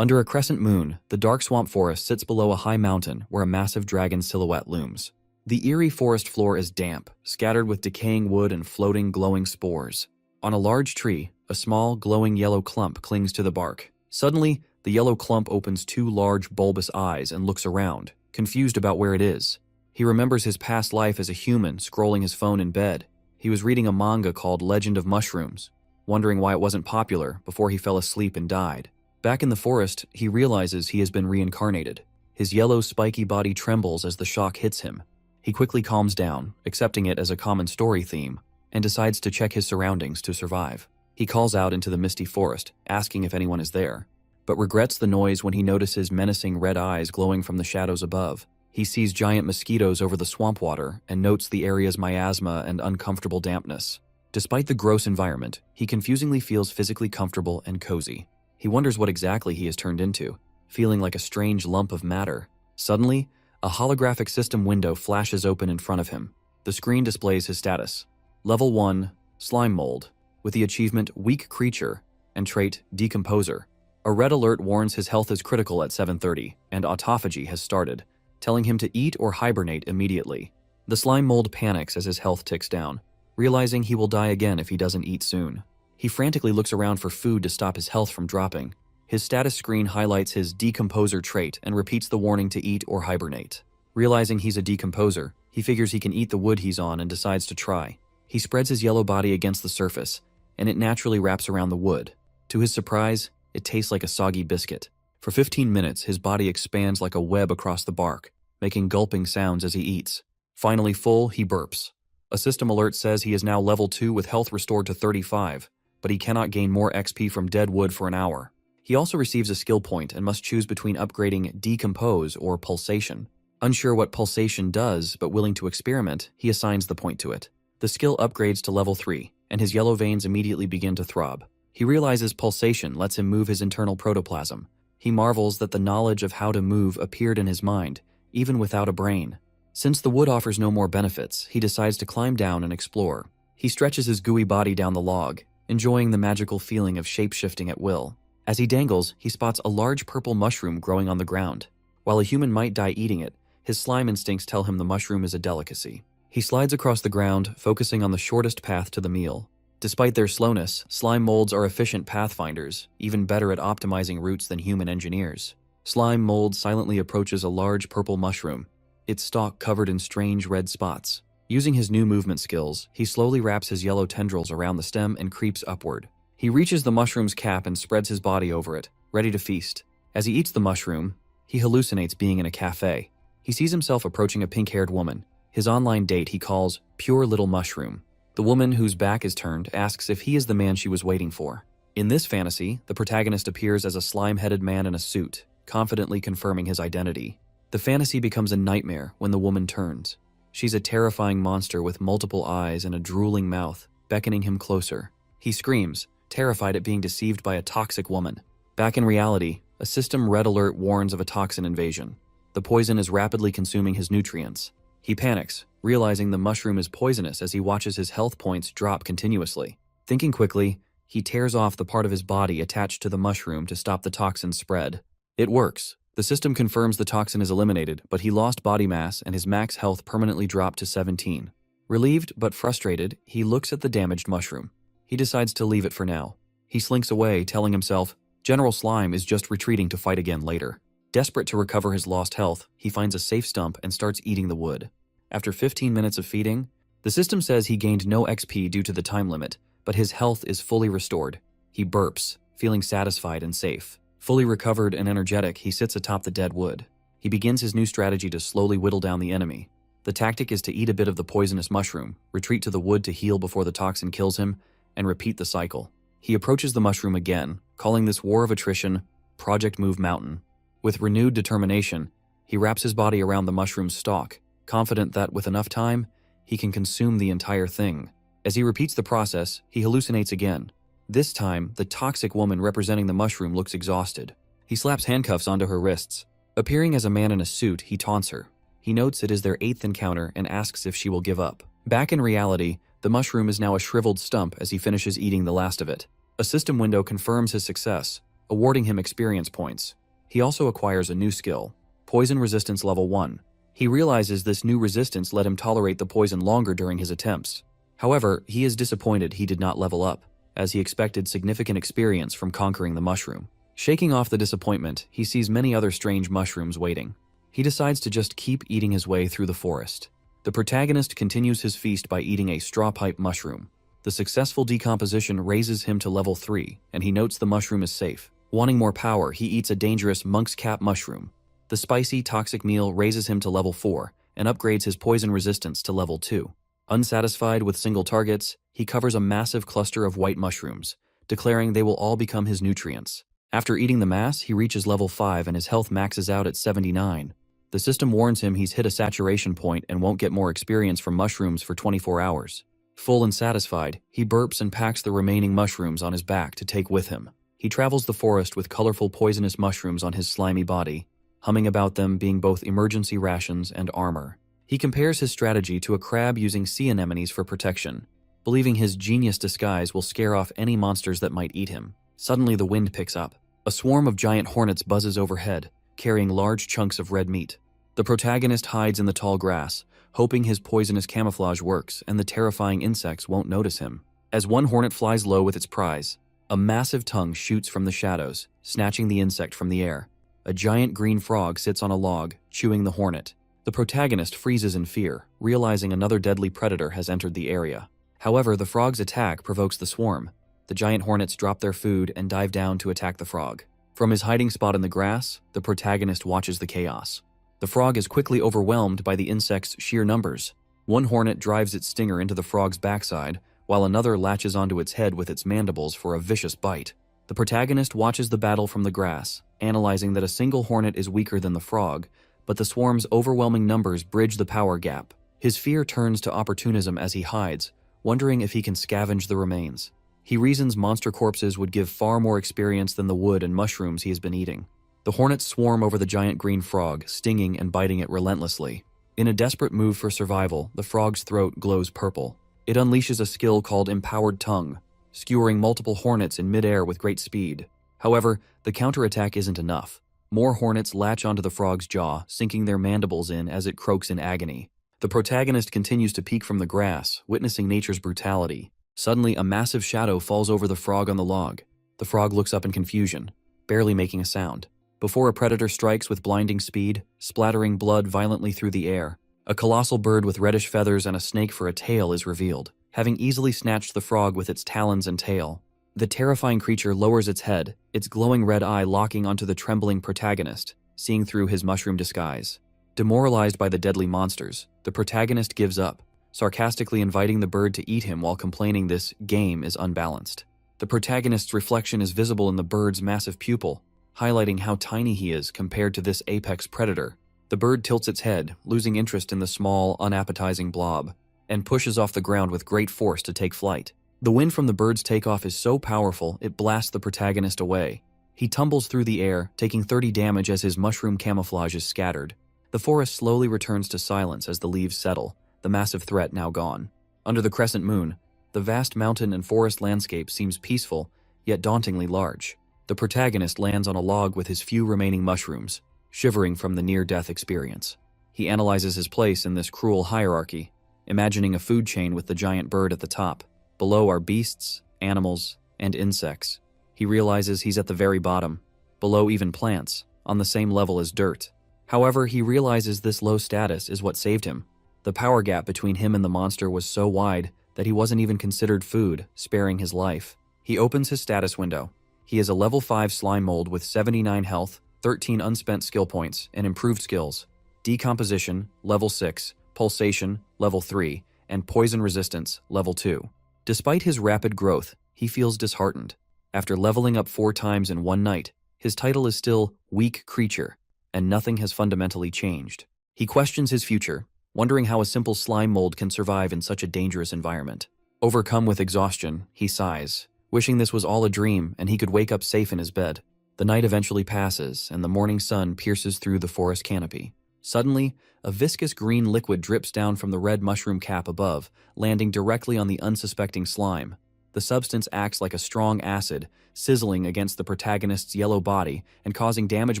Under a crescent moon, the dark swamp forest sits below a high mountain where a massive dragon silhouette looms. The eerie forest floor is damp, scattered with decaying wood and floating, glowing spores. On a large tree, a small, glowing yellow clump clings to the bark. Suddenly, the yellow clump opens two large, bulbous eyes and looks around, confused about where it is. He remembers his past life as a human scrolling his phone in bed. He was reading a manga called Legend of Mushrooms, wondering why it wasn't popular before he fell asleep and died. Back in the forest, he realizes he has been reincarnated. His yellow, spiky body trembles as the shock hits him. He quickly calms down, accepting it as a common story theme, and decides to check his surroundings to survive. He calls out into the misty forest, asking if anyone is there, but regrets the noise when he notices menacing red eyes glowing from the shadows above. He sees giant mosquitoes over the swamp water and notes the area's miasma and uncomfortable dampness. Despite the gross environment, he confusingly feels physically comfortable and cozy. He wonders what exactly he has turned into, feeling like a strange lump of matter. Suddenly, a holographic system window flashes open in front of him. The screen displays his status. Level 1, Slime Mold, with the achievement Weak Creature and trait Decomposer. A red alert warns his health is critical at 7:30, and autophagy has started, telling him to eat or hibernate immediately. The slime mold panics as his health ticks down, realizing he will die again if he doesn't eat soon. He frantically looks around for food to stop his health from dropping. His status screen highlights his Decomposer trait and repeats the warning to eat or hibernate. Realizing he's a decomposer, he figures he can eat the wood he's on and decides to try. He spreads his yellow body against the surface, and it naturally wraps around the wood. To his surprise, it tastes like a soggy biscuit. For 15 minutes, his body expands like a web across the bark, making gulping sounds as he eats. Finally full, he burps. A system alert says he is now level 2 with health restored to 35, but he cannot gain more XP from dead wood for an hour. He also receives a skill point and must choose between upgrading Decompose or Pulsation. Unsure what Pulsation does, but willing to experiment, he assigns the point to it. The skill upgrades to level 3, and his yellow veins immediately begin to throb. He realizes Pulsation lets him move his internal protoplasm. He marvels that the knowledge of how to move appeared in his mind, even without a brain. Since the wood offers no more benefits, he decides to climb down and explore. He stretches his gooey body down the log, enjoying the magical feeling of shape-shifting at will. As he dangles, he spots a large purple mushroom growing on the ground. While a human might die eating it, his slime instincts tell him the mushroom is a delicacy. He slides across the ground, focusing on the shortest path to the meal. Despite their slowness, slime molds are efficient pathfinders, even better at optimizing routes than human engineers. Slime mold silently approaches a large purple mushroom, its stalk covered in strange red spots. Using his new movement skills, he slowly wraps his yellow tendrils around the stem and creeps upward. He reaches the mushroom's cap and spreads his body over it, ready to feast. As he eats the mushroom, he hallucinates being in a cafe. He sees himself approaching a pink-haired woman. His online date he calls Pure Little Mushroom. The woman, whose back is turned, asks if he is the man she was waiting for. In this fantasy, the protagonist appears as a slime-headed man in a suit, confidently confirming his identity. The fantasy becomes a nightmare when the woman turns. She's a terrifying monster with multiple eyes and a drooling mouth, beckoning him closer. He screams, terrified at being deceived by a toxic woman. Back in reality, a system red alert warns of a toxin invasion. The poison is rapidly consuming his nutrients. He panics, realizing the mushroom is poisonous as he watches his health points drop continuously. Thinking quickly, he tears off the part of his body attached to the mushroom to stop the toxin spread. It works. The system confirms the toxin is eliminated, but he lost body mass and his max health permanently dropped to 17. Relieved but frustrated, he looks at the damaged mushroom. He decides to leave it for now. He slinks away, telling himself, General Slime is just retreating to fight again later. Desperate to recover his lost health, he finds a safe stump and starts eating the wood. After 15 minutes of feeding, the system says he gained no XP due to the time limit, but his health is fully restored. He burps, feeling satisfied and safe. Fully recovered and energetic, he sits atop the dead wood. He begins his new strategy to slowly whittle down the enemy. The tactic is to eat a bit of the poisonous mushroom, retreat to the wood to heal before the toxin kills him, and repeat the cycle. He approaches the mushroom again, calling this war of attrition Project Move Mountain. With renewed determination, he wraps his body around the mushroom's stalk, confident that with enough time, he can consume the entire thing. As he repeats the process, he hallucinates again. This time, the toxic woman representing the mushroom looks exhausted. He slaps handcuffs onto her wrists. Appearing as a man in a suit, he taunts her. He notes it is their 8th encounter and asks if she will give up. Back in reality, the mushroom is now a shriveled stump as he finishes eating the last of it. A system window confirms his success. awarding him experience points. He also acquires a new skill, Poison Resistance Level 1. He realizes this new resistance let him tolerate the poison longer during his attempts. However, he is disappointed he did not level up, as he expected significant experience from conquering the mushroom. Shaking off the disappointment, he sees many other strange mushrooms waiting. He decides to just keep eating his way through the forest. The protagonist continues his feast by eating a straw pipe mushroom. The successful decomposition raises him to level 3, and he notes the mushroom is safe. Wanting more power, he eats a dangerous monk's cap mushroom. The spicy, toxic meal raises him to level 4, and upgrades his poison resistance to level 2. Unsatisfied with single targets, he covers a massive cluster of white mushrooms, declaring they will all become his nutrients. After eating the mass, he reaches level 5 and his health maxes out at 79. The system warns him he's hit a saturation point and won't get more experience from mushrooms for 24 hours. Full and satisfied, he burps and packs the remaining mushrooms on his back to take with him. He travels the forest with colorful poisonous mushrooms on his slimy body, humming about them being both emergency rations and armor. He compares his strategy to a crab using sea anemones for protection, believing his genius disguise will scare off any monsters that might eat him. Suddenly the wind picks up. A swarm of giant hornets buzzes overhead, carrying large chunks of red meat. The protagonist hides in the tall grass, hoping his poisonous camouflage works and the terrifying insects won't notice him. As one hornet flies low with its prize, a massive tongue shoots from the shadows, snatching the insect from the air. A giant green frog sits on a log, chewing the hornet. The protagonist freezes in fear, realizing another deadly predator has entered the area. However, the frog's attack provokes the swarm. The giant hornets drop their food and dive down to attack the frog. From his hiding spot in the grass, the protagonist watches the chaos. The frog is quickly overwhelmed by the insect's sheer numbers. One hornet drives its stinger into the frog's backside, while another latches onto its head with its mandibles for a vicious bite. The protagonist watches the battle from the grass, analyzing that a single hornet is weaker than the frog, but the swarm's overwhelming numbers bridge the power gap. His fear turns to opportunism as he hides, wondering if he can scavenge the remains. He reasons monster corpses would give far more experience than the wood and mushrooms he has been eating. The hornets swarm over the giant green frog, stinging and biting it relentlessly. In a desperate move for survival, the frog's throat glows purple. It unleashes a skill called Empowered Tongue, skewering multiple hornets in midair with great speed. However, the counterattack isn't enough. More hornets latch onto the frog's jaw, sinking their mandibles in as it croaks in agony. The protagonist continues to peek from the grass, witnessing nature's brutality. Suddenly, a massive shadow falls over the frog on the log. The frog looks up in confusion, barely making a sound, before a predator strikes with blinding speed, splattering blood violently through the air. A colossal bird with reddish feathers and a snake for a tail is revealed, having easily snatched the frog with its talons and tail. The terrifying creature lowers its head, its glowing red eye locking onto the trembling protagonist, seeing through his mushroom disguise. Demoralized by the deadly monsters, the protagonist gives up, sarcastically inviting the bird to eat him while complaining this game is unbalanced. The protagonist's reflection is visible in the bird's massive pupil, highlighting how tiny he is compared to this apex predator. The bird tilts its head, losing interest in the small, unappetizing blob, and pushes off the ground with great force to take flight. The wind from the bird's takeoff is so powerful, it blasts the protagonist away. He tumbles through the air, taking 30 damage as his mushroom camouflage is scattered. The forest slowly returns to silence as the leaves settle, the massive threat now gone. Under the crescent moon, the vast mountain and forest landscape seems peaceful, yet dauntingly large. The protagonist lands on a log with his few remaining mushrooms, shivering from the near-death experience. He analyzes his place in this cruel hierarchy, imagining a food chain with the giant bird at the top. Below are beasts, animals, and insects. He realizes he's at the very bottom, below even plants, on the same level as dirt. However, he realizes this low status is what saved him. The power gap between him and the monster was so wide that he wasn't even considered food, sparing his life. He opens his status window. He is a level 5 slime mold with 79 health, 13 unspent skill points, and improved skills. Decomposition, level 6, Pulsation, level 3, and Poison Resistance, level 2. Despite his rapid growth, he feels disheartened. After leveling up 4 times in one night, his title is still Weak Creature, and nothing has fundamentally changed. He questions his future, wondering how a simple slime mold can survive in such a dangerous environment. Overcome with exhaustion, he sighs, wishing this was all a dream and he could wake up safe in his bed. The night eventually passes, and the morning sun pierces through the forest canopy. Suddenly, a viscous green liquid drips down from the red mushroom cap above, landing directly on the unsuspecting slime. The substance acts like a strong acid, sizzling against the protagonist's yellow body and causing damage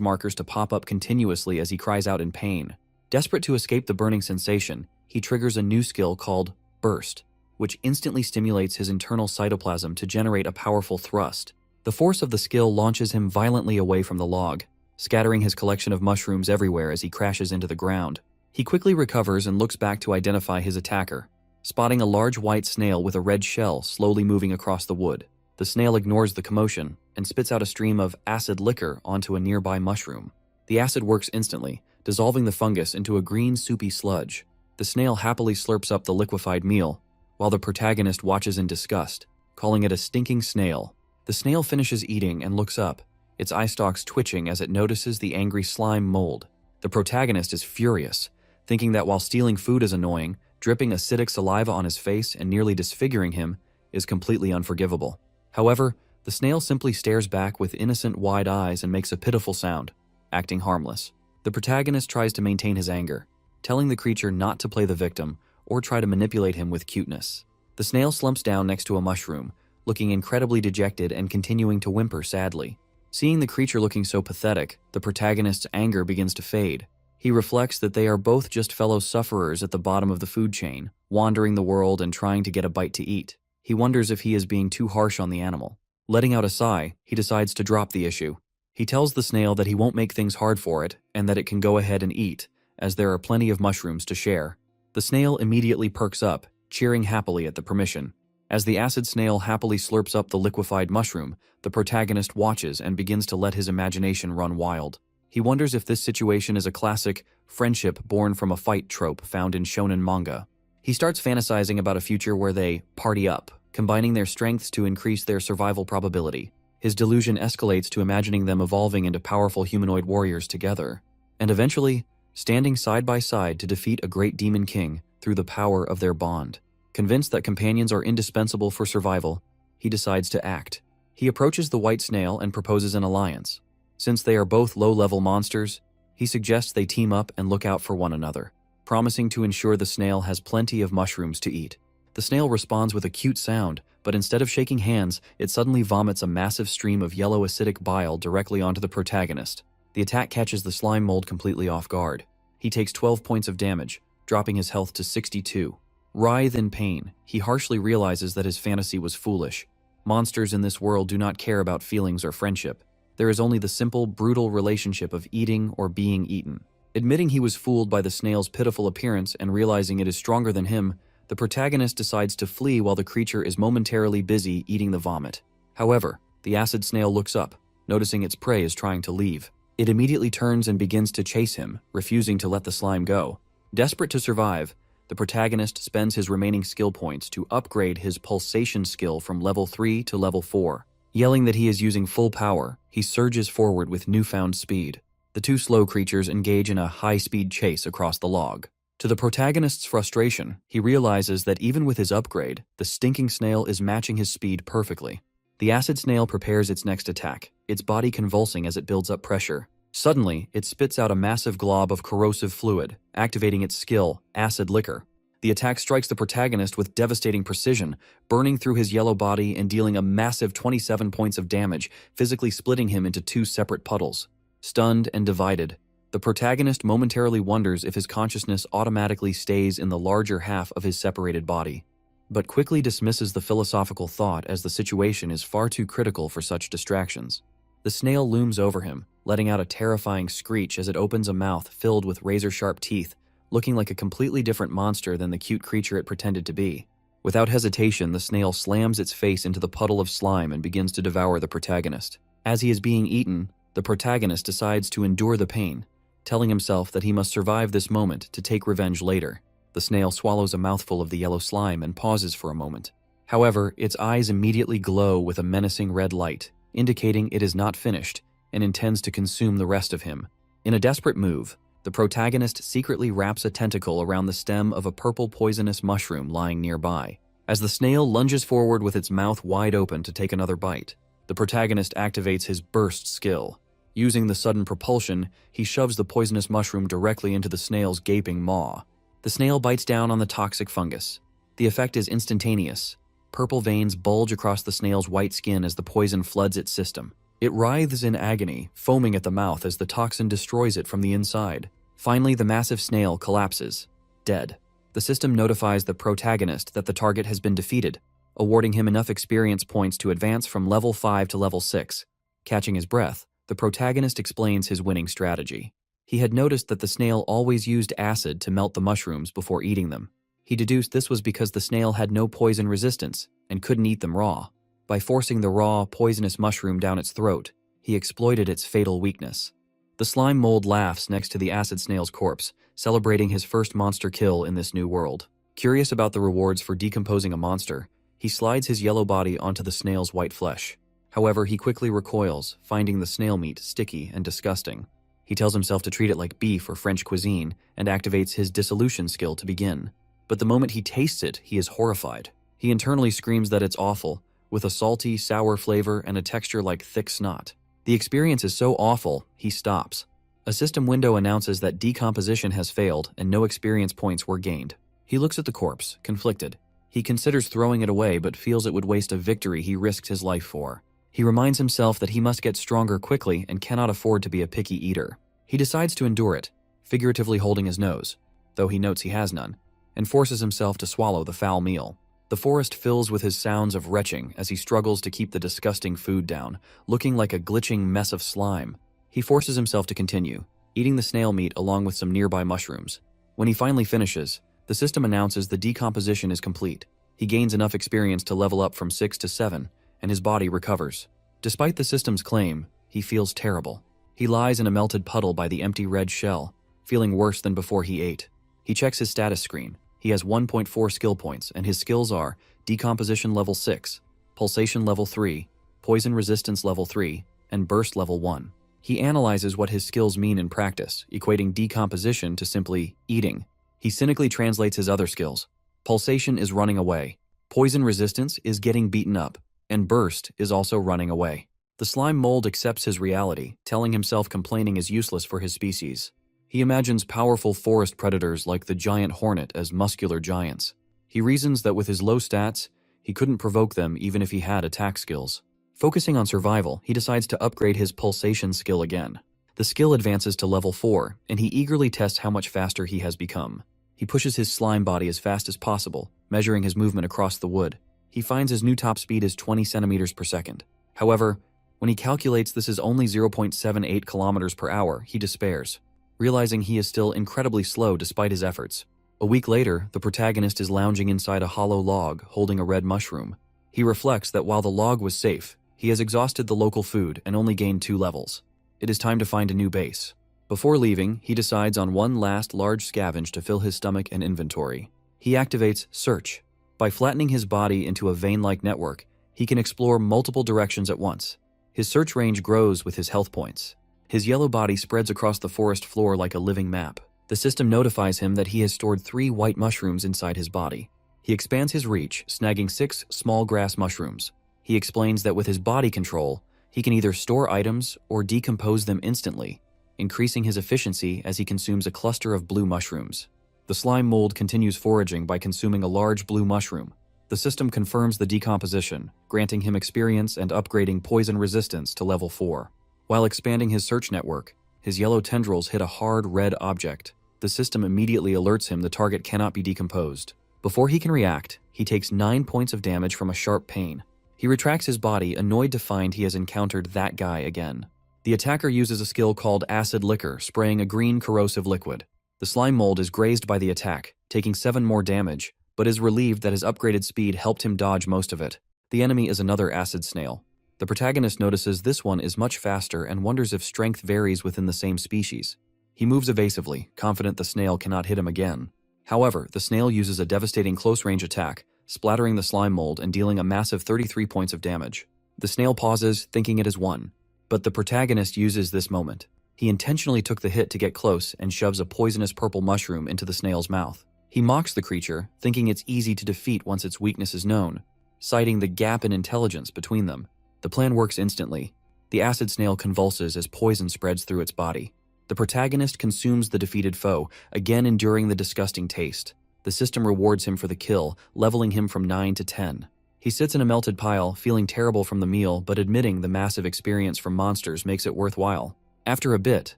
markers to pop up continuously as he cries out in pain. Desperate to escape the burning sensation, he triggers a new skill called Burst, which instantly stimulates his internal cytoplasm to generate a powerful thrust. The force of the skill launches him violently away from the log, scattering his collection of mushrooms everywhere as he crashes into the ground. He quickly recovers and looks back to identify his attacker, spotting a large white snail with a red shell slowly moving across the wood. The snail ignores the commotion and spits out a stream of acid liquor onto a nearby mushroom. The acid works instantly, dissolving the fungus into a green soupy sludge. The snail happily slurps up the liquefied meal, while the protagonist watches in disgust, calling it a stinking snail. The snail finishes eating and looks up, its eye stalks twitching as it notices the angry slime mold. The protagonist is furious, thinking that while stealing food is annoying, dripping acidic saliva on his face and nearly disfiguring him is completely unforgivable. However, the snail simply stares back with innocent wide eyes and makes a pitiful sound, acting harmless. The protagonist tries to maintain his anger, telling the creature not to play the victim or try to manipulate him with cuteness. The snail slumps down next to a mushroom, looking incredibly dejected and continuing to whimper sadly. Seeing the creature looking so pathetic, the protagonist's anger begins to fade. He reflects that they are both just fellow sufferers at the bottom of the food chain, wandering the world and trying to get a bite to eat. He wonders if he is being too harsh on the animal. Letting out a sigh, he decides to drop the issue. He tells the snail that he won't make things hard for it and that it can go ahead and eat, as there are plenty of mushrooms to share. The snail immediately perks up, cheering happily at the permission. As the acid snail happily slurps up the liquefied mushroom, the protagonist watches and begins to let his imagination run wild. He wonders if this situation is a classic friendship born from a fight trope found in shonen manga. He starts fantasizing about a future where they party up, combining their strengths to increase their survival probability. His delusion escalates to imagining them evolving into powerful humanoid warriors together, and eventually standing side by side to defeat a great demon king through the power of their bond. Convinced that companions are indispensable for survival, he decides to act. He approaches the white snail and proposes an alliance. Since they are both low-level monsters, he suggests they team up and look out for one another, promising to ensure the snail has plenty of mushrooms to eat. The snail responds with a cute sound, but instead of shaking hands, it suddenly vomits a massive stream of yellow acidic bile directly onto the protagonist. The attack catches the slime mold completely off guard. He takes 12 points of damage, dropping his health to 62. Writhe in pain, he harshly realizes that his fantasy was foolish. Monsters in this world do not care about feelings or friendship. There is only the simple, brutal relationship of eating or being eaten. Admitting he was fooled by the snail's pitiful appearance and realizing it is stronger than him, the protagonist decides to flee while the creature is momentarily busy eating the vomit. However, the acid snail looks up, noticing its prey is trying to leave. It immediately turns and begins to chase him, refusing to let the slime go. Desperate to survive, the protagonist spends his remaining skill points to upgrade his pulsation skill from level 3 to level 4. Yelling that he is using full power, he surges forward with newfound speed. The two slow creatures engage in a high-speed chase across the log. To the protagonist's frustration, he realizes that even with his upgrade, the stinking snail is matching his speed perfectly. The acid snail prepares its next attack, its body convulsing as it builds up pressure. Suddenly, it spits out a massive glob of corrosive fluid, activating its skill, Acid Liquor. The attack strikes the protagonist with devastating precision, burning through his yellow body and dealing a massive 27 points of damage, physically splitting him into two separate puddles. Stunned and divided, the protagonist momentarily wonders if his consciousness automatically stays in the larger half of his separated body, but quickly dismisses the philosophical thought as the situation is far too critical for such distractions. The snail looms over him, letting out a terrifying screech as it opens a mouth filled with razor-sharp teeth, looking like a completely different monster than the cute creature it pretended to be. Without hesitation, the snail slams its face into the puddle of slime and begins to devour the protagonist. As he is being eaten, the protagonist decides to endure the pain, telling himself that he must survive this moment to take revenge later. The snail swallows a mouthful of the yellow slime and pauses for a moment. However, its eyes immediately glow with a menacing red light, indicating it is not finished and intends to consume the rest of him. In a desperate move, the protagonist secretly wraps a tentacle around the stem of a purple poisonous mushroom lying nearby. As the snail lunges forward with its mouth wide open to take another bite, the protagonist activates his burst skill. Using the sudden propulsion, he shoves the poisonous mushroom directly into the snail's gaping maw. The snail bites down on the toxic fungus. The effect is instantaneous. Purple veins bulge across the snail's white skin as the poison floods its system. It writhes in agony, foaming at the mouth as the toxin destroys it from the inside. Finally, the massive snail collapses, dead. The system notifies the protagonist that the target has been defeated, awarding him enough experience points to advance from level 5 to level 6. Catching his breath, the protagonist explains his winning strategy. He had noticed that the snail always used acid to melt the mushrooms before eating them. He deduced this was because the snail had no poison resistance and couldn't eat them raw. By forcing the raw, poisonous mushroom down its throat, he exploited its fatal weakness. The slime mold laughs next to the acid snail's corpse, celebrating his first monster kill in this new world. Curious about the rewards for decomposing a monster, he slides his yellow body onto the snail's white flesh. However, he quickly recoils, finding the snail meat sticky and disgusting. He tells himself to treat it like beef or French cuisine and activates his dissolution skill to begin. But the moment he tastes it, he is horrified. He internally screams that it's awful, with a salty, sour flavor and a texture like thick snot. The experience is so awful, he stops. A system window announces that decomposition has failed and no experience points were gained. He looks at the corpse, conflicted. He considers throwing it away but feels it would waste a victory he risked his life for. He reminds himself that he must get stronger quickly and cannot afford to be a picky eater. He decides to endure it, figuratively holding his nose, though he notes he has none, and forces himself to swallow the foul meal. The forest fills with his sounds of retching as he struggles to keep the disgusting food down, looking like a glitching mess of slime. He forces himself to continue, eating the snail meat along with some nearby mushrooms. When he finally finishes, the system announces the decomposition is complete. He gains enough experience to level up from 6 to 7, and his body recovers. Despite the system's claim, he feels terrible. He lies in a melted puddle by the empty red shell, feeling worse than before he ate. He checks his status screen. He has 1.4 skill points, and his skills are Decomposition level 6, Pulsation level 3, Poison resistance level 3, and Burst level 1. He analyzes what his skills mean in practice, equating decomposition to simply eating. He cynically translates his other skills. Pulsation is running away, Poison resistance is getting beaten up, and Burst is also running away. The slime mold accepts his reality, telling himself complaining is useless for his species. He imagines powerful forest predators like the giant hornet as muscular giants. He reasons that with his low stats, he couldn't provoke them even if he had attack skills. Focusing on survival, he decides to upgrade his pulsation skill again. The skill advances to level 4, and he eagerly tests how much faster he has become. He pushes his slime body as fast as possible, measuring his movement across the wood. He finds his new top speed is 20 centimeters per second. However, when he calculates this is only 0.78 kilometers per hour, he despairs, realizing he is still incredibly slow despite his efforts. A week later, the protagonist is lounging inside a hollow log, holding a red mushroom. He reflects that while the log was safe, he has exhausted the local food and only gained 2 levels. It is time to find a new base. Before leaving, he decides on one last large scavenge to fill his stomach and inventory. He activates Search. By flattening his body into a vein-like network, he can explore multiple directions at once. His search range grows with his health points. His yellow body spreads across the forest floor like a living map. The system notifies him that he has stored 3 white mushrooms inside his body. He expands his reach, snagging 6 small grass mushrooms. He explains that with his body control, he can either store items or decompose them instantly, increasing his efficiency as he consumes a cluster of blue mushrooms. The slime mold continues foraging by consuming a large blue mushroom. The system confirms the decomposition, granting him experience and upgrading poison resistance to level 4. While expanding his search network, his yellow tendrils hit a hard red object. The system immediately alerts him the target cannot be decomposed. Before he can react, he takes 9 points of damage from a sharp pain. He retracts his body, annoyed to find he has encountered that guy again. The attacker uses a skill called Acid Liquor, spraying a green corrosive liquid. The slime mold is grazed by the attack, taking 7 more damage, but is relieved that his upgraded speed helped him dodge most of it. The enemy is another acid snail. The protagonist notices this one is much faster and wonders if strength varies within the same species. He moves evasively, confident the snail cannot hit him again. However, the snail uses a devastating close-range attack, splattering the slime mold and dealing a massive 33 points of damage. The snail pauses, thinking it is won. But the protagonist uses this moment. He intentionally took the hit to get close and shoves a poisonous purple mushroom into the snail's mouth. He mocks the creature, thinking it's easy to defeat once its weakness is known, citing the gap in intelligence between them. The plan works instantly. The acid snail convulses as poison spreads through its body. The protagonist consumes the defeated foe, again enduring the disgusting taste. The system rewards him for the kill, leveling him from 9 to 10. He sits in a melted pile, feeling terrible from the meal but admitting the massive experience from monsters makes it worthwhile. After a bit,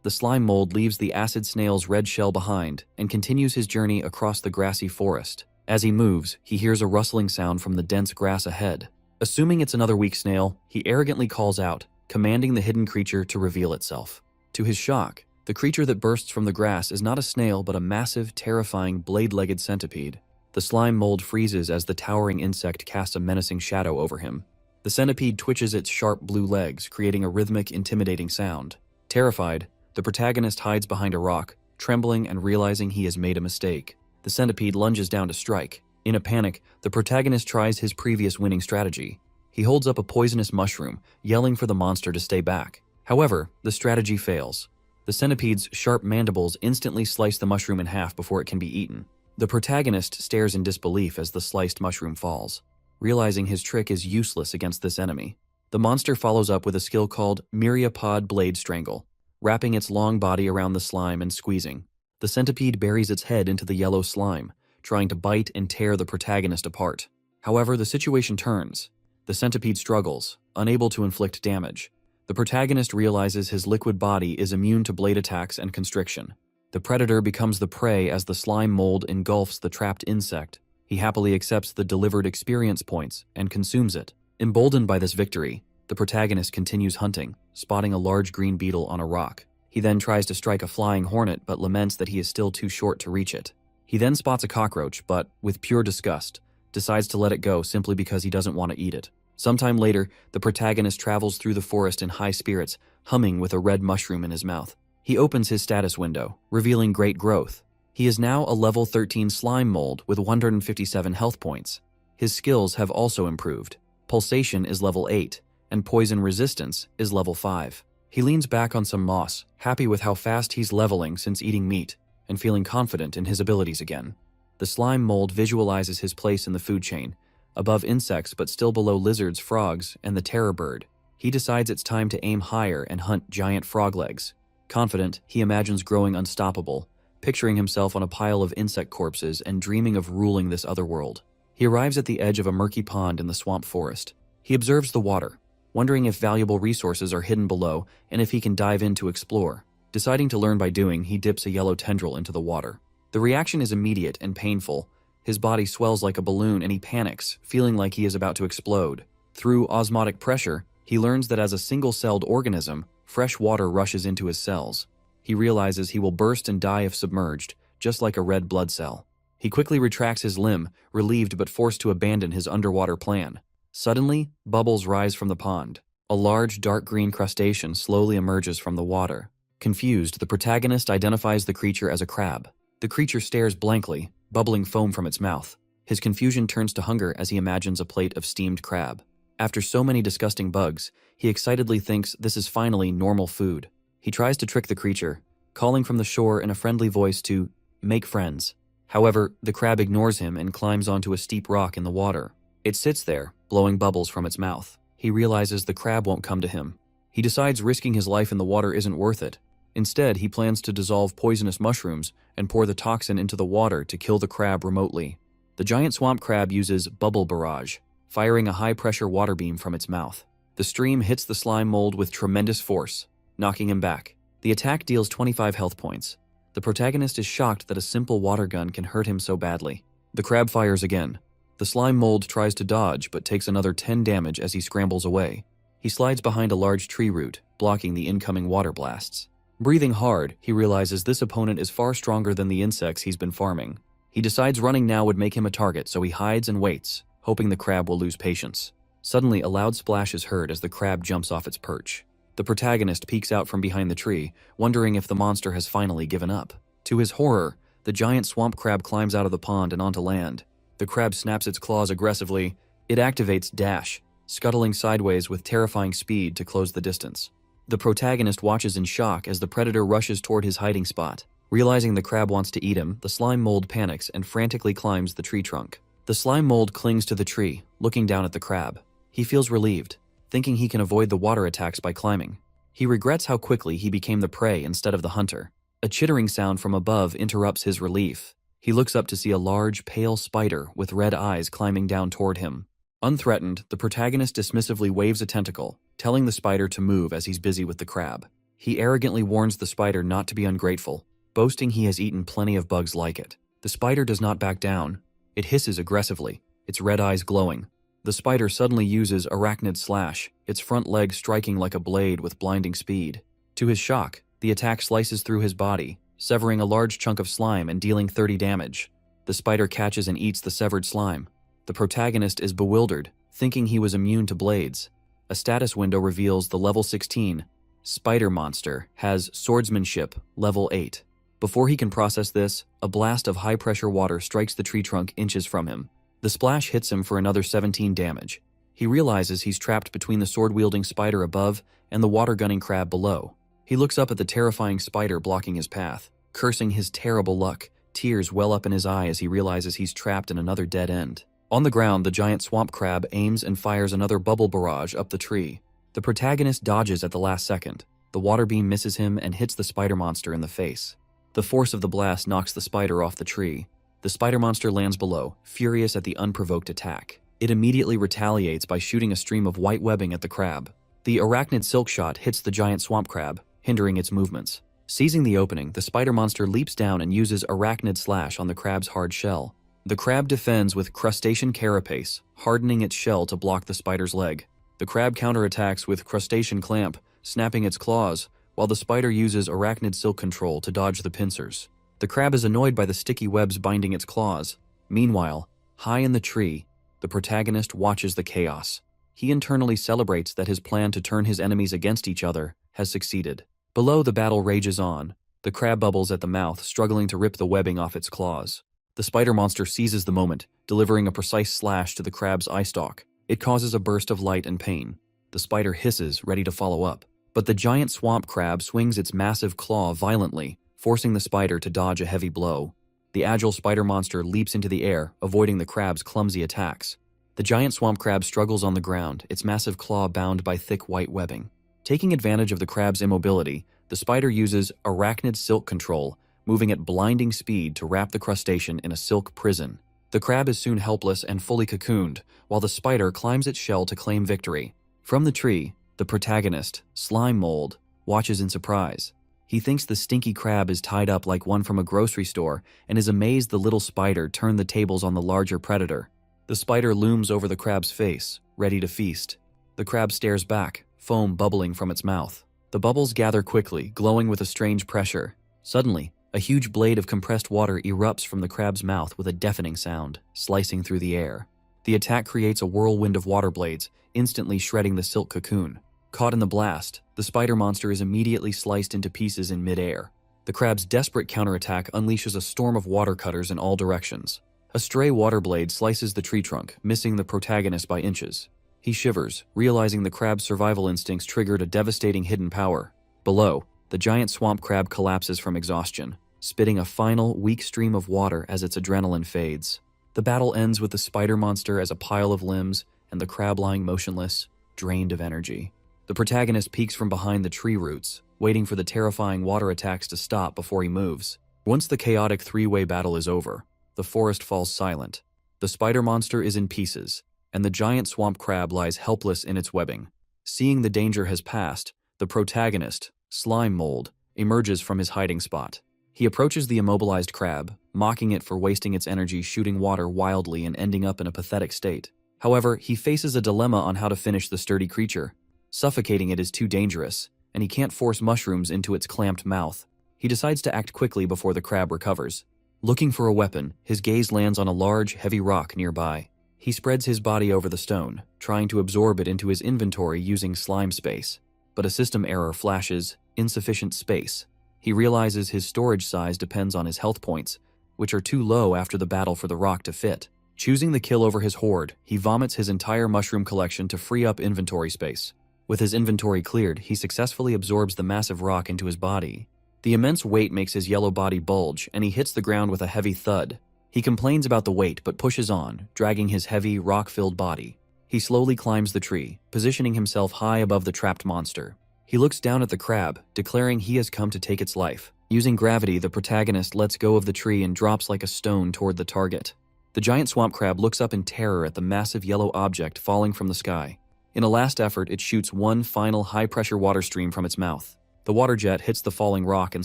the slime mold leaves the acid snail's red shell behind and continues his journey across the grassy forest. As he moves, he hears a rustling sound from the dense grass ahead. Assuming it's another weak snail, he arrogantly calls out, commanding the hidden creature to reveal itself. To his shock, the creature that bursts from the grass is not a snail but a massive, terrifying, blade-legged centipede. The slime mold freezes as the towering insect casts a menacing shadow over him. The centipede twitches its sharp blue legs, creating a rhythmic, intimidating sound. Terrified, the protagonist hides behind a rock, trembling and realizing he has made a mistake. The centipede lunges down to strike. In a panic, the protagonist tries his previous winning strategy. He holds up a poisonous mushroom, yelling for the monster to stay back. However, the strategy fails. The centipede's sharp mandibles instantly slice the mushroom in half before it can be eaten. The protagonist stares in disbelief as the sliced mushroom falls. Realizing his trick is useless against this enemy, the monster follows up with a skill called Myriapod Blade Strangle, wrapping its long body around the slime and squeezing. The centipede buries its head into the yellow slime, trying to bite and tear the protagonist apart. However, the situation turns. The centipede struggles, unable to inflict damage. The protagonist realizes his liquid body is immune to blade attacks and constriction. The predator becomes the prey as the slime mold engulfs the trapped insect. He happily accepts the delivered experience points and consumes it. Emboldened by this victory, the protagonist continues hunting, spotting a large green beetle on a rock. He then tries to strike a flying hornet but laments that he is still too short to reach it. He then spots a cockroach but, with pure disgust, decides to let it go simply because he doesn't want to eat it. Sometime later, the protagonist travels through the forest in high spirits, humming with a red mushroom in his mouth. He opens his status window, revealing great growth. He is now a level 13 slime mold with 157 health points. His skills have also improved. Pulsation is level 8, and poison resistance is level 5. He leans back on some moss, happy with how fast he's leveling since eating meat, and feeling confident in his abilities again. The slime mold visualizes his place in the food chain, above insects but still below lizards, frogs, and the terror bird. He decides it's time to aim higher and hunt giant frog legs. Confident, he imagines growing unstoppable, picturing himself on a pile of insect corpses and dreaming of ruling this other world. He arrives at the edge of a murky pond in the swamp forest. He observes the water, wondering if valuable resources are hidden below and if he can dive in to explore. Deciding to learn by doing, he dips a yellow tendril into the water. The reaction is immediate and painful. His body swells like a balloon and he panics, feeling like he is about to explode. Through osmotic pressure, he learns that as a single-celled organism, fresh water rushes into his cells. He realizes he will burst and die if submerged, just like a red blood cell. He quickly retracts his limb, relieved but forced to abandon his underwater plan. Suddenly, bubbles rise from the pond. A large, dark green crustacean slowly emerges from the water. Confused, the protagonist identifies the creature as a crab. The creature stares blankly, bubbling foam from its mouth. His confusion turns to hunger as he imagines a plate of steamed crab. After so many disgusting bugs, he excitedly thinks this is finally normal food. He tries to trick the creature, calling from the shore in a friendly voice to make friends. However, the crab ignores him and climbs onto a steep rock in the water. It sits there, blowing bubbles from its mouth. He realizes the crab won't come to him. He decides risking his life in the water isn't worth it. Instead, he plans to dissolve poisonous mushrooms and pour the toxin into the water to kill the crab remotely. The giant swamp crab uses bubble barrage, firing a high-pressure water beam from its mouth. The stream hits the slime mold with tremendous force, knocking him back. The attack deals 25 health points. The protagonist is shocked that a simple water gun can hurt him so badly. The crab fires again. The slime mold tries to dodge but takes another 10 damage as he scrambles away. He slides behind a large tree root, blocking the incoming water blasts. Breathing hard, he realizes this opponent is far stronger than the insects he's been farming. He decides running now would make him a target, so he hides and waits, hoping the crab will lose patience. Suddenly, a loud splash is heard as the crab jumps off its perch. The protagonist peeks out from behind the tree, wondering if the monster has finally given up. To his horror, the giant swamp crab climbs out of the pond and onto land. The crab snaps its claws aggressively. It activates Dash, scuttling sideways with terrifying speed to close the distance. The protagonist watches in shock as the predator rushes toward his hiding spot. Realizing the crab wants to eat him, the slime mold panics and frantically climbs the tree trunk. The slime mold clings to the tree, looking down at the crab. He feels relieved, thinking he can avoid the water attacks by climbing. He regrets how quickly he became the prey instead of the hunter. A chittering sound from above interrupts his relief. He looks up to see a large, pale spider with red eyes climbing down toward him. Unthreatened, the protagonist dismissively waves a tentacle, telling the spider to move as he's busy with the crab. He arrogantly warns the spider not to be ungrateful, boasting he has eaten plenty of bugs like it. The spider does not back down. It hisses aggressively, its red eyes glowing. The spider suddenly uses arachnid slash, its front leg striking like a blade with blinding speed. To his shock, the attack slices through his body, severing a large chunk of slime and dealing 30 damage. The spider catches and eats the severed slime. The protagonist is bewildered, thinking he was immune to blades. A status window reveals the level 16 spider monster has swordsmanship, level 8. Before he can process this, a blast of high-pressure water strikes the tree trunk inches from him. The splash hits him for another 17 damage. He realizes he's trapped between the sword-wielding spider above and the water-gunning crab below. He looks up at the terrifying spider blocking his path, cursing his terrible luck. Tears well up in his eye as he realizes he's trapped in another dead end. On the ground, the giant swamp crab aims and fires another bubble barrage up the tree. The protagonist dodges at the last second. The water beam misses him and hits the spider monster in the face. The force of the blast knocks the spider off the tree. The spider monster lands below, furious at the unprovoked attack. It immediately retaliates by shooting a stream of white webbing at the crab. The arachnid silk shot hits the giant swamp crab, hindering its movements. Seizing the opening, the spider monster leaps down and uses arachnid slash on the crab's hard shell. The crab defends with crustacean carapace, hardening its shell to block the spider's leg. The crab counterattacks with crustacean clamp, snapping its claws, while the spider uses arachnid silk control to dodge the pincers. The crab is annoyed by the sticky webs binding its claws. Meanwhile, high in the tree, the protagonist watches the chaos. He internally celebrates that his plan to turn his enemies against each other has succeeded. Below, the battle rages on, the crab bubbles at the mouth, struggling to rip the webbing off its claws. The spider monster seizes the moment, delivering a precise slash to the crab's eye stalk. It causes a burst of light and pain. The spider hisses, ready to follow up. But the giant swamp crab swings its massive claw violently, forcing the spider to dodge a heavy blow. The agile spider monster leaps into the air, avoiding the crab's clumsy attacks. The giant swamp crab struggles on the ground, its massive claw bound by thick white webbing. Taking advantage of the crab's immobility, the spider uses arachnid silk control, moving at blinding speed to wrap the crustacean in a silk prison. The crab is soon helpless and fully cocooned, while the spider climbs its shell to claim victory. From the tree, the protagonist, Slime Mold, watches in surprise. He thinks the stinky crab is tied up like one from a grocery store and is amazed the little spider turned the tables on the larger predator. The spider looms over the crab's face, ready to feast. The crab stares back, foam bubbling from its mouth. The bubbles gather quickly, glowing with a strange pressure. Suddenly, a huge blade of compressed water erupts from the crab's mouth with a deafening sound, slicing through the air. The attack creates a whirlwind of water blades, instantly shredding the silk cocoon. Caught in the blast, the spider monster is immediately sliced into pieces in midair. The crab's desperate counterattack unleashes a storm of water cutters in all directions. A stray water blade slices the tree trunk, missing the protagonist by inches. He shivers, realizing the crab's survival instincts triggered a devastating hidden power. Below, the giant swamp crab collapses from exhaustion, spitting a final, weak stream of water as its adrenaline fades. The battle ends with the spider monster as a pile of limbs and the crab lying motionless, drained of energy. The protagonist peeks from behind the tree roots, waiting for the terrifying water attacks to stop before he moves. Once the chaotic three-way battle is over, the forest falls silent. The spider monster is in pieces, and the giant swamp crab lies helpless in its webbing. Seeing the danger has passed, the protagonist, Slime Mold, emerges from his hiding spot. He approaches the immobilized crab, mocking it for wasting its energy shooting water wildly and ending up in a pathetic state. However, he faces a dilemma on how to finish the sturdy creature. Suffocating it is too dangerous, and he can't force mushrooms into its clamped mouth. He decides to act quickly before the crab recovers. Looking for a weapon, his gaze lands on a large, heavy rock nearby. He spreads his body over the stone, trying to absorb it into his inventory using slime space. But a system error flashes, insufficient space. He realizes his storage size depends on his health points, which are too low after the battle for the rock to fit. Choosing the kill over his hoard, he vomits his entire mushroom collection to free up inventory space. With his inventory cleared, he successfully absorbs the massive rock into his body. The immense weight makes his yellow body bulge, and he hits the ground with a heavy thud. He complains about the weight but pushes on, dragging his heavy, rock-filled body. He slowly climbs the tree, positioning himself high above the trapped monster. He looks down at the crab, declaring he has come to take its life. Using gravity, the protagonist lets go of the tree and drops like a stone toward the target. The giant swamp crab looks up in terror at the massive yellow object falling from the sky. In a last effort, it shoots one final high-pressure water stream from its mouth. The water jet hits the falling rock and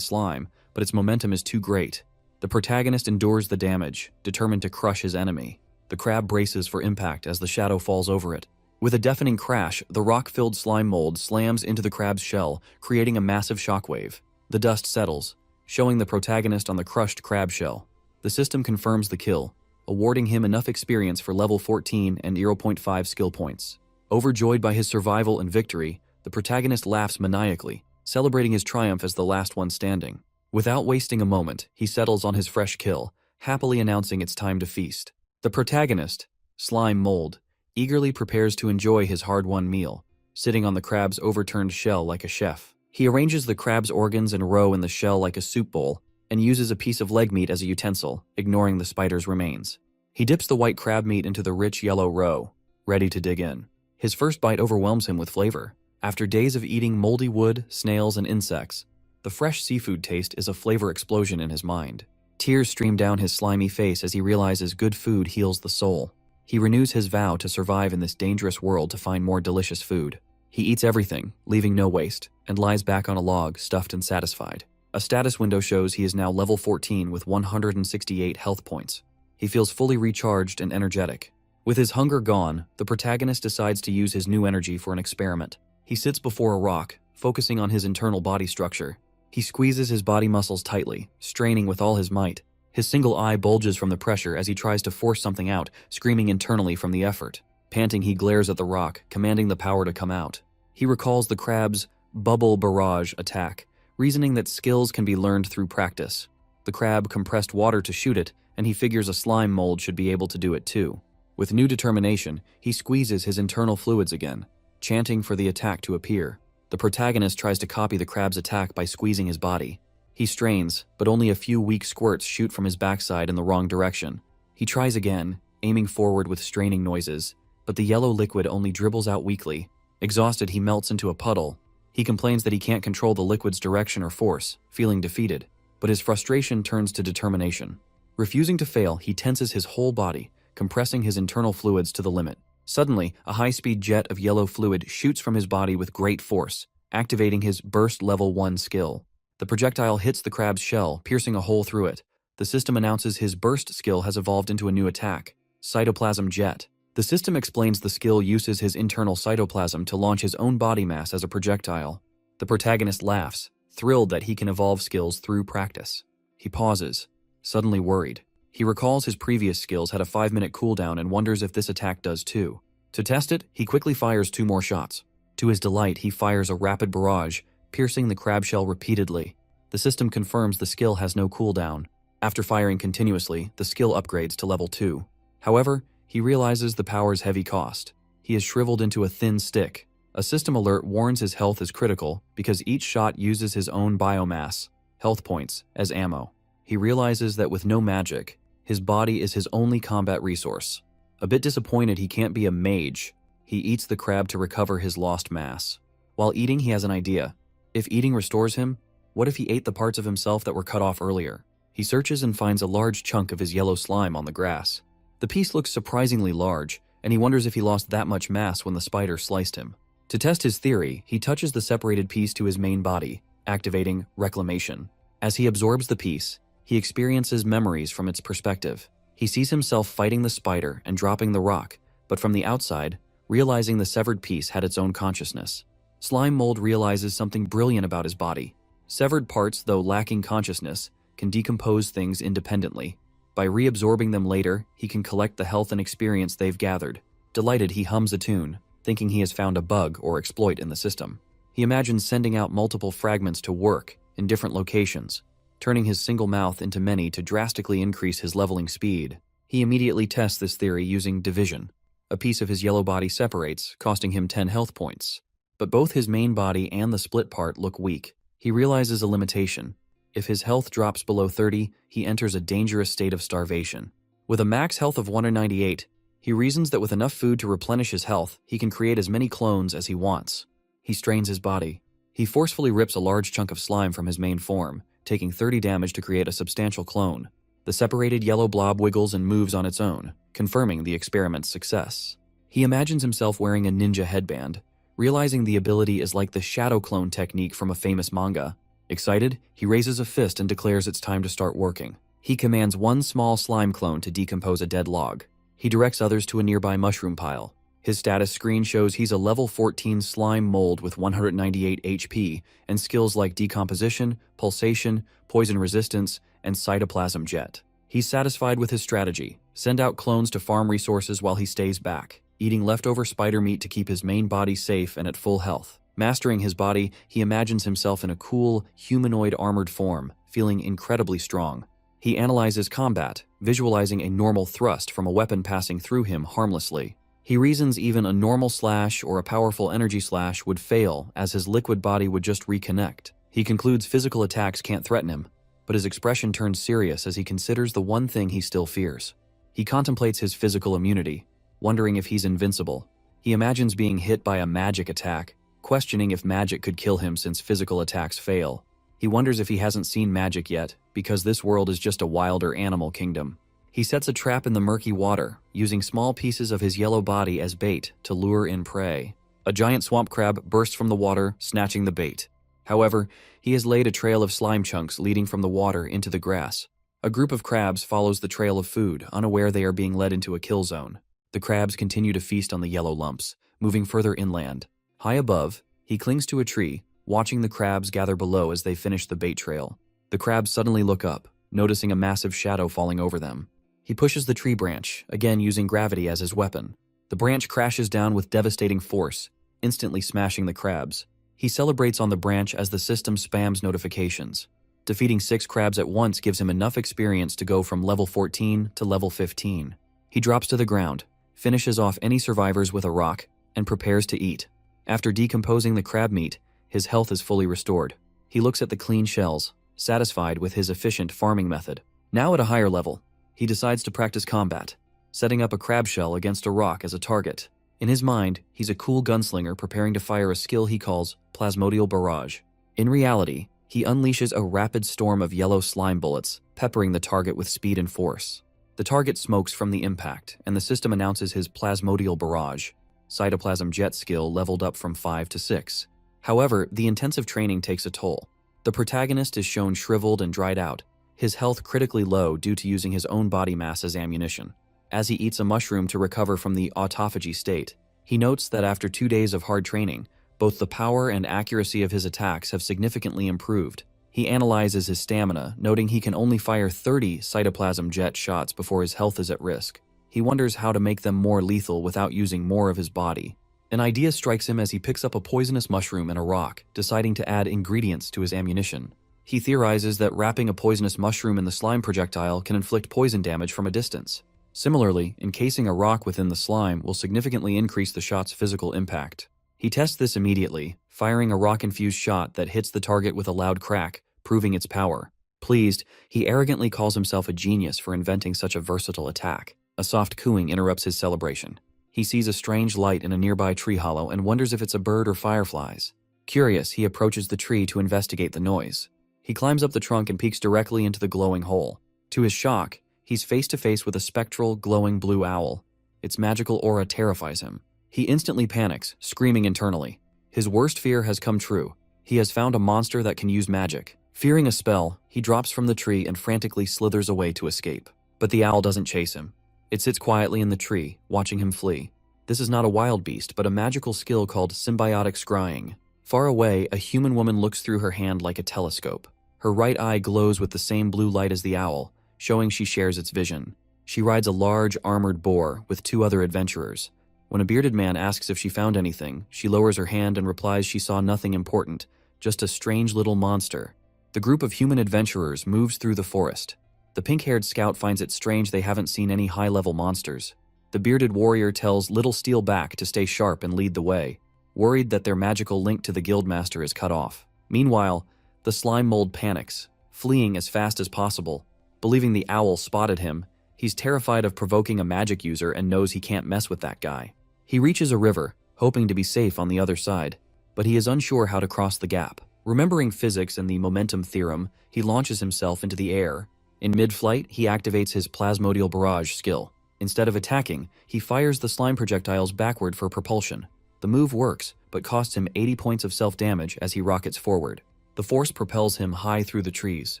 slime, but its momentum is too great. The protagonist endures the damage, determined to crush his enemy. The crab braces for impact as the shadow falls over it. With a deafening crash, the rock-filled slime mold slams into the crab's shell, creating a massive shockwave. The dust settles, showing the protagonist on the crushed crab shell. The system confirms the kill, awarding him enough experience for level 14 and 0.5 skill points. Overjoyed by his survival and victory, the protagonist laughs maniacally, celebrating his triumph as the last one standing. Without wasting a moment, he settles on his fresh kill, happily announcing it's time to feast. The protagonist, Slime Mold, eagerly prepares to enjoy his hard-won meal, sitting on the crab's overturned shell like a chef. He arranges the crab's organs in a row in the shell like a soup bowl, and uses a piece of leg meat as a utensil, ignoring the spider's remains. He dips the white crab meat into the rich yellow roe, ready to dig in. His first bite overwhelms him with flavor. After days of eating moldy wood, snails, and insects, the fresh seafood taste is a flavor explosion in his mind. Tears stream down his slimy face as he realizes good food heals the soul. He renews his vow to survive in this dangerous world to find more delicious food. He eats everything, leaving no waste, and lies back on a log, stuffed and satisfied. A status window shows he is now level 14 with 168 health points. He feels fully recharged and energetic. With his hunger gone, the protagonist decides to use his new energy for an experiment. He sits before a rock, focusing on his internal body structure. He squeezes his body muscles tightly, straining with all his might. His single eye bulges from the pressure as he tries to force something out, screaming internally from the effort. Panting, he glares at the rock, commanding the power to come out. He recalls the crab's bubble barrage attack, reasoning that skills can be learned through practice. The crab compressed water to shoot it, and he figures a slime mold should be able to do it too. With new determination, he squeezes his internal fluids again, chanting for the attack to appear. The protagonist tries to copy the crab's attack by squeezing his body. He strains, but only a few weak squirts shoot from his backside in the wrong direction. He tries again, aiming forward with straining noises, but the yellow liquid only dribbles out weakly. Exhausted, he melts into a puddle. He complains that he can't control the liquid's direction or force, feeling defeated, but his frustration turns to determination. Refusing to fail, he tenses his whole body, compressing his internal fluids to the limit. Suddenly, a high-speed jet of yellow fluid shoots from his body with great force, activating his Burst Level 1 skill. The projectile hits the crab's shell, piercing a hole through it. The system announces his Burst skill has evolved into a new attack, Cytoplasm Jet. The system explains the skill uses his internal cytoplasm to launch his own body mass as a projectile. The protagonist laughs, thrilled that he can evolve skills through practice. He pauses, suddenly worried. He recalls his previous skills had a 5-minute cooldown and wonders if this attack does too. To test it, he quickly fires 2 more shots. To his delight, he fires a rapid barrage, piercing the crab shell repeatedly. The system confirms the skill has no cooldown. After firing continuously, the skill upgrades to level 2. However, he realizes the power's heavy cost. He is shriveled into a thin stick. A system alert warns his health is critical because each shot uses his own biomass, health points, as ammo. He realizes that with no magic, his body is his only combat resource. A bit disappointed he can't be a mage, he eats the crab to recover his lost mass. While eating, he has an idea. If eating restores him, what if he ate the parts of himself that were cut off earlier? He searches and finds a large chunk of his yellow slime on the grass. The piece looks surprisingly large, and he wonders if he lost that much mass when the spider sliced him. To test his theory, he touches the separated piece to his main body, activating Reclamation. As he absorbs the piece, he experiences memories from its perspective. He sees himself fighting the spider and dropping the rock, but from the outside, realizing the severed piece had its own consciousness. Slime Mold realizes something brilliant about his body. Severed parts, though lacking consciousness, can decompose things independently. By reabsorbing them later, he can collect the health and experience they've gathered. Delighted, he hums a tune, thinking he has found a bug or exploit in the system. He imagines sending out multiple fragments to work in different locations, turning his single mouth into many to drastically increase his leveling speed. He immediately tests this theory using division. A piece of his yellow body separates, costing him 10 health points. But both his main body and the split part look weak. He realizes a limitation. If his health drops below 30, he enters a dangerous state of starvation. With a max health of 198, he reasons that with enough food to replenish his health, he can create as many clones as he wants. He strains his body. He forcefully rips a large chunk of slime from his main form, taking 30 damage to create a substantial clone. The separated yellow blob wiggles and moves on its own, confirming the experiment's success. He imagines himself wearing a ninja headband, realizing the ability is like the shadow clone technique from a famous manga. Excited, he raises a fist and declares it's time to start working. He commands one small slime clone to decompose a dead log. He directs others to a nearby mushroom pile. His status screen shows he's a level 14 slime mold with 198 HP and skills like decomposition, pulsation, poison resistance, and cytoplasm jet. He's satisfied with his strategy. Send out clones to farm resources while he stays back, eating leftover spider meat to keep his main body safe and at full health. Mastering his body, he imagines himself in a cool, humanoid armored form, feeling incredibly strong. He analyzes combat, visualizing a normal thrust from a weapon passing through him harmlessly. He reasons even a normal slash or a powerful energy slash would fail, as his liquid body would just reconnect. He concludes physical attacks can't threaten him, but his expression turns serious as he considers the one thing he still fears. He contemplates his physical immunity, wondering if he's invincible. He imagines being hit by a magic attack, questioning if magic could kill him since physical attacks fail. He wonders if he hasn't seen magic yet, because this world is just a wilder animal kingdom. He sets a trap in the murky water, using small pieces of his yellow body as bait to lure in prey. A giant swamp crab bursts from the water, snatching the bait. However, he has laid a trail of slime chunks leading from the water into the grass. A group of crabs follows the trail of food, unaware they are being led into a kill zone. The crabs continue to feast on the yellow lumps, moving further inland. High above, he clings to a tree, watching the crabs gather below as they finish the bait trail. The crabs suddenly look up, noticing a massive shadow falling over them. He pushes the tree branch, again using gravity as his weapon. The branch crashes down with devastating force, instantly smashing the crabs. He celebrates on the branch as the system spams notifications. Defeating 6 crabs at once gives him enough experience to go from level 14 to level 15. He drops to the ground, finishes off any survivors with a rock, and prepares to eat. After decomposing the crab meat, his health is fully restored. He looks at the clean shells, satisfied with his efficient farming method. Now at a higher level, he decides to practice combat, setting up a crab shell against a rock as a target. In his mind, he's a cool gunslinger preparing to fire a skill he calls plasmodial barrage. In reality, he unleashes a rapid storm of yellow slime bullets, peppering the target with speed and force. The target smokes from the impact, and the system announces his plasmodial barrage, cytoplasm jet skill leveled up from 5 to 6. However, the intensive training takes a toll. The protagonist is shown shriveled and dried out, his health critically low due to using his own body mass as ammunition. As he eats a mushroom to recover from the autophagy state, he notes that after 2 days of hard training, both the power and accuracy of his attacks have significantly improved. He analyzes his stamina, noting he can only fire 30 cytoplasm jet shots before his health is at risk. He wonders how to make them more lethal without using more of his body. An idea strikes him as he picks up a poisonous mushroom and a rock, deciding to add ingredients to his ammunition. He theorizes that wrapping a poisonous mushroom in the slime projectile can inflict poison damage from a distance. Similarly, encasing a rock within the slime will significantly increase the shot's physical impact. He tests this immediately, firing a rock-infused shot that hits the target with a loud crack, proving its power. Pleased, he arrogantly calls himself a genius for inventing such a versatile attack. A soft cooing interrupts his celebration. He sees a strange light in a nearby tree hollow and wonders if it's a bird or fireflies. Curious, he approaches the tree to investigate the noise. He climbs up the trunk and peeks directly into the glowing hole. To his shock, he's face to face with a spectral, glowing blue owl. Its magical aura terrifies him. He instantly panics, screaming internally. His worst fear has come true. He has found a monster that can use magic. Fearing a spell, he drops from the tree and frantically slithers away to escape. But the owl doesn't chase him. It sits quietly in the tree, watching him flee. This is not a wild beast, but a magical skill called symbiotic scrying. Far away, a human woman looks through her hand like a telescope. Her right eye glows with the same blue light as the owl, showing she shares its vision. She rides a large, armored boar with 2 other adventurers. When a bearded man asks if she found anything, she lowers her hand and replies she saw nothing important, just a strange little monster. The group of human adventurers moves through the forest. The pink-haired scout finds it strange they haven't seen any high-level monsters. The bearded warrior tells Little Steel back to stay sharp and lead the way, worried that their magical link to the guildmaster is cut off. Meanwhile, the slime mold panics, fleeing as fast as possible. Believing the owl spotted him, he's terrified of provoking a magic user and knows he can't mess with that guy. He reaches a river, hoping to be safe on the other side, but he is unsure how to cross the gap. Remembering physics and the momentum theorem, he launches himself into the air, In mid-flight, he activates his plasmodial barrage skill. Instead of attacking, he fires the slime projectiles backward for propulsion. The move works, but costs him 80 points of self-damage as he rockets forward. The force propels him high through the trees,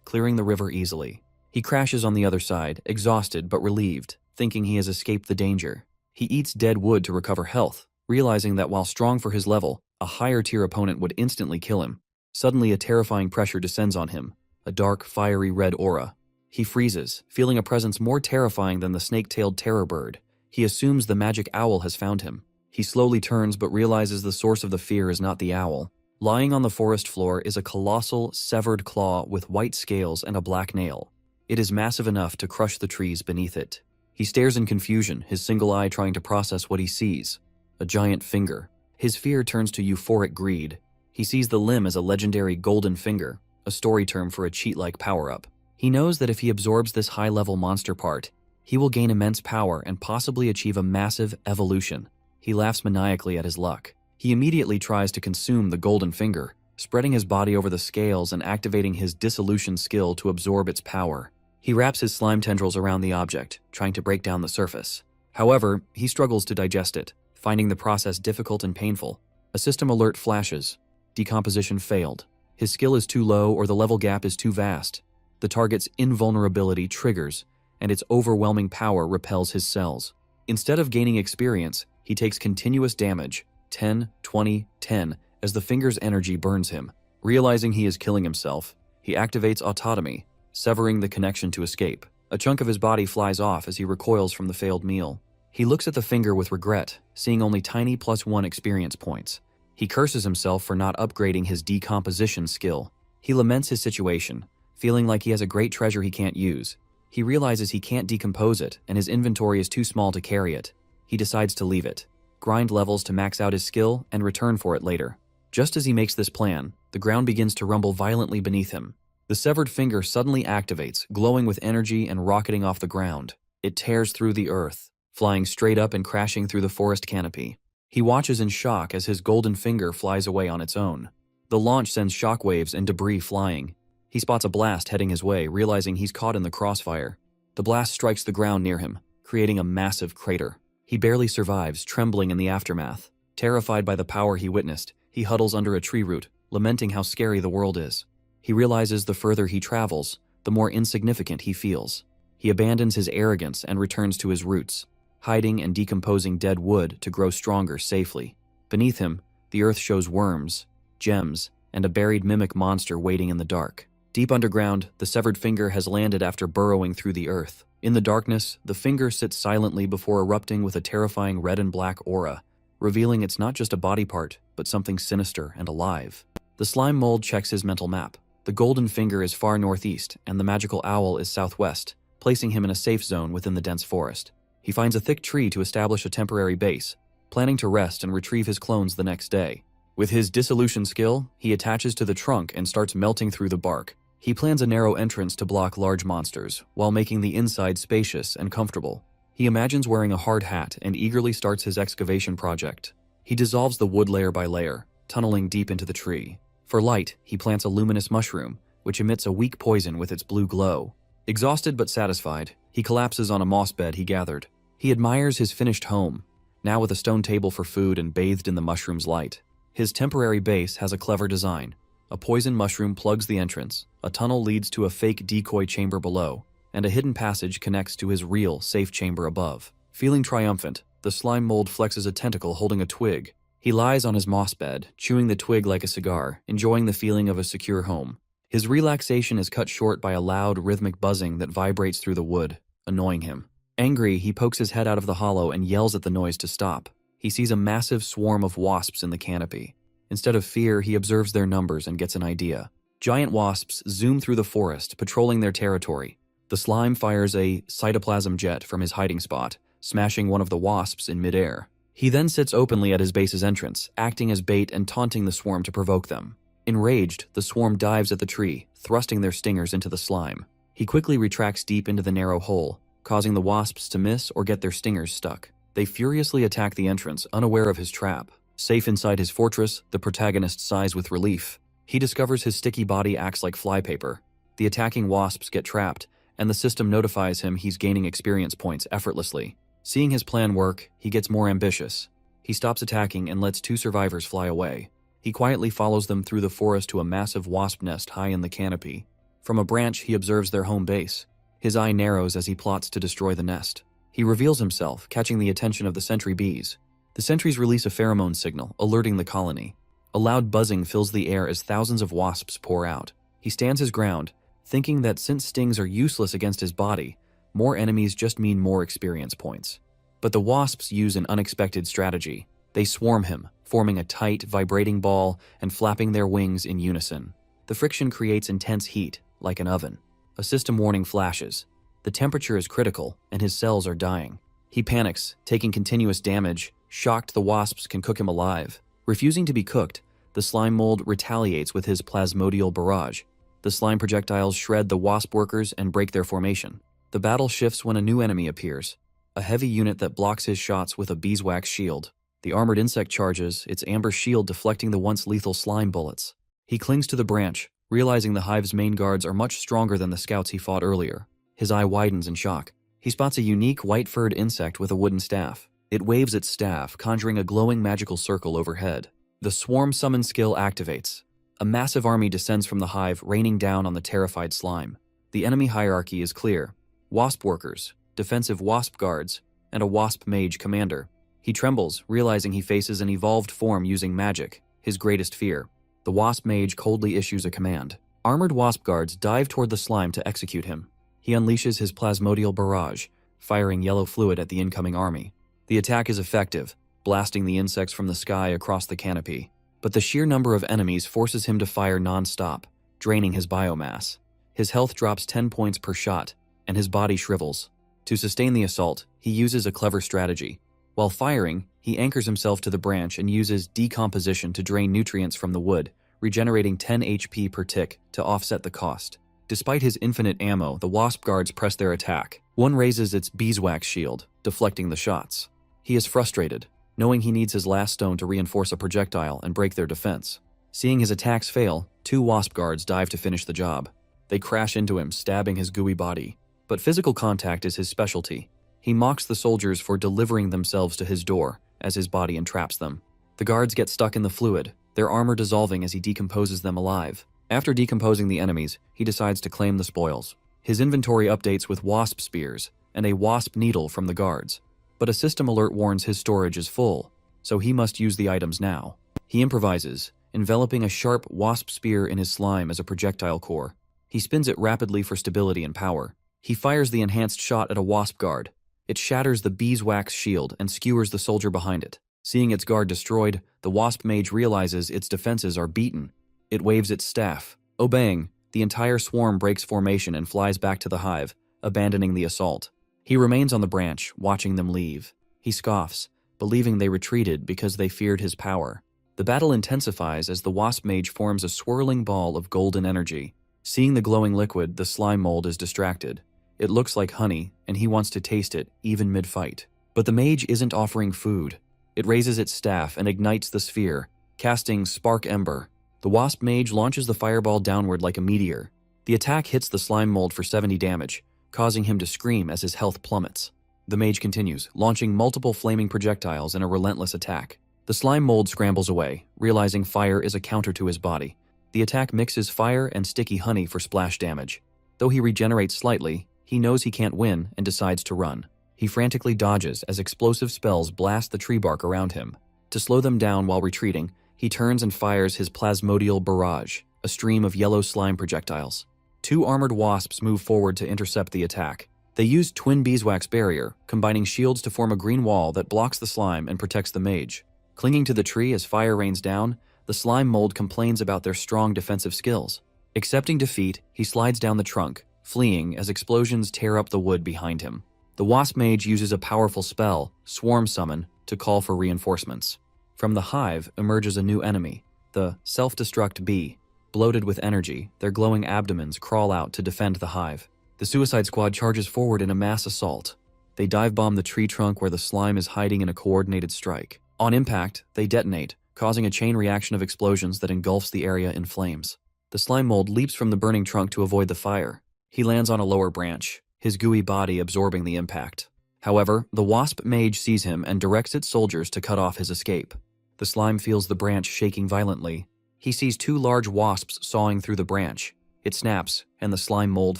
clearing the river easily. He crashes on the other side, exhausted but relieved, thinking he has escaped the danger. He eats dead wood to recover health, realizing that while strong for his level, a higher-tier opponent would instantly kill him. Suddenly, a terrifying pressure descends on him, a dark, fiery red aura. He freezes, feeling a presence more terrifying than the snake-tailed terror bird. He assumes the magic owl has found him. He slowly turns but realizes the source of the fear is not the owl. Lying on the forest floor is a colossal, severed claw with white scales and a black nail. It is massive enough to crush the trees beneath it. He stares in confusion, his single eye trying to process what he sees. A giant finger. His fear turns to euphoric greed. He sees the limb as a legendary golden finger, a story term for a cheat-like power-up. He knows that if he absorbs this high-level monster part, he will gain immense power and possibly achieve a massive evolution. He laughs maniacally at his luck. He immediately tries to consume the golden finger, spreading his body over the scales and activating his dissolution skill to absorb its power. He wraps his slime tendrils around the object, trying to break down the surface. However, he struggles to digest it, finding the process difficult and painful. A system alert flashes. Decomposition failed. His skill is too low or the level gap is too vast. The target's invulnerability triggers, and its overwhelming power repels his cells. Instead of gaining experience, he takes continuous damage, 10, 20, 10, as the finger's energy burns him. Realizing he is killing himself, he activates autotomy, severing the connection to escape. A chunk of his body flies off as he recoils from the failed meal. He looks at the finger with regret, seeing only tiny +1 experience points. He curses himself for not upgrading his decomposition skill. He laments his situation, feeling like he has a great treasure he can't use. He realizes he can't decompose it, and his inventory is too small to carry it. He decides to leave it, grind levels to max out his skill, and return for it later. Just as he makes this plan, the ground begins to rumble violently beneath him. The severed finger suddenly activates, glowing with energy and rocketing off the ground. It tears through the earth, flying straight up and crashing through the forest canopy. He watches in shock as his golden finger flies away on its own. The launch sends shockwaves and debris flying. He spots a blast heading his way, realizing he's caught in the crossfire. The blast strikes the ground near him, creating a massive crater. He barely survives, trembling in the aftermath. Terrified by the power he witnessed, he huddles under a tree root, lamenting how scary the world is. He realizes the further he travels, the more insignificant he feels. He abandons his arrogance and returns to his roots, hiding and decomposing dead wood to grow stronger safely. Beneath him, the earth shows worms, gems, and a buried mimic monster waiting in the dark. Deep underground, the severed finger has landed after burrowing through the earth. In the darkness, the finger sits silently before erupting with a terrifying red and black aura, revealing it's not just a body part, but something sinister and alive. The slime mold checks his mental map. The golden finger is far northeast, and the magical owl is southwest, placing him in a safe zone within the dense forest. He finds a thick tree to establish a temporary base, planning to rest and retrieve his clones the next day. With his dissolution skill, he attaches to the trunk and starts melting through the bark. He plans a narrow entrance to block large monsters, while making the inside spacious and comfortable. He imagines wearing a hard hat and eagerly starts his excavation project. He dissolves the wood layer by layer, tunneling deep into the tree. For light, he plants a luminous mushroom, which emits a weak poison with its blue glow. Exhausted but satisfied, he collapses on a moss bed he gathered. He admires his finished home, now with a stone table for food and bathed in the mushroom's light. His temporary base has a clever design. A poison mushroom plugs the entrance, a tunnel leads to a fake decoy chamber below, and a hidden passage connects to his real, safe chamber above. Feeling triumphant, the slime mold flexes a tentacle holding a twig. He lies on his moss bed, chewing the twig like a cigar, enjoying the feeling of a secure home. His relaxation is cut short by a loud, rhythmic buzzing that vibrates through the wood, annoying him. Angry, he pokes his head out of the hollow and yells at the noise to stop. He sees a massive swarm of wasps in the canopy. Instead of fear, he observes their numbers and gets an idea. Giant wasps zoom through the forest, patrolling their territory. The slime fires a cytoplasm jet from his hiding spot, smashing one of the wasps in midair. He then sits openly at his base's entrance, acting as bait and taunting the swarm to provoke them. Enraged, the swarm dives at the tree, thrusting their stingers into the slime. He quickly retracts deep into the narrow hole, causing the wasps to miss or get their stingers stuck. They furiously attack the entrance, unaware of his trap. Safe inside his fortress, the protagonist sighs with relief. He discovers his sticky body acts like flypaper. The attacking wasps get trapped, and the system notifies him he's gaining experience points effortlessly. Seeing his plan work, he gets more ambitious. He stops attacking and lets 2 survivors fly away. He quietly follows them through the forest to a massive wasp nest high in the canopy. From a branch, he observes their home base. His eye narrows as he plots to destroy the nest. He reveals himself, catching the attention of the sentry bees. The sentries release a pheromone signal, alerting the colony. A loud buzzing fills the air as thousands of wasps pour out. He stands his ground, thinking that since stings are useless against his body, more enemies just mean more experience points. But the wasps use an unexpected strategy. They swarm him, forming a tight, vibrating ball and flapping their wings in unison. The friction creates intense heat, like an oven. A system warning flashes. The temperature is critical, and his cells are dying. He panics, taking continuous damage. Shocked, the wasps can cook him alive. Refusing to be cooked, the slime mold retaliates with his plasmodial barrage. The slime projectiles shred the wasp workers and break their formation. The battle shifts when a new enemy appears, a heavy unit that blocks his shots with a beeswax shield. The armored insect charges, its amber shield deflecting the once lethal slime bullets. He clings to the branch, realizing the hive's main guards are much stronger than the scouts he fought earlier. His eye widens in shock. He spots a unique white-furred insect with a wooden staff. It waves its staff, conjuring a glowing magical circle overhead. The swarm summon skill activates. A massive army descends from the hive, raining down on the terrified slime. The enemy hierarchy is clear. Wasp workers, defensive wasp guards, and a wasp mage commander. He trembles, realizing he faces an evolved form using magic, his greatest fear. The wasp mage coldly issues a command. Armored wasp guards dive toward the slime to execute him. He unleashes his plasmodial barrage, firing yellow fluid at the incoming army. The attack is effective, blasting the insects from the sky across the canopy. But the sheer number of enemies forces him to fire non-stop, draining his biomass. His health drops 10 points per shot, and his body shrivels. To sustain the assault, he uses a clever strategy. While firing, he anchors himself to the branch and uses decomposition to drain nutrients from the wood, regenerating 10 HP per tick to offset the cost. Despite his infinite ammo, the wasp guards press their attack. One raises its beeswax shield, deflecting the shots. He is frustrated, knowing he needs his last stone to reinforce a projectile and break their defense. Seeing his attacks fail, 2 wasp guards dive to finish the job. They crash into him, stabbing his gooey body. But physical contact is his specialty. He mocks the soldiers for delivering themselves to his door, as his body entraps them. The guards get stuck in the fluid, their armor dissolving as he decomposes them alive. After decomposing the enemies, he decides to claim the spoils. His inventory updates with wasp spears and a wasp needle from the guards. But a system alert warns his storage is full, so he must use the items now. He improvises, enveloping a sharp wasp spear in his slime as a projectile core. He spins it rapidly for stability and power. He fires the enhanced shot at a wasp guard. It shatters the beeswax shield and skewers the soldier behind it. Seeing its guard destroyed, the wasp mage realizes its defenses are beaten. It waves its staff. Obeying, the entire swarm breaks formation and flies back to the hive, abandoning the assault. He remains on the branch, watching them leave. He scoffs, believing they retreated because they feared his power. The battle intensifies as the wasp mage forms a swirling ball of golden energy. Seeing the glowing liquid, the slime mold is distracted. It looks like honey, and he wants to taste it, even mid-fight. But the mage isn't offering food. It raises its staff and ignites the sphere, casting Spark Ember. The wasp mage launches the fireball downward like a meteor. The attack hits the slime mold for 70 damage, causing him to scream as his health plummets. The mage continues, launching multiple flaming projectiles in a relentless attack. The slime mold scrambles away, realizing fire is a counter to his body. The attack mixes fire and sticky honey for splash damage. Though he regenerates slightly, he knows he can't win and decides to run. He frantically dodges as explosive spells blast the tree bark around him. To slow them down while retreating, he turns and fires his plasmodial barrage, a stream of yellow slime projectiles. 2 armored wasps move forward to intercept the attack. They use twin beeswax barrier, combining shields to form a green wall that blocks the slime and protects the mage. Clinging to the tree as fire rains down, the slime mold complains about their strong defensive skills. Accepting defeat, he slides down the trunk, fleeing as explosions tear up the wood behind him. The wasp mage uses a powerful spell, Swarm Summon, to call for reinforcements. From the hive emerges a new enemy, the self-destruct bee. Bloated with energy, their glowing abdomens crawl out to defend the hive. The Suicide Squad charges forward in a mass assault. They dive-bomb the tree trunk where the slime is hiding in a coordinated strike. On impact, they detonate, causing a chain reaction of explosions that engulfs the area in flames. The slime mold leaps from the burning trunk to avoid the fire. He lands on a lower branch, his gooey body absorbing the impact. However, the wasp mage sees him and directs its soldiers to cut off his escape. The slime feels the branch shaking violently. He sees 2 large wasps sawing through the branch. It snaps, and the slime mold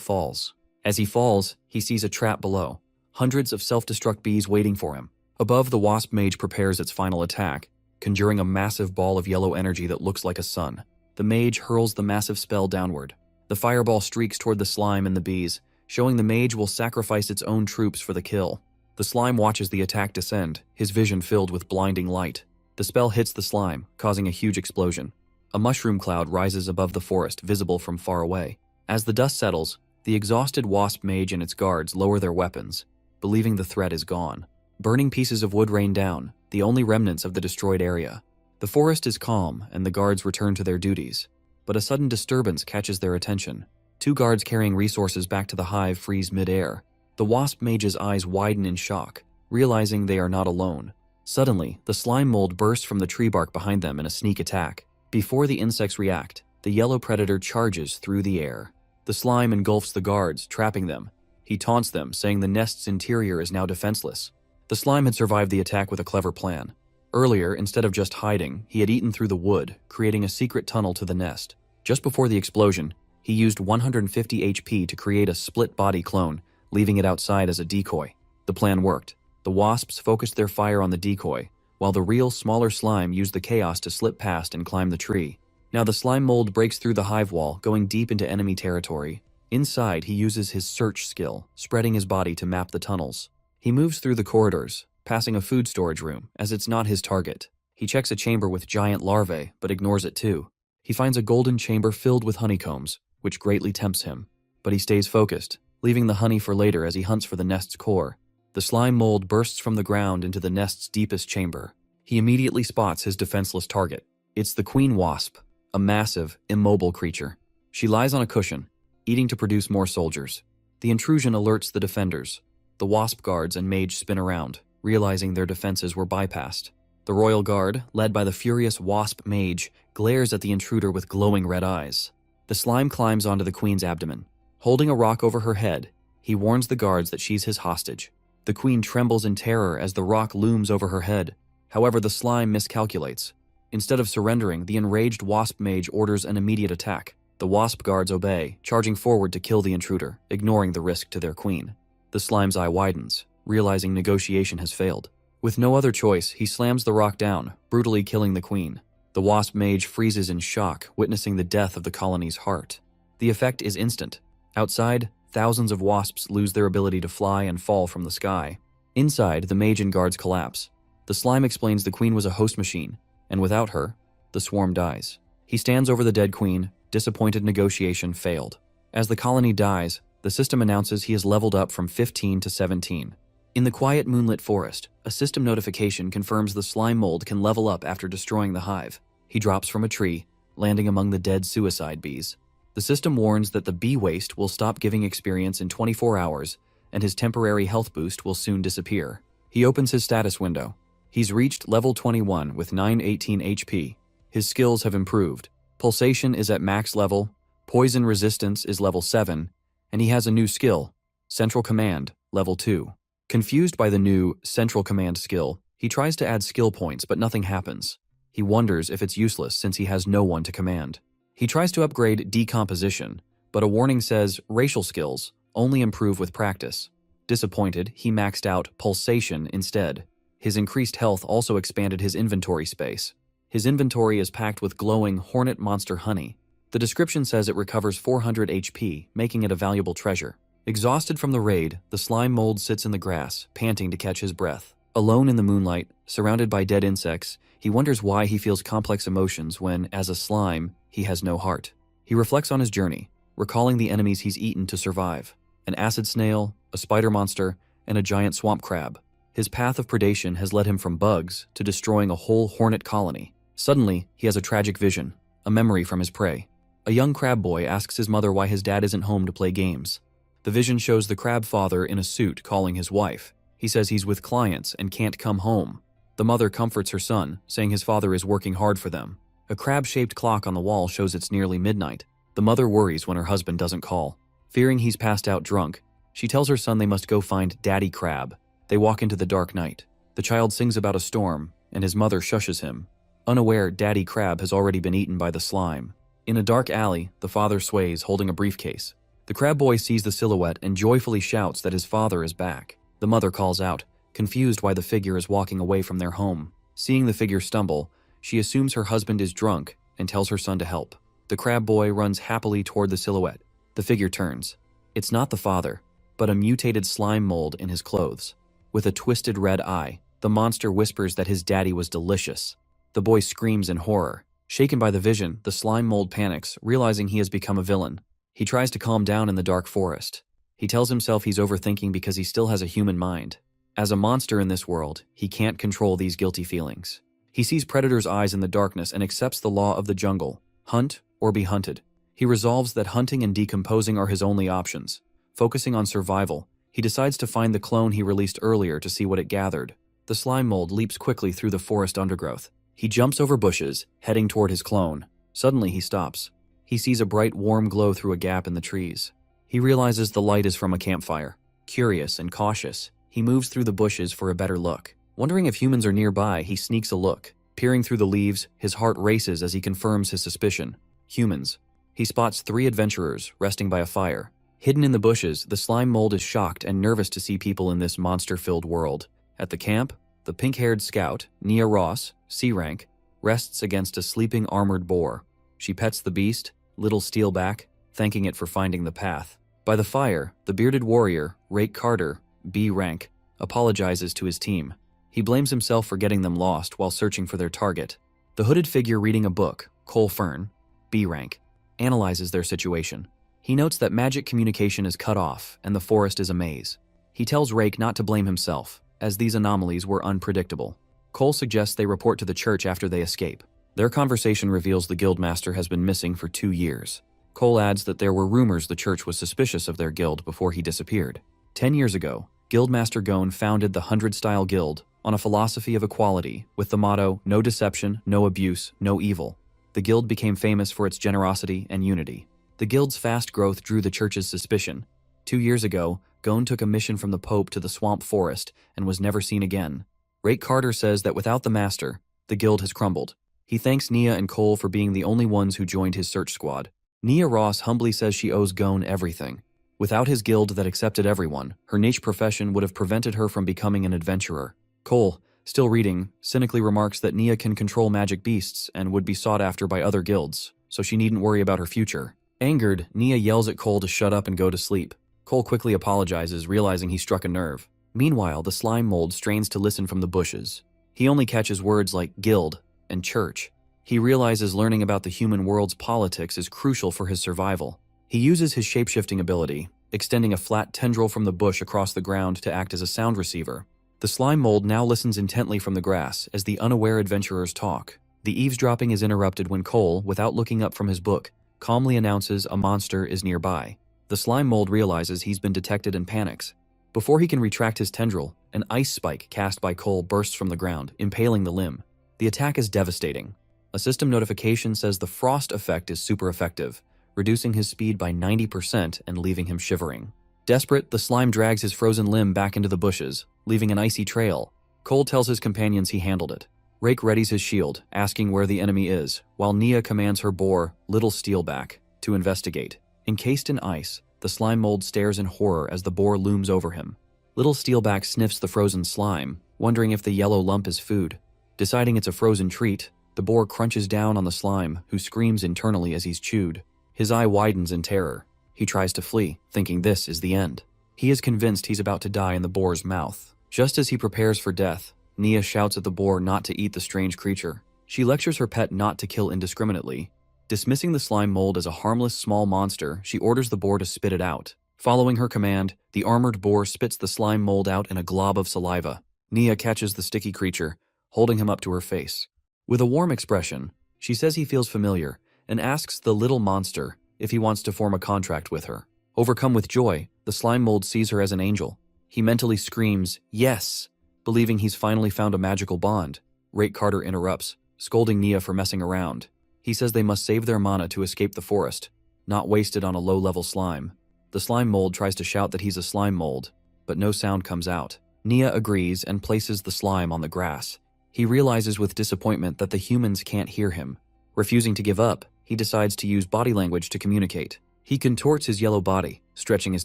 falls. As he falls, he sees a trap below. Hundreds of self-destruct bees waiting for him. Above, the wasp mage prepares its final attack, conjuring a massive ball of yellow energy that looks like a sun. The mage hurls the massive spell downward. The fireball streaks toward the slime and the bees, showing the mage will sacrifice its own troops for the kill. The slime watches the attack descend, his vision filled with blinding light. The spell hits the slime, causing a huge explosion. A mushroom cloud rises above the forest, visible from far away. As the dust settles, the exhausted wasp mage and its guards lower their weapons, believing the threat is gone. Burning pieces of wood rain down, the only remnants of the destroyed area. The forest is calm, and the guards return to their duties. But a sudden disturbance catches their attention. 2 guards carrying resources back to the hive freeze mid-air. The wasp mage's eyes widen in shock, realizing they are not alone. Suddenly, the slime mold bursts from the tree bark behind them in a sneak attack. Before the insects react, the yellow predator charges through the air. The slime engulfs the guards, trapping them. He taunts them, saying the nest's interior is now defenseless. The slime had survived the attack with a clever plan. Earlier, instead of just hiding, he had eaten through the wood, creating a secret tunnel to the nest. Just before the explosion, he used 150 HP to create a split-body clone, leaving it outside as a decoy. The plan worked. The wasps focused their fire on the decoy, while the real, smaller slime used the chaos to slip past and climb the tree. Now the slime mold breaks through the hive wall, going deep into enemy territory. Inside, he uses his search skill, spreading his body to map the tunnels. He moves through the corridors, passing a food storage room, as it's not his target. He checks a chamber with giant larvae, but ignores it too. He finds a golden chamber filled with honeycombs, which greatly tempts him. But he stays focused, leaving the honey for later as he hunts for the nest's core. The slime mold bursts from the ground into the nest's deepest chamber. He immediately spots his defenseless target. It's the queen wasp, a massive, immobile creature. She lies on a cushion, eating to produce more soldiers. The intrusion alerts the defenders. The wasp guards and mage spin around, realizing their defenses were bypassed. The royal guard, led by the furious wasp mage, glares at the intruder with glowing red eyes. The slime climbs onto the queen's abdomen. Holding a rock over her head, he warns the guards that she's his hostage. The queen trembles in terror as the rock looms over her head. However, the slime miscalculates. Instead of surrendering, the enraged wasp mage orders an immediate attack. The wasp guards obey, charging forward to kill the intruder, ignoring the risk to their queen. The slime's eye widens, realizing negotiation has failed. With no other choice, he slams the rock down, brutally killing the queen. The wasp mage freezes in shock, witnessing the death of the colony's heart. The effect is instant. Outside, thousands of wasps lose their ability to fly and fall from the sky. Inside, the mage and guards collapse. The slime explains the queen was a host machine, and without her, the swarm dies. He stands over the dead queen, disappointed negotiation failed. As the colony dies, the system announces he has leveled up from 15 to 17. In the quiet moonlit forest, a system notification confirms the slime mold can level up after destroying the hive. He drops from a tree, landing among the dead suicide bees. The system warns that the bee waste will stop giving experience in 24 hours, and his temporary health boost will soon disappear. He opens his status window. He's reached level 21 with 918 HP. His skills have improved. Pulsation is at max level, poison resistance is level 7, and he has a new skill, Central Command, level 2. Confused by the new Central Command skill, he tries to add skill points, but nothing happens. He wonders if it's useless since he has no one to command. He tries to upgrade Decomposition, but a warning says racial skills only improve with practice. Disappointed, he maxed out Pulsation instead. His increased health also expanded his inventory space. His inventory is packed with glowing hornet monster honey. The description says it recovers 400 HP, making it a valuable treasure. Exhausted from the raid, the slime mold sits in the grass, panting to catch his breath. Alone in the moonlight, surrounded by dead insects, he wonders why he feels complex emotions when, as a slime, he has no heart. He reflects on his journey, recalling the enemies he's eaten to survive. An acid snail, a spider monster, and a giant swamp crab. His path of predation has led him from bugs to destroying a whole hornet colony. Suddenly, he has a tragic vision, a memory from his prey. A young crab boy asks his mother why his dad isn't home to play games. The vision shows the crab father in a suit calling his wife. He says he's with clients and can't come home. The mother comforts her son, saying his father is working hard for them. A crab-shaped clock on the wall shows it's nearly midnight. The mother worries when her husband doesn't call. Fearing he's passed out drunk, she tells her son they must go find Daddy Crab. They walk into the dark night. The child sings about a storm, and his mother shushes him. Unaware, Daddy Crab has already been eaten by the slime. In a dark alley, the father sways, holding a briefcase. The crab boy sees the silhouette and joyfully shouts that his father is back. The mother calls out, confused why the figure is walking away from their home. Seeing the figure stumble, she assumes her husband is drunk and tells her son to help. The crab boy runs happily toward the silhouette. The figure turns. It's not the father, but a mutated slime mold in his clothes. With a twisted red eye, the monster whispers that his daddy was delicious. The boy screams in horror. Shaken by the vision, the slime mold panics, realizing he has become a villain. He tries to calm down in the dark forest. He tells himself he's overthinking because he still has a human mind. As a monster in this world, he can't control these guilty feelings. He sees predators' eyes in the darkness and accepts the law of the jungle: hunt or be hunted. He resolves that hunting and decomposing are his only options. Focusing on survival, he decides to find the clone he released earlier to see what it gathered. The slime mold leaps quickly through the forest undergrowth. He jumps over bushes, heading toward his clone. Suddenly he stops. He sees a bright, warm glow through a gap in the trees. He realizes the light is from a campfire. Curious and cautious, he moves through the bushes for a better look. Wondering if humans are nearby, he sneaks a look. Peering through the leaves, his heart races as he confirms his suspicion. Humans. He spots 3 adventurers resting by a fire. Hidden in the bushes, the slime mold is shocked and nervous to see people in this monster-filled world. At the camp, the pink-haired scout, Nia Ross, C rank, rests against a sleeping armored boar. She pets the beast, little Steelback, thanking it for finding the path. By the fire, the bearded warrior, Rake Carter, B rank, apologizes to his team. He blames himself for getting them lost while searching for their target. The hooded figure reading a book, Cole Fern, B rank, analyzes their situation. He notes that magic communication is cut off and the forest is a maze. He tells Rake not to blame himself, as these anomalies were unpredictable. Cole suggests they report to the church after they escape. Their conversation reveals the guildmaster has been missing for 2 years. Cole adds that there were rumors the church was suspicious of their guild before he disappeared. 10 years ago, Guildmaster Gon founded the 100-Style Guild on a philosophy of equality with the motto, no deception, no abuse, no evil. The guild became famous for its generosity and unity. The guild's fast growth drew the church's suspicion. 2 years ago, Gon took a mission from the Pope to the swamp forest and was never seen again. Rake Carter says that without the master, the guild has crumbled. He thanks Nia and Cole for being the only ones who joined his search squad. Nia Ross humbly says she owes Gon everything. Without his guild that accepted everyone, her niche profession would have prevented her from becoming an adventurer. Cole, still reading, cynically remarks that Nia can control magic beasts and would be sought after by other guilds, so she needn't worry about her future. Angered, Nia yells at Cole to shut up and go to sleep. Cole quickly apologizes, realizing he struck a nerve. Meanwhile, the slime mold strains to listen from the bushes. He only catches words like guild and church. He realizes learning about the human world's politics is crucial for his survival. He uses his shapeshifting ability, extending a flat tendril from the bush across the ground to act as a sound receiver. The slime mold now listens intently from the grass as the unaware adventurers talk. The eavesdropping is interrupted when Cole, without looking up from his book, calmly announces a monster is nearby. The slime mold realizes he's been detected and panics. Before he can retract his tendril, an ice spike cast by Cole bursts from the ground, impaling the limb. The attack is devastating. A system notification says the frost effect is super effective, reducing his speed by 90% and leaving him shivering. Desperate, the slime drags his frozen limb back into the bushes, leaving an icy trail. Cole tells his companions he handled it. Rake readies his shield, asking where the enemy is, while Nia commands her boar, Little Steelback, to investigate. Encased in ice, the slime mold stares in horror as the boar looms over him. Little Steelback sniffs the frozen slime, wondering if the yellow lump is food. Deciding it's a frozen treat, the boar crunches down on the slime, who screams internally as he's chewed. His eye widens in terror. He tries to flee, thinking this is the end. He is convinced he's about to die in the boar's mouth. Just as he prepares for death, Nia shouts at the boar not to eat the strange creature. She lectures her pet not to kill indiscriminately. Dismissing the slime mold as a harmless small monster, she orders the boar to spit it out. Following her command, the armored boar spits the slime mold out in a glob of saliva. Nia catches the sticky creature, holding him up to her face. With a warm expression, she says he feels familiar and asks the little monster if he wants to form a contract with her. Overcome with joy, the slime mold sees her as an angel. He mentally screams, "Yes!" believing he's finally found a magical bond. Rake Carter interrupts, scolding Nia for messing around. He says they must save their mana to escape the forest, not waste it on a low-level slime. The slime mold tries to shout that he's a slime mold, but no sound comes out. Nia agrees and places the slime on the grass. He realizes with disappointment that the humans can't hear him. Refusing to give up, he decides to use body language to communicate. He contorts his yellow body, stretching his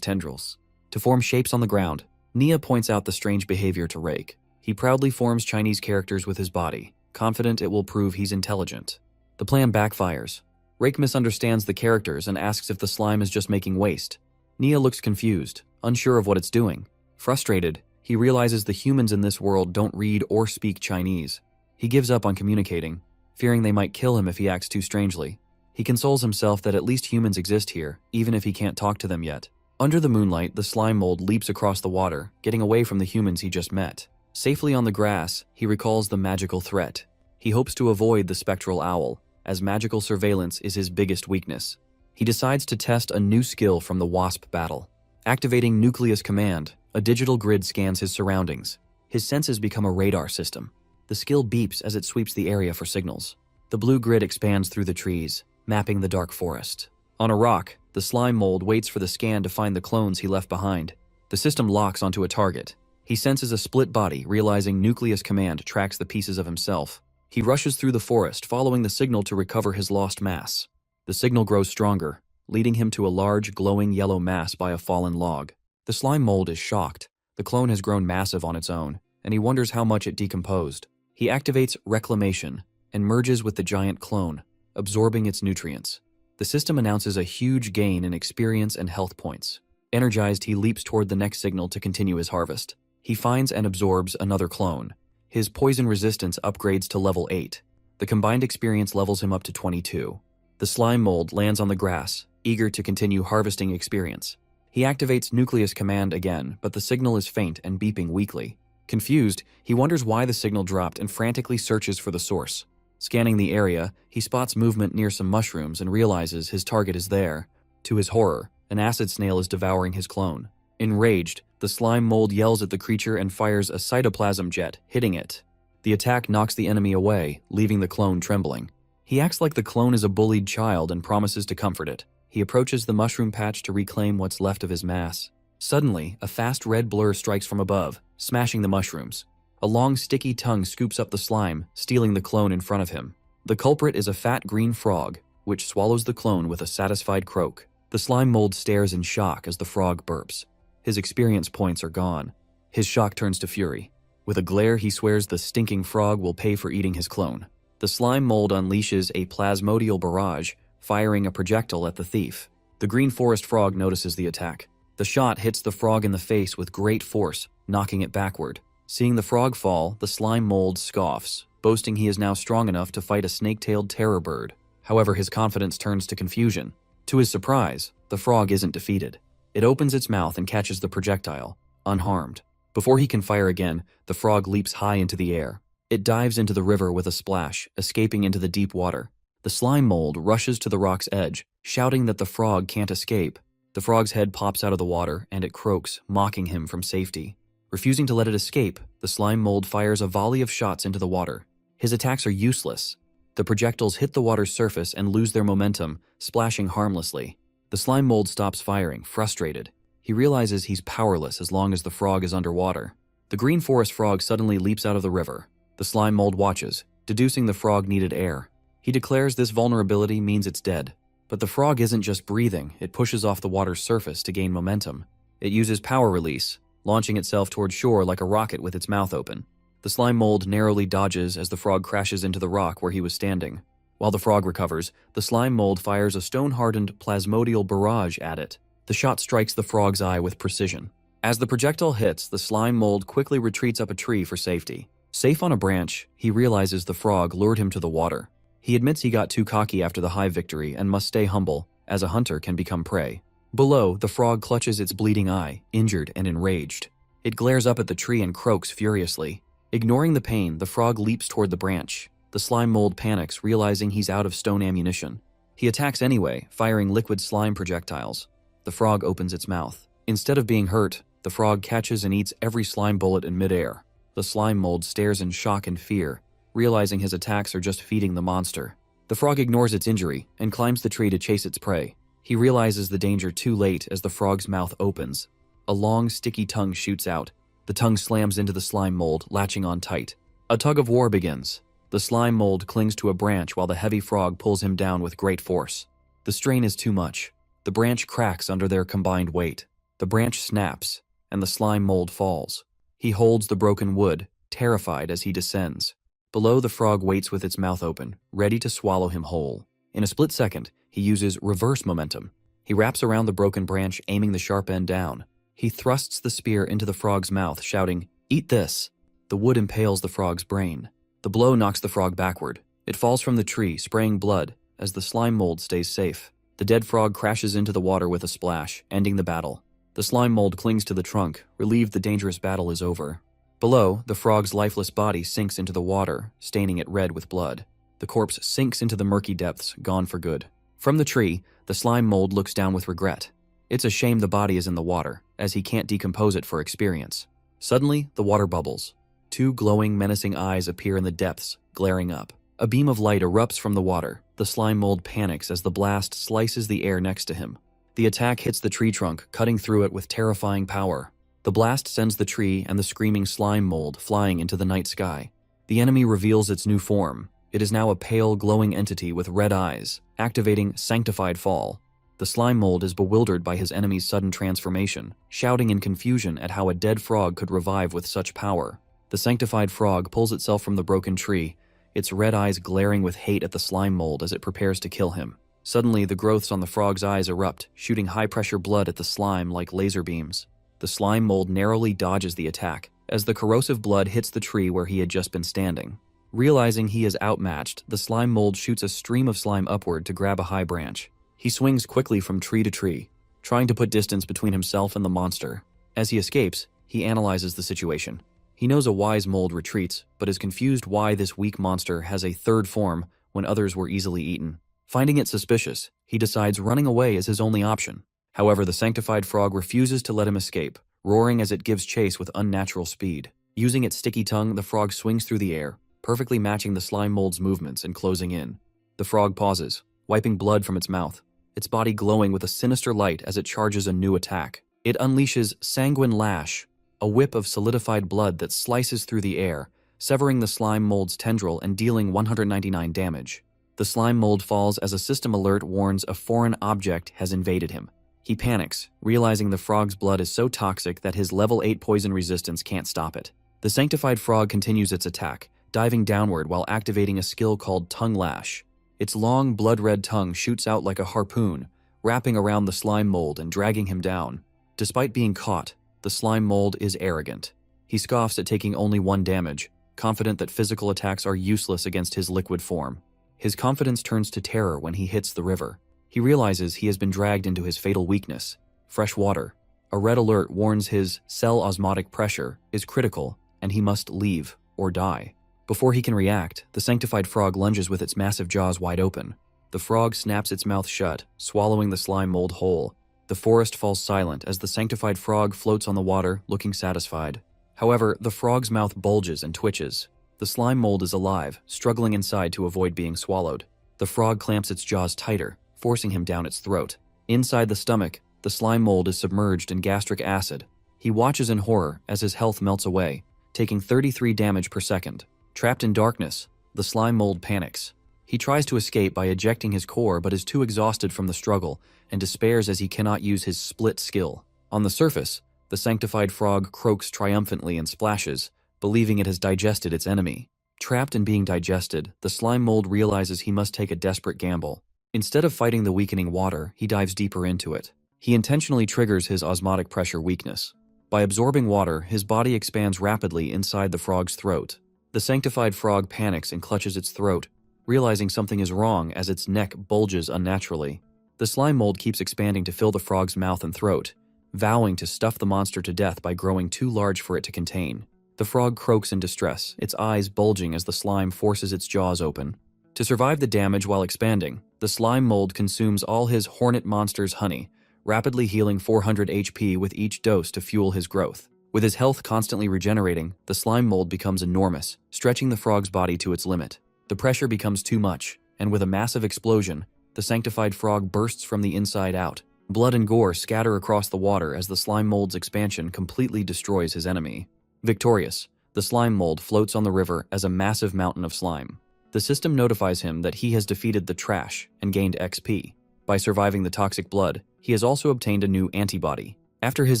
tendrils to form shapes on the ground. Nia points out the strange behavior to Rake. He proudly forms Chinese characters with his body, confident it will prove he's intelligent. The plan backfires. Rake misunderstands the characters and asks if the slime is just making waste. Nia looks confused, unsure of what it's doing. Frustrated, he realizes the humans in this world don't read or speak Chinese. He gives up on communicating, fearing they might kill him if he acts too strangely. He consoles himself that at least humans exist here, even if he can't talk to them yet. Under the moonlight, the slime mold leaps across the water, getting away from the humans he just met. Safely on the grass, he recalls the magical threat. He hopes to avoid the spectral owl, as magical surveillance is his biggest weakness. He decides to test a new skill from the Wasp battle. Activating Nucleus Command, a digital grid scans his surroundings. His senses become a radar system. The skill beeps as it sweeps the area for signals. The blue grid expands through the trees, mapping the dark forest. On a rock, the slime mold waits for the scan to find the clones he left behind. The system locks onto a target. He senses a split body, realizing Nucleus Command tracks the pieces of himself. He rushes through the forest, following the signal to recover his lost mass. The signal grows stronger, leading him to a large, glowing yellow mass by a fallen log. The slime mold is shocked. The clone has grown massive on its own, and he wonders how much it decomposed. He activates Reclamation and merges with the giant clone, absorbing its nutrients. The system announces a huge gain in experience and health points. Energized, he leaps toward the next signal to continue his harvest. He finds and absorbs another clone. His poison resistance upgrades to level 8. The combined experience levels him up to 22. The slime mold lands on the grass, eager to continue harvesting experience. He activates Nucleus Command again, but the signal is faint and beeping weakly. Confused, he wonders why the signal dropped and frantically searches for the source. Scanning the area, he spots movement near some mushrooms and realizes his target is there. To his horror, an acid snail is devouring his clone. Enraged, the slime mold yells at the creature and fires a cytoplasm jet, hitting it. The attack knocks the enemy away, leaving the clone trembling. He acts like the clone is a bullied child and promises to comfort it. He approaches the mushroom patch to reclaim what's left of his mass. Suddenly, a fast red blur strikes from above, smashing the mushrooms. A long, sticky tongue scoops up the slime, stealing the clone in front of him. The culprit is a fat green frog, which swallows the clone with a satisfied croak. The slime mold stares in shock as the frog burps. His experience points are gone. His shock turns to fury. With a glare, he swears the stinking frog will pay for eating his clone. The slime mold unleashes a plasmodial barrage, firing a projectile at the thief. The green forest frog notices the attack. The shot hits the frog in the face with great force, knocking it backward. Seeing the frog fall, the slime mold scoffs, boasting he is now strong enough to fight a snake-tailed terror bird. However, his confidence turns to confusion. To his surprise, the frog isn't defeated. It opens its mouth and catches the projectile, unharmed. Before he can fire again, the frog leaps high into the air. It dives into the river with a splash, escaping into the deep water. The slime mold rushes to the rock's edge, shouting that the frog can't escape. The frog's head pops out of the water, and it croaks, mocking him from safety. Refusing to let it escape, the slime mold fires a volley of shots into the water. His attacks are useless. The projectiles hit the water's surface and lose their momentum, splashing harmlessly. The slime mold stops firing, frustrated. He realizes he's powerless as long as the frog is underwater. The green forest frog suddenly leaps out of the river. The slime mold watches, deducing the frog needed air. He declares this vulnerability means it's dead. But the frog isn't just breathing, it pushes off the water's surface to gain momentum. It uses power release, launching itself toward shore like a rocket with its mouth open. The slime mold narrowly dodges as the frog crashes into the rock where he was standing. While the frog recovers, the slime mold fires a stone-hardened plasmodial barrage at it. The shot strikes the frog's eye with precision. As the projectile hits, the slime mold quickly retreats up a tree for safety. Safe on a branch, he realizes the frog lured him to the water. He admits he got too cocky after the high victory and must stay humble, as a hunter can become prey. Below, the frog clutches its bleeding eye, injured and enraged. It glares up at the tree and croaks furiously. Ignoring the pain, the frog leaps toward the branch. The slime mold panics, realizing he's out of stone ammunition. He attacks anyway, firing liquid slime projectiles. The frog opens its mouth. Instead of being hurt, the frog catches and eats every slime bullet in midair. The slime mold stares in shock and fear, realizing his attacks are just feeding the monster. The frog ignores its injury and climbs the tree to chase its prey. He realizes the danger too late as the frog's mouth opens. A long, sticky tongue shoots out. The tongue slams into the slime mold, latching on tight. A tug of war begins. The slime mold clings to a branch while the heavy frog pulls him down with great force. The strain is too much. The branch cracks under their combined weight. The branch snaps, and the slime mold falls. He holds the broken wood, terrified as he descends. Below, the frog waits with its mouth open, ready to swallow him whole. In a split second, he uses reverse momentum. He wraps around the broken branch, aiming the sharp end down. He thrusts the spear into the frog's mouth, shouting, "Eat this!" The wood impales the frog's brain. The blow knocks the frog backward. It falls from the tree, spraying blood, as the slime mold stays safe. The dead frog crashes into the water with a splash, ending the battle. The slime mold clings to the trunk, relieved the dangerous battle is over. Below, the frog's lifeless body sinks into the water, staining it red with blood. The corpse sinks into the murky depths, gone for good. From the tree, the slime mold looks down with regret. It's a shame the body is in the water, as he can't decompose it for experience. Suddenly, the water bubbles. Two glowing, menacing eyes appear in the depths, glaring up. A beam of light erupts from the water. The slime mold panics as the blast slices the air next to him. The attack hits the tree trunk, cutting through it with terrifying power. The blast sends the tree and the screaming slime mold flying into the night sky. The enemy reveals its new form. It is now a pale, glowing entity with red eyes, activating Sanctified Fall. The slime mold is bewildered by his enemy's sudden transformation, shouting in confusion at how a dead frog could revive with such power. The sanctified frog pulls itself from the broken tree, its red eyes glaring with hate at the slime mold as it prepares to kill him. Suddenly, the growths on the frog's eyes erupt, shooting high-pressure blood at the slime like laser beams. The slime mold narrowly dodges the attack, as the corrosive blood hits the tree where he had just been standing. Realizing he is outmatched, the slime mold shoots a stream of slime upward to grab a high branch. He swings quickly from tree to tree, trying to put distance between himself and the monster. As he escapes, he analyzes the situation. He knows a wise mold retreats, but is confused why this weak monster has a third form when others were easily eaten. Finding it suspicious, he decides running away is his only option. However, the sanctified frog refuses to let him escape, roaring as it gives chase with unnatural speed. Using its sticky tongue, the frog swings through the air, perfectly matching the slime mold's movements and closing in. The frog pauses, wiping blood from its mouth, its body glowing with a sinister light as it charges a new attack. It unleashes Sanguine Lash, a whip of solidified blood that slices through the air, severing the slime mold's tendril and dealing 199 damage. The slime mold falls as a system alert warns a foreign object has invaded him. He panics, realizing the frog's blood is so toxic that his level 8 poison resistance can't stop it. The sanctified frog continues its attack, diving downward while activating a skill called Tongue Lash. Its long, blood-red tongue shoots out like a harpoon, wrapping around the slime mold and dragging him down. Despite being caught, the slime mold is arrogant. He scoffs at taking only 1 damage, confident that physical attacks are useless against his liquid form. His confidence turns to terror when he hits the river. He realizes he has been dragged into his fatal weakness, fresh water. A red alert warns his cell osmotic pressure is critical and he must leave or die. Before he can react, the sanctified frog lunges with its massive jaws wide open. The frog snaps its mouth shut, swallowing the slime mold whole. The forest falls silent as the sanctified frog floats on the water, looking satisfied. However, the frog's mouth bulges and twitches. The slime mold is alive, struggling inside to avoid being swallowed. The frog clamps its jaws tighter, forcing him down its throat. Inside the stomach, the slime mold is submerged in gastric acid. He watches in horror as his health melts away, taking 33 damage per second. Trapped in darkness, the slime mold panics. He tries to escape by ejecting his core but is too exhausted from the struggle and despairs as he cannot use his split skill. On the surface, the sanctified frog croaks triumphantly and splashes, believing it has digested its enemy. Trapped and being digested, the slime mold realizes he must take a desperate gamble. Instead of fighting the weakening water, he dives deeper into it. He intentionally triggers his osmotic pressure weakness. By absorbing water, his body expands rapidly inside the frog's throat. The sanctified frog panics and clutches its throat, realizing something is wrong as its neck bulges unnaturally. The slime mold keeps expanding to fill the frog's mouth and throat, vowing to stuff the monster to death by growing too large for it to contain. The frog croaks in distress, its eyes bulging as the slime forces its jaws open. To survive the damage while expanding, the slime mold consumes all his hornet monster's honey, rapidly healing 400 HP with each dose to fuel his growth. With his health constantly regenerating, the slime mold becomes enormous, stretching the frog's body to its limit. The pressure becomes too much, and with a massive explosion, The sanctified frog bursts from the inside out. Blood and gore scatter across the water as the slime mold's expansion completely destroys his enemy. Victorious, the slime mold floats on the river as a massive mountain of slime. The system notifies him that he has defeated the trash and gained XP. By surviving the toxic blood, he has also obtained a new antibody. After his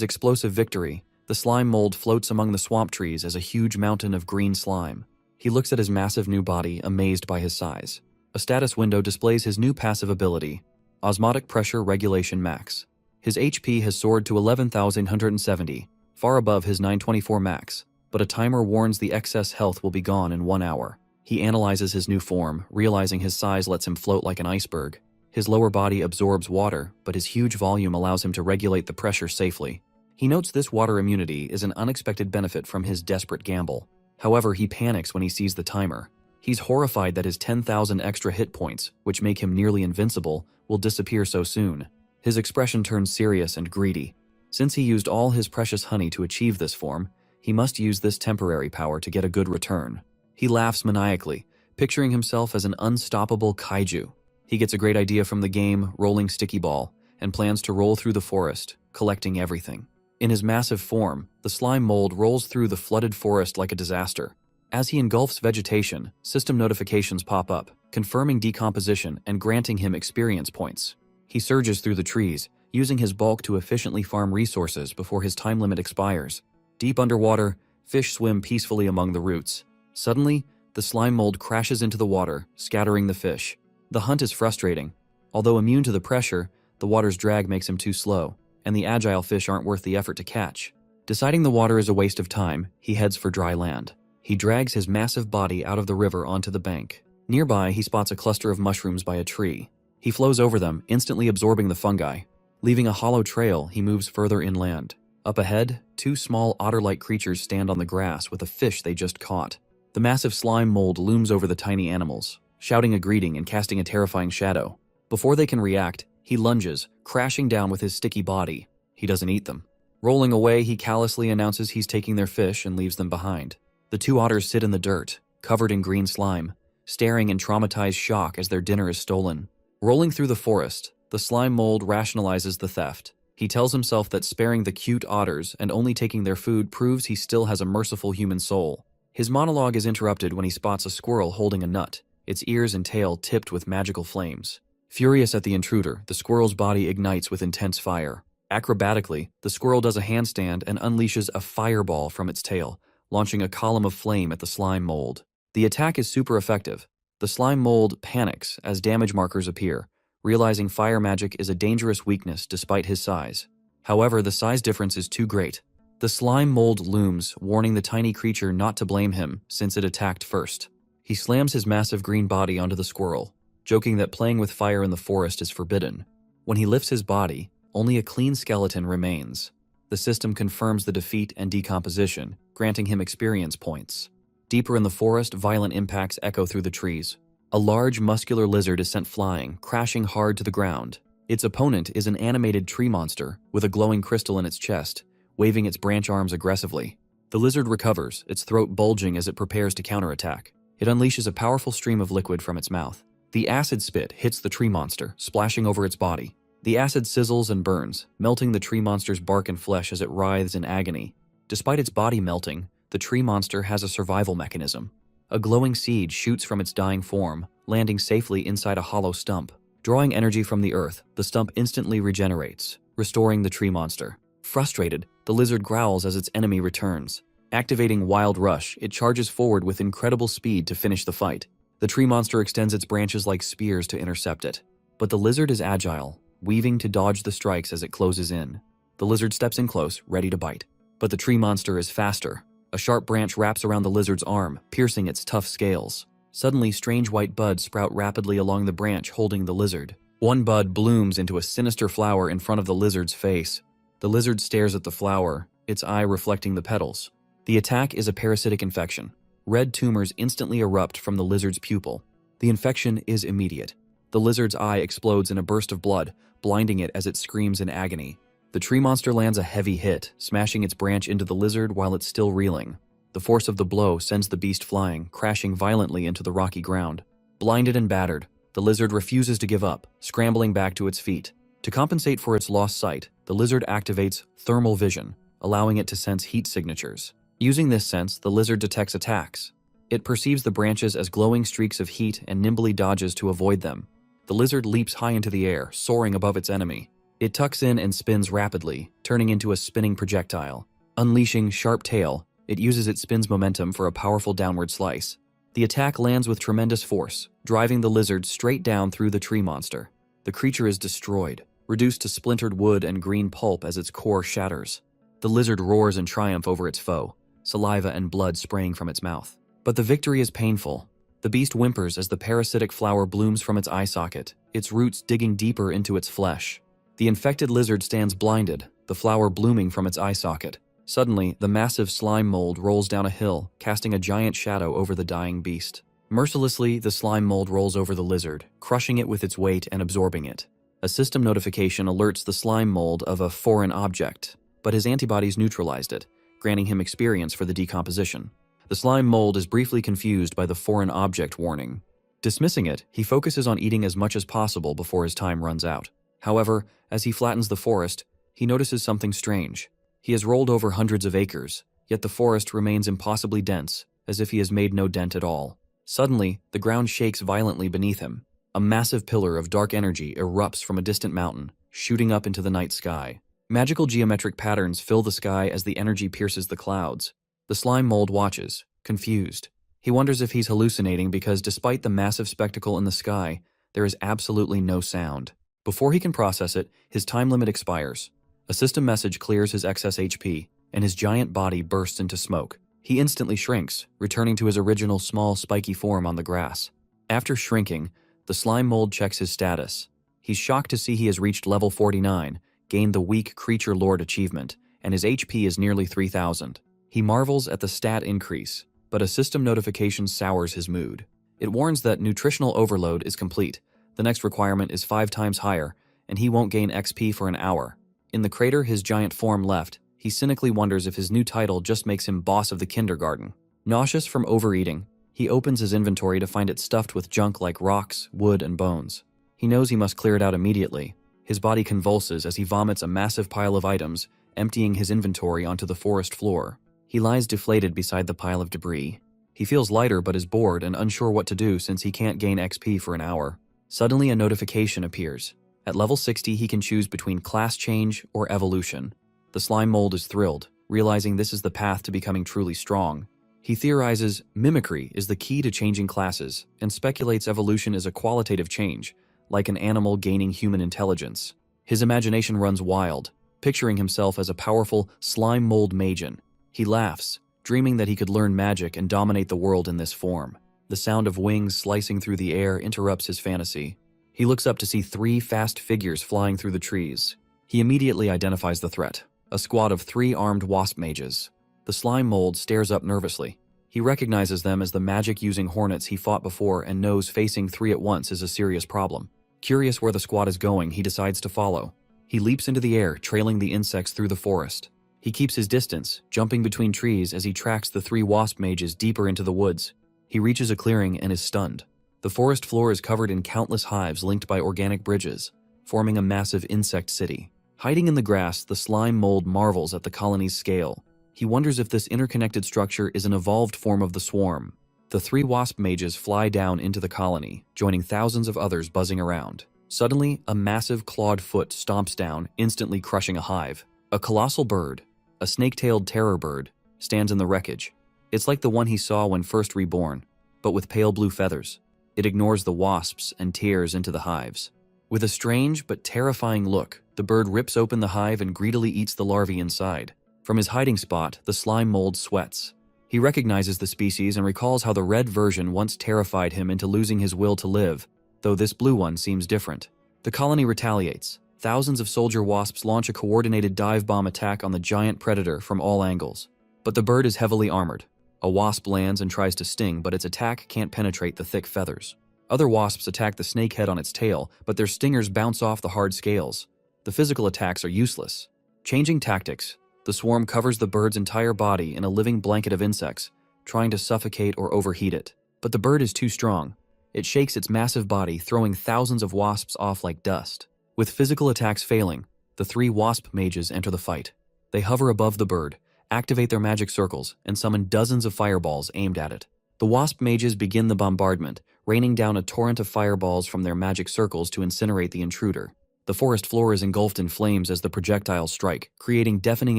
explosive victory, the slime mold floats among the swamp trees as a huge mountain of green slime. He looks at his massive new body, amazed by his size. A status window displays his new passive ability, Osmotic Pressure Regulation Max. His HP has soared to 11,170, far above his 924 max, but a timer warns the excess health will be gone in 1 hour. He analyzes his new form, realizing his size lets him float like an iceberg. His lower body absorbs water, but his huge volume allows him to regulate the pressure safely. He notes this water immunity is an unexpected benefit from his desperate gamble. However, he panics when he sees the timer. He's horrified that his 10,000 extra hit points, which make him nearly invincible, will disappear so soon. His expression turns serious and greedy. Since he used all his precious honey to achieve this form, he must use this temporary power to get a good return. He laughs maniacally, picturing himself as an unstoppable kaiju. He gets a great idea from the game Rolling Sticky Ball and plans to roll through the forest, collecting everything. In his massive form, the slime mold rolls through the flooded forest like a disaster. As he engulfs vegetation, system notifications pop up, confirming decomposition and granting him experience points. He surges through the trees, using his bulk to efficiently farm resources before his time limit expires. Deep underwater, fish swim peacefully among the roots. Suddenly, the slime mold crashes into the water, scattering the fish. The hunt is frustrating. Although immune to the pressure, the water's drag makes him too slow, and the agile fish aren't worth the effort to catch. Deciding the water is a waste of time, he heads for dry land. He drags his massive body out of the river onto the bank. Nearby, he spots a cluster of mushrooms by a tree. He flows over them, instantly absorbing the fungi. Leaving a hollow trail, he moves further inland. Up ahead, 2 small otter-like creatures stand on the grass with a fish they just caught. The massive slime mold looms over the tiny animals, shouting a greeting and casting a terrifying shadow. Before they can react, he lunges, crashing down with his sticky body. He doesn't eat them. Rolling away, he callously announces he's taking their fish and leaves them behind. The 2 otters sit in the dirt, covered in green slime, staring in traumatized shock as their dinner is stolen. Rolling through the forest, the slime mold rationalizes the theft. He tells himself that sparing the cute otters and only taking their food proves he still has a merciful human soul. His monologue is interrupted when he spots a squirrel holding a nut, its ears and tail tipped with magical flames. Furious at the intruder, the squirrel's body ignites with intense fire. Acrobatically, the squirrel does a handstand and unleashes a fireball from its tail, launching a column of flame at the slime mold. The attack is super effective. The slime mold panics as damage markers appear, realizing fire magic is a dangerous weakness despite his size. However, the size difference is too great. The slime mold looms, warning the tiny creature not to blame him since it attacked first. He slams his massive green body onto the squirrel, joking that playing with fire in the forest is forbidden. When he lifts his body, only a clean skeleton remains. The system confirms the defeat and decomposition, granting him experience points. Deeper in the forest, violent impacts echo through the trees. A large, muscular lizard is sent flying, crashing hard to the ground. Its opponent is an animated tree monster with a glowing crystal in its chest, waving its branch arms aggressively. The lizard recovers, its throat bulging as it prepares to counterattack. It unleashes a powerful stream of liquid from its mouth. The acid spit hits the tree monster, splashing over its body. The acid sizzles and burns, melting the tree monster's bark and flesh as it writhes in agony. Despite its body melting, the tree monster has a survival mechanism. A glowing seed shoots from its dying form, landing safely inside a hollow stump. Drawing energy from the earth, the stump instantly regenerates, restoring the tree monster. Frustrated, the lizard growls as its enemy returns. Activating Wild Rush, it charges forward with incredible speed to finish the fight. The tree monster extends its branches like spears to intercept it. But the lizard is agile, weaving to dodge the strikes as it closes in. The lizard steps in close, ready to bite. But the tree monster is faster. A sharp branch wraps around the lizard's arm, piercing its tough scales. Suddenly, strange white buds sprout rapidly along the branch holding the lizard. One bud blooms into a sinister flower in front of the lizard's face. The lizard stares at the flower, its eye reflecting the petals. The attack is a parasitic infection. Red tumors instantly erupt from the lizard's pupil. The infection is immediate. The lizard's eye explodes in a burst of blood, blinding it as it screams in agony. The tree monster lands a heavy hit, smashing its branch into the lizard while it's still reeling. The force of the blow sends the beast flying, crashing violently into the rocky ground. Blinded and battered, The lizard refuses to give up, scrambling back to its feet. To compensate for its lost sight, the lizard activates thermal vision, allowing it to sense heat signatures. Using this sense, the lizard detects attacks. It perceives the branches as glowing streaks of heat and nimbly dodges to avoid them. The lizard leaps high into the air, soaring above its enemy. It tucks in and spins rapidly, turning into a spinning projectile. Unleashing sharp tail, it uses its spin's momentum for a powerful downward slice. The attack lands with tremendous force, driving the lizard straight down through the tree monster. The creature is destroyed, reduced to splintered wood and green pulp as its core shatters. The lizard roars in triumph over its foe, saliva and blood spraying from its mouth. But the victory is painful. The beast whimpers as the parasitic flower blooms from its eye socket, its roots digging deeper into its flesh. The infected lizard stands blinded, the flower blooming from its eye socket. Suddenly, the massive slime mold rolls down a hill, casting a giant shadow over the dying beast. Mercilessly, the slime mold rolls over the lizard, crushing it with its weight and absorbing it. A system notification alerts the slime mold of a foreign object, but his antibodies neutralized it, granting him experience for the decomposition. The slime mold is briefly confused by the foreign object warning. Dismissing it, he focuses on eating as much as possible before his time runs out. However, as he flattens the forest, he notices something strange. He has rolled over hundreds of acres, yet the forest remains impossibly dense, as if he has made no dent at all. Suddenly, the ground shakes violently beneath him. A massive pillar of dark energy erupts from a distant mountain, shooting up into the night sky. Magical geometric patterns fill the sky as the energy pierces the clouds. The slime mold watches, confused. He wonders if he's hallucinating because despite the massive spectacle in the sky, there is absolutely no sound. Before he can process it, his time limit expires. A system message clears his excess HP, and his giant body bursts into smoke. He instantly shrinks, returning to his original small, spiky form on the grass. After shrinking, the slime mold checks his status. He's shocked to see he has reached level 49, gained the Weak Creature Lord achievement, and his HP is nearly 3,000. He marvels at the stat increase, but a system notification sours his mood. It warns that nutritional overload is complete. The next requirement is 5 times higher, and he won't gain XP for an hour. In the crater his giant form left, he cynically wonders if his new title just makes him boss of the kindergarten. Nauseous from overeating, he opens his inventory to find it stuffed with junk like rocks, wood, and bones. He knows he must clear it out immediately. His body convulses as he vomits a massive pile of items, emptying his inventory onto the forest floor. He lies deflated beside the pile of debris. He feels lighter but is bored and unsure what to do since he can't gain XP for an hour. Suddenly a notification appears. At level 60 he can choose between class change or evolution. The slime mold is thrilled, realizing this is the path to becoming truly strong. He theorizes mimicry is the key to changing classes, and speculates evolution is a qualitative change, like an animal gaining human intelligence. His imagination runs wild, picturing himself as a powerful slime mold magen. He laughs, dreaming that he could learn magic and dominate the world in this form. The sound of wings slicing through the air interrupts his fantasy. He looks up to see 3 fast figures flying through the trees. He immediately identifies the threat, a squad of 3 armed wasp mages. The slime mold stares up nervously. He recognizes them as the magic-using hornets he fought before and knows facing 3 at once is a serious problem. Curious where the squad is going, he decides to follow. He leaps into the air, trailing the insects through the forest. He keeps his distance, jumping between trees as he tracks the 3 wasp mages deeper into the woods. He reaches a clearing and is stunned. The forest floor is covered in countless hives linked by organic bridges, forming a massive insect city. Hiding in the grass, the slime mold marvels at the colony's scale. He wonders if this interconnected structure is an evolved form of the swarm. The 3 wasp mages fly down into the colony, joining thousands of others buzzing around. Suddenly, a massive clawed foot stomps down, instantly crushing a hive. A colossal bird, a snake-tailed terror bird, stands in the wreckage. It's like the one he saw when first reborn, but with pale blue feathers. It ignores the wasps and tears into the hives. With a strange but terrifying look, the bird rips open the hive and greedily eats the larvae inside. From his hiding spot, the slime mold sweats. He recognizes the species and recalls how the red version once terrified him into losing his will to live, though this blue one seems different. The colony retaliates. Thousands of soldier wasps launch a coordinated dive bomb attack on the giant predator from all angles. But the bird is heavily armored. A wasp lands and tries to sting, but its attack can't penetrate the thick feathers. Other wasps attack the snake head on its tail, but their stingers bounce off the hard scales. The physical attacks are useless. Changing tactics, the swarm covers the bird's entire body in a living blanket of insects, trying to suffocate or overheat it. But the bird is too strong. It shakes its massive body, throwing thousands of wasps off like dust. With physical attacks failing, the 3 wasp mages enter the fight. They hover above the bird, activate their magic circles, and summon dozens of fireballs aimed at it. The wasp mages begin the bombardment, raining down a torrent of fireballs from their magic circles to incinerate the intruder. The forest floor is engulfed in flames as the projectiles strike, creating deafening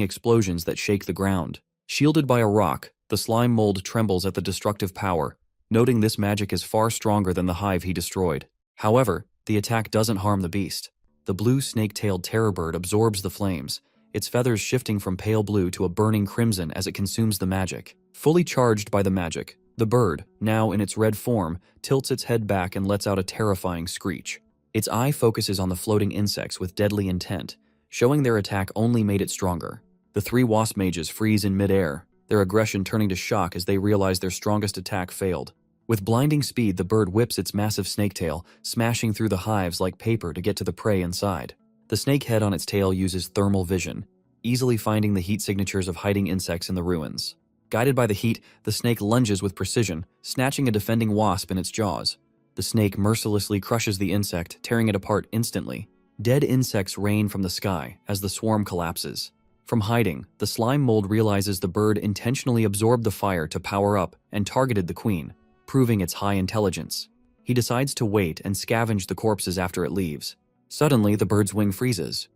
explosions that shake the ground. Shielded by a rock, the slime mold trembles at the destructive power, noting this magic is far stronger than the hive he destroyed. However, the attack doesn't harm the beast. The blue snake-tailed terror bird absorbs the flames, its feathers shifting from pale blue to a burning crimson as it consumes the magic. Fully charged by the magic, the bird, now in its red form, tilts its head back and lets out a terrifying screech. Its eye focuses on the floating insects with deadly intent, showing their attack only made it stronger. The 3 wasp mages freeze in midair, their aggression turning to shock as they realize their strongest attack failed. With blinding speed, the bird whips its massive snake tail, smashing through the hives like paper to get to the prey inside. The snake head on its tail uses thermal vision, easily finding the heat signatures of hiding insects in the ruins. Guided by the heat, the snake lunges with precision, snatching a defending wasp in its jaws. The snake mercilessly crushes the insect, tearing it apart instantly. Dead insects rain from the sky as the swarm collapses. From hiding, the slime mold realizes the bird intentionally absorbed the fire to power up and targeted the queen, proving its high intelligence. He decides to wait and scavenge the corpses after it leaves. Suddenly, the bird's wing freezes.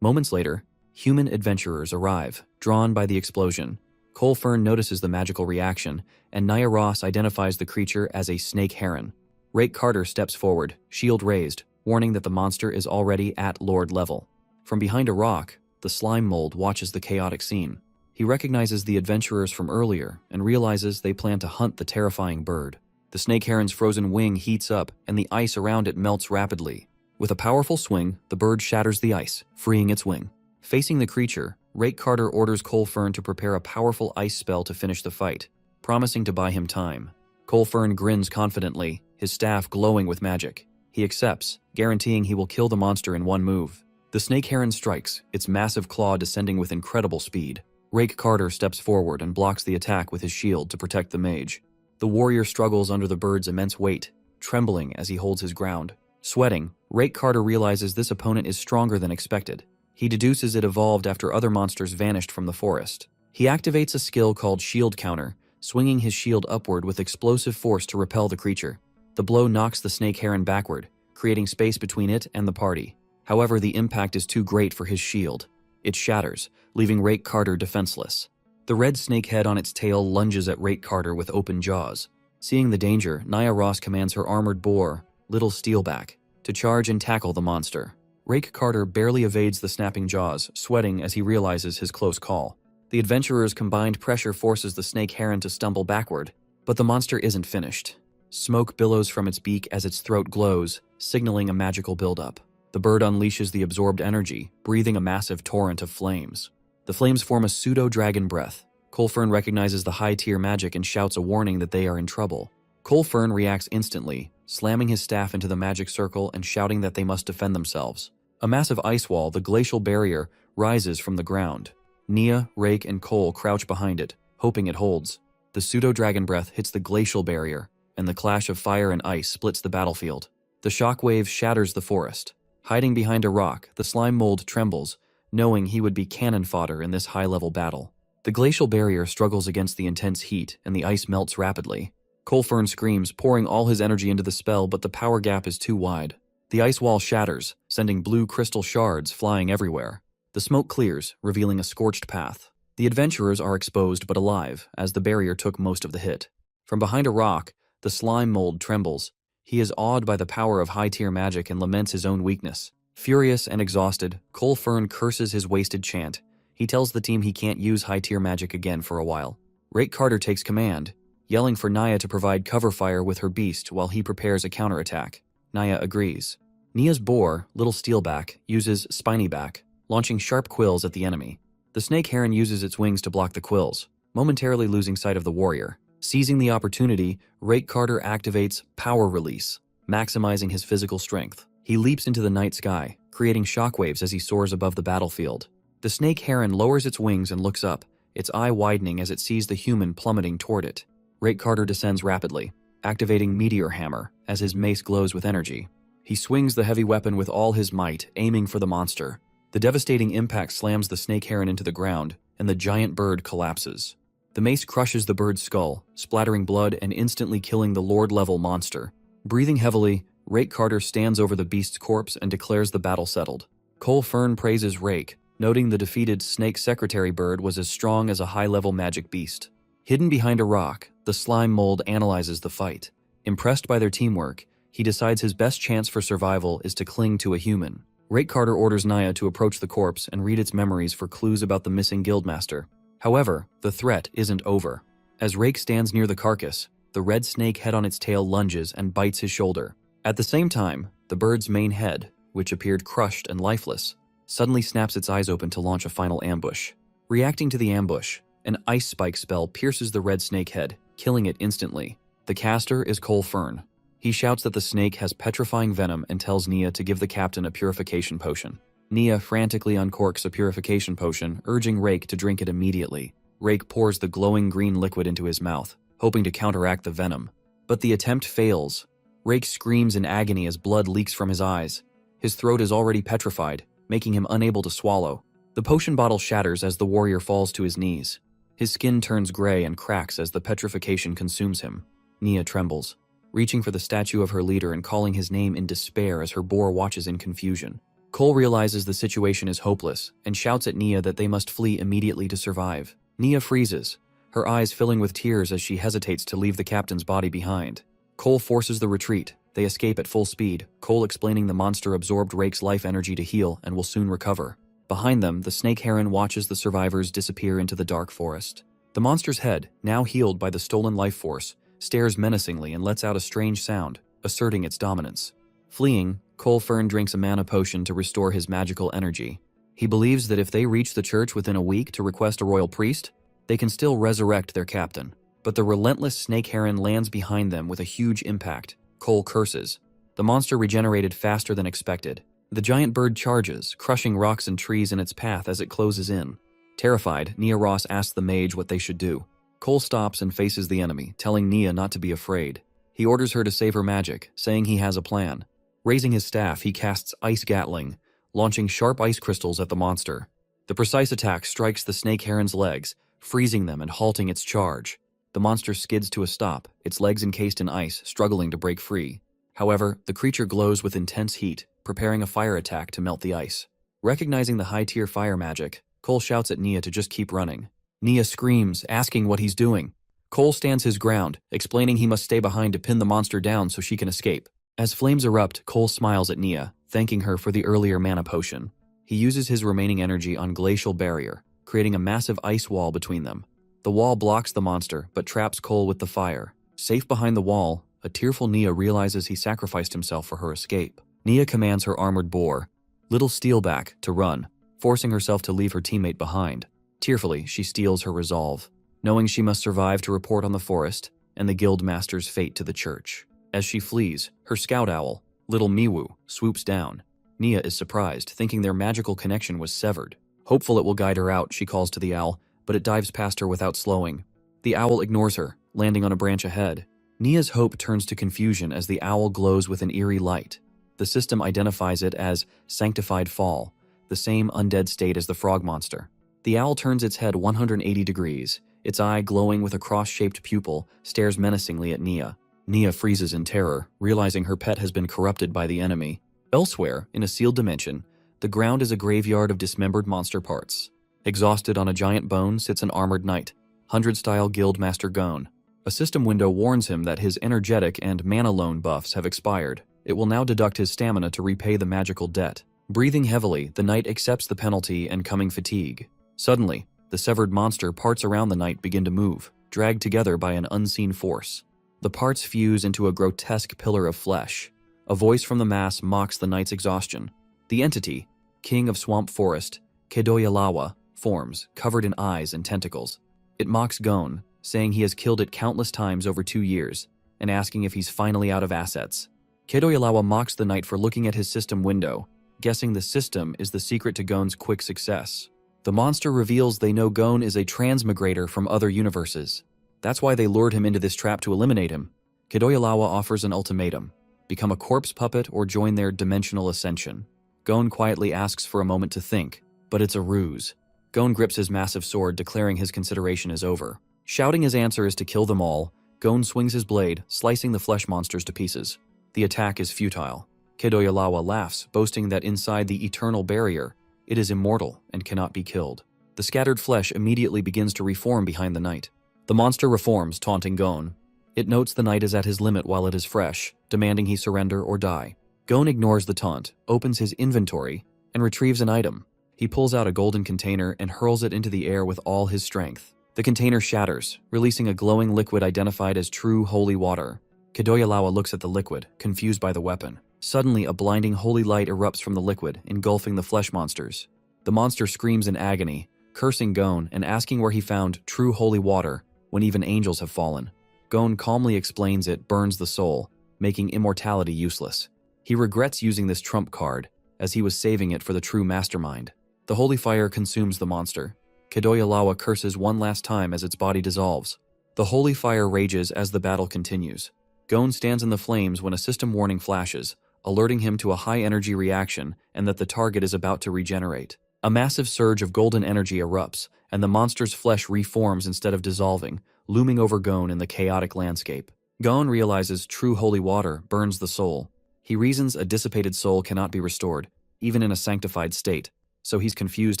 Moments later, human adventurers arrive, drawn by the explosion. Cole Fern notices the magical reaction, and Nia Ross identifies the creature as a snake heron. Rake Carter steps forward, shield raised, warning that the monster is already at Lord level. From behind a rock, the slime mold watches the chaotic scene. He recognizes the adventurers from earlier and realizes they plan to hunt the terrifying bird. The snake heron's frozen wing heats up and the ice around it melts rapidly. With a powerful swing, the bird shatters the ice, freeing its wing. Facing the creature, Rake Carter orders Cole Fern to prepare a powerful ice spell to finish the fight, promising to buy him time. Cole Fern grins confidently, his staff glowing with magic. He accepts, guaranteeing he will kill the monster in one move. The snake heron strikes, its massive claw descending with incredible speed. Rake Carter steps forward and blocks the attack with his shield to protect the mage. The warrior struggles under the bird's immense weight, trembling as he holds his ground. Sweating, Rake Carter realizes this opponent is stronger than expected. He deduces it evolved after other monsters vanished from the forest. He activates a skill called Shield Counter, swinging his shield upward with explosive force to repel the creature. The blow knocks the snake heron backward, creating space between it and the party. However, the impact is too great for his shield. It shatters, leaving Rake Carter defenseless. The red snake head on its tail lunges at Rake Carter with open jaws. Seeing the danger, Nia Ross commands her armored boar, Little Steelback, to charge and tackle the monster. Rake Carter barely evades the snapping jaws, sweating as he realizes his close call. The adventurers' combined pressure forces the snake heron to stumble backward, but the monster isn't finished. Smoke billows from its beak as its throat glows, signaling a magical buildup. The bird unleashes the absorbed energy, breathing a massive torrent of flames. The flames form a pseudo-dragon breath. Cole Fern recognizes the high-tier magic and shouts a warning that they are in trouble. Cole Fern reacts instantly, slamming his staff into the magic circle and shouting that they must defend themselves. A massive ice wall, the glacial barrier, rises from the ground. Nia, Rake, and Cole crouch behind it, hoping it holds. The pseudo-dragon breath hits the glacial barrier, and the clash of fire and ice splits the battlefield. The shockwave shatters the forest. Hiding behind a rock, the slime mold trembles, knowing he would be cannon fodder in this high-level battle. The glacial barrier struggles against the intense heat, and the ice melts rapidly. Cole Fern screams, pouring all his energy into the spell, but the power gap is too wide. The ice wall shatters, sending blue crystal shards flying everywhere. The smoke clears, revealing a scorched path. The adventurers are exposed but alive, as the barrier took most of the hit. From behind a rock, the slime mold trembles. He is awed by the power of high-tier magic and laments his own weakness. Furious and exhausted, Cole Fern curses his wasted chant. He tells the team he can't use high-tier magic again for a while. Rake Carter takes command, yelling for Nia to provide cover fire with her beast while he prepares a counterattack. Nia agrees. Nia's boar, Little Steelback, uses Spiny Back, launching sharp quills at the enemy. The snake heron uses its wings to block the quills, momentarily losing sight of the warrior. Seizing the opportunity, Rake Carter activates Power Release, maximizing his physical strength. He leaps into the night sky, creating shockwaves as he soars above the battlefield. The snake heron lowers its wings and looks up, its eye widening as it sees the human plummeting toward it. Rake Carter descends rapidly. activating Meteor Hammer as his mace glows with energy. He swings the heavy weapon with all his might, aiming for the monster. The devastating impact slams the snake heron into the ground, and the giant bird collapses. The mace crushes the bird's skull, splattering blood and instantly killing the Lord-level monster. Breathing heavily, Rake Carter stands over the beast's corpse and declares the battle settled. Cole Fern praises Rake, noting the defeated snake secretary bird was as strong as a high-level magic beast. Hidden behind a rock, the slime mold analyzes the fight. Impressed by their teamwork, he decides his best chance for survival is to cling to a human. Rake Carter orders Naya to approach the corpse and read its memories for clues about the missing guildmaster. However, the threat isn't over. As Rake stands near the carcass, the red snake head on its tail lunges and bites his shoulder. At the same time, the bird's main head, which appeared crushed and lifeless, suddenly snaps its eyes open to launch a final ambush. Reacting to the ambush, an ice spike spell pierces the red snake head, killing it instantly. The caster is Cole Fern. He shouts that the snake has petrifying venom and tells Nia to give the captain a purification potion. Nia frantically uncorks a purification potion, urging Rake to drink it immediately. Rake pours the glowing green liquid into his mouth, hoping to counteract the venom. But the attempt fails. Rake screams in agony as blood leaks from his eyes. His throat is already petrified, making him unable to swallow. The potion bottle shatters as the warrior falls to his knees. His skin turns gray and cracks as the petrification consumes him. Nia trembles, reaching for the statue of her leader and calling his name in despair as her boar watches in confusion. Cole realizes the situation is hopeless and shouts at Nia that they must flee immediately to survive. Nia freezes, her eyes filling with tears as she hesitates to leave the captain's body behind. Cole forces the retreat. They escape at full speed, Cole explaining the monster absorbed Rake's life energy to heal and will soon recover. Behind them, the snake heron watches the survivors disappear into the dark forest. The monster's head, now healed by the stolen life force, stares menacingly and lets out a strange sound, asserting its dominance. Fleeing, Cole Fern drinks a mana potion to restore his magical energy. He believes that if they reach the church within a week to request a royal priest, they can still resurrect their captain. But the relentless snake heron lands behind them with a huge impact. Cole curses. The monster regenerated faster than expected. The giant bird charges, crushing rocks and trees in its path as it closes in. Terrified, Nia Ross asks the mage what they should do. Cole stops and faces the enemy, telling Nia not to be afraid. He orders her to save her magic, saying he has a plan. Raising his staff, he casts Ice Gatling, launching sharp ice crystals at the monster. The precise attack strikes the snake heron's legs, freezing them and halting its charge. The monster skids to a stop, its legs encased in ice, struggling to break free. However, the creature glows with intense heat, preparing a fire attack to melt the ice. Recognizing the high-tier fire magic, Cole shouts at Nia to just keep running. Nia screams, asking what he's doing. Cole stands his ground, explaining he must stay behind to pin the monster down so she can escape. As flames erupt, Cole smiles at Nia, thanking her for the earlier mana potion. He uses his remaining energy on Glacial Barrier, creating a massive ice wall between them. The wall blocks the monster, but traps Cole with the fire. Safe behind the wall, a tearful Nia realizes he sacrificed himself for her escape. Nia commands her armored boar, Little Steelback, to run, forcing herself to leave her teammate behind. Tearfully, she steels her resolve, knowing she must survive to report on the forest and the guild master's fate to the church. As she flees, her scout owl, Little Miwu, swoops down. Nia is surprised, thinking their magical connection was severed. Hopeful it will guide her out, she calls to the owl, but it dives past her without slowing. The owl ignores her, landing on a branch ahead. Nia's hope turns to confusion as the owl glows with an eerie light. The system identifies it as Sanctified Fall, the same undead state as the frog monster. The owl turns its head 180 degrees. Its eye, glowing with a cross-shaped pupil, stares menacingly at Nia. Nia freezes in terror, realizing her pet has been corrupted by the enemy. Elsewhere, in a sealed dimension, the ground is a graveyard of dismembered monster parts. Exhausted on a giant bone sits an armored knight, 100-style Guildmaster Gon. A system window warns him that his energetic and mana loan buffs have expired. It will now deduct his stamina to repay the magical debt. Breathing heavily, the knight accepts the penalty and coming fatigue. Suddenly, the severed monster parts around the knight begin to move, dragged together by an unseen force. The parts fuse into a grotesque pillar of flesh. A voice from the mass mocks the knight's exhaustion. The entity, King of Swamp Forest, Kedoyalawa, forms, covered in eyes and tentacles. It mocks Gon, saying he has killed it countless times over 2 years, and asking if he's finally out of assets. Kedoyalawa mocks the knight for looking at his system window, guessing the system is the secret to Gon's quick success. The monster reveals they know Gon is a transmigrator from other universes. That's why they lured him into this trap to eliminate him. Kedoyalawa offers an ultimatum: become a corpse puppet or join their dimensional ascension. Gon quietly asks for a moment to think, but it's a ruse. Gon grips his massive sword, declaring his consideration is over. Shouting his answer is to kill them all, Gon swings his blade, slicing the flesh monsters to pieces. The attack is futile. Kedoyalawa laughs, boasting that inside the eternal barrier, it is immortal and cannot be killed. The scattered flesh immediately begins to reform behind the knight. The monster reforms, taunting Gon. It notes the knight is at his limit while it is fresh, demanding he surrender or die. Gon ignores the taunt, opens his inventory, and retrieves an item. He pulls out a golden container and hurls it into the air with all his strength. The container shatters, releasing a glowing liquid identified as true holy water. Kedoyalawa looks at the liquid, confused by the weapon. Suddenly, a blinding holy light erupts from the liquid, engulfing the flesh monsters. The monster screams in agony, cursing Gon and asking where he found true holy water when even angels have fallen. Gon calmly explains it burns the soul, making immortality useless. He regrets using this trump card, as he was saving it for the true mastermind. The holy fire consumes the monster. Kedoyalawa curses one last time as its body dissolves. The holy fire rages as the battle continues. Gon stands in the flames when a system warning flashes, alerting him to a high-energy reaction and that the target is about to regenerate. A massive surge of golden energy erupts, and the monster's flesh reforms instead of dissolving, looming over Gon in the chaotic landscape. Gon realizes true holy water burns the soul. He reasons a dissipated soul cannot be restored, even in a sanctified state, so he's confused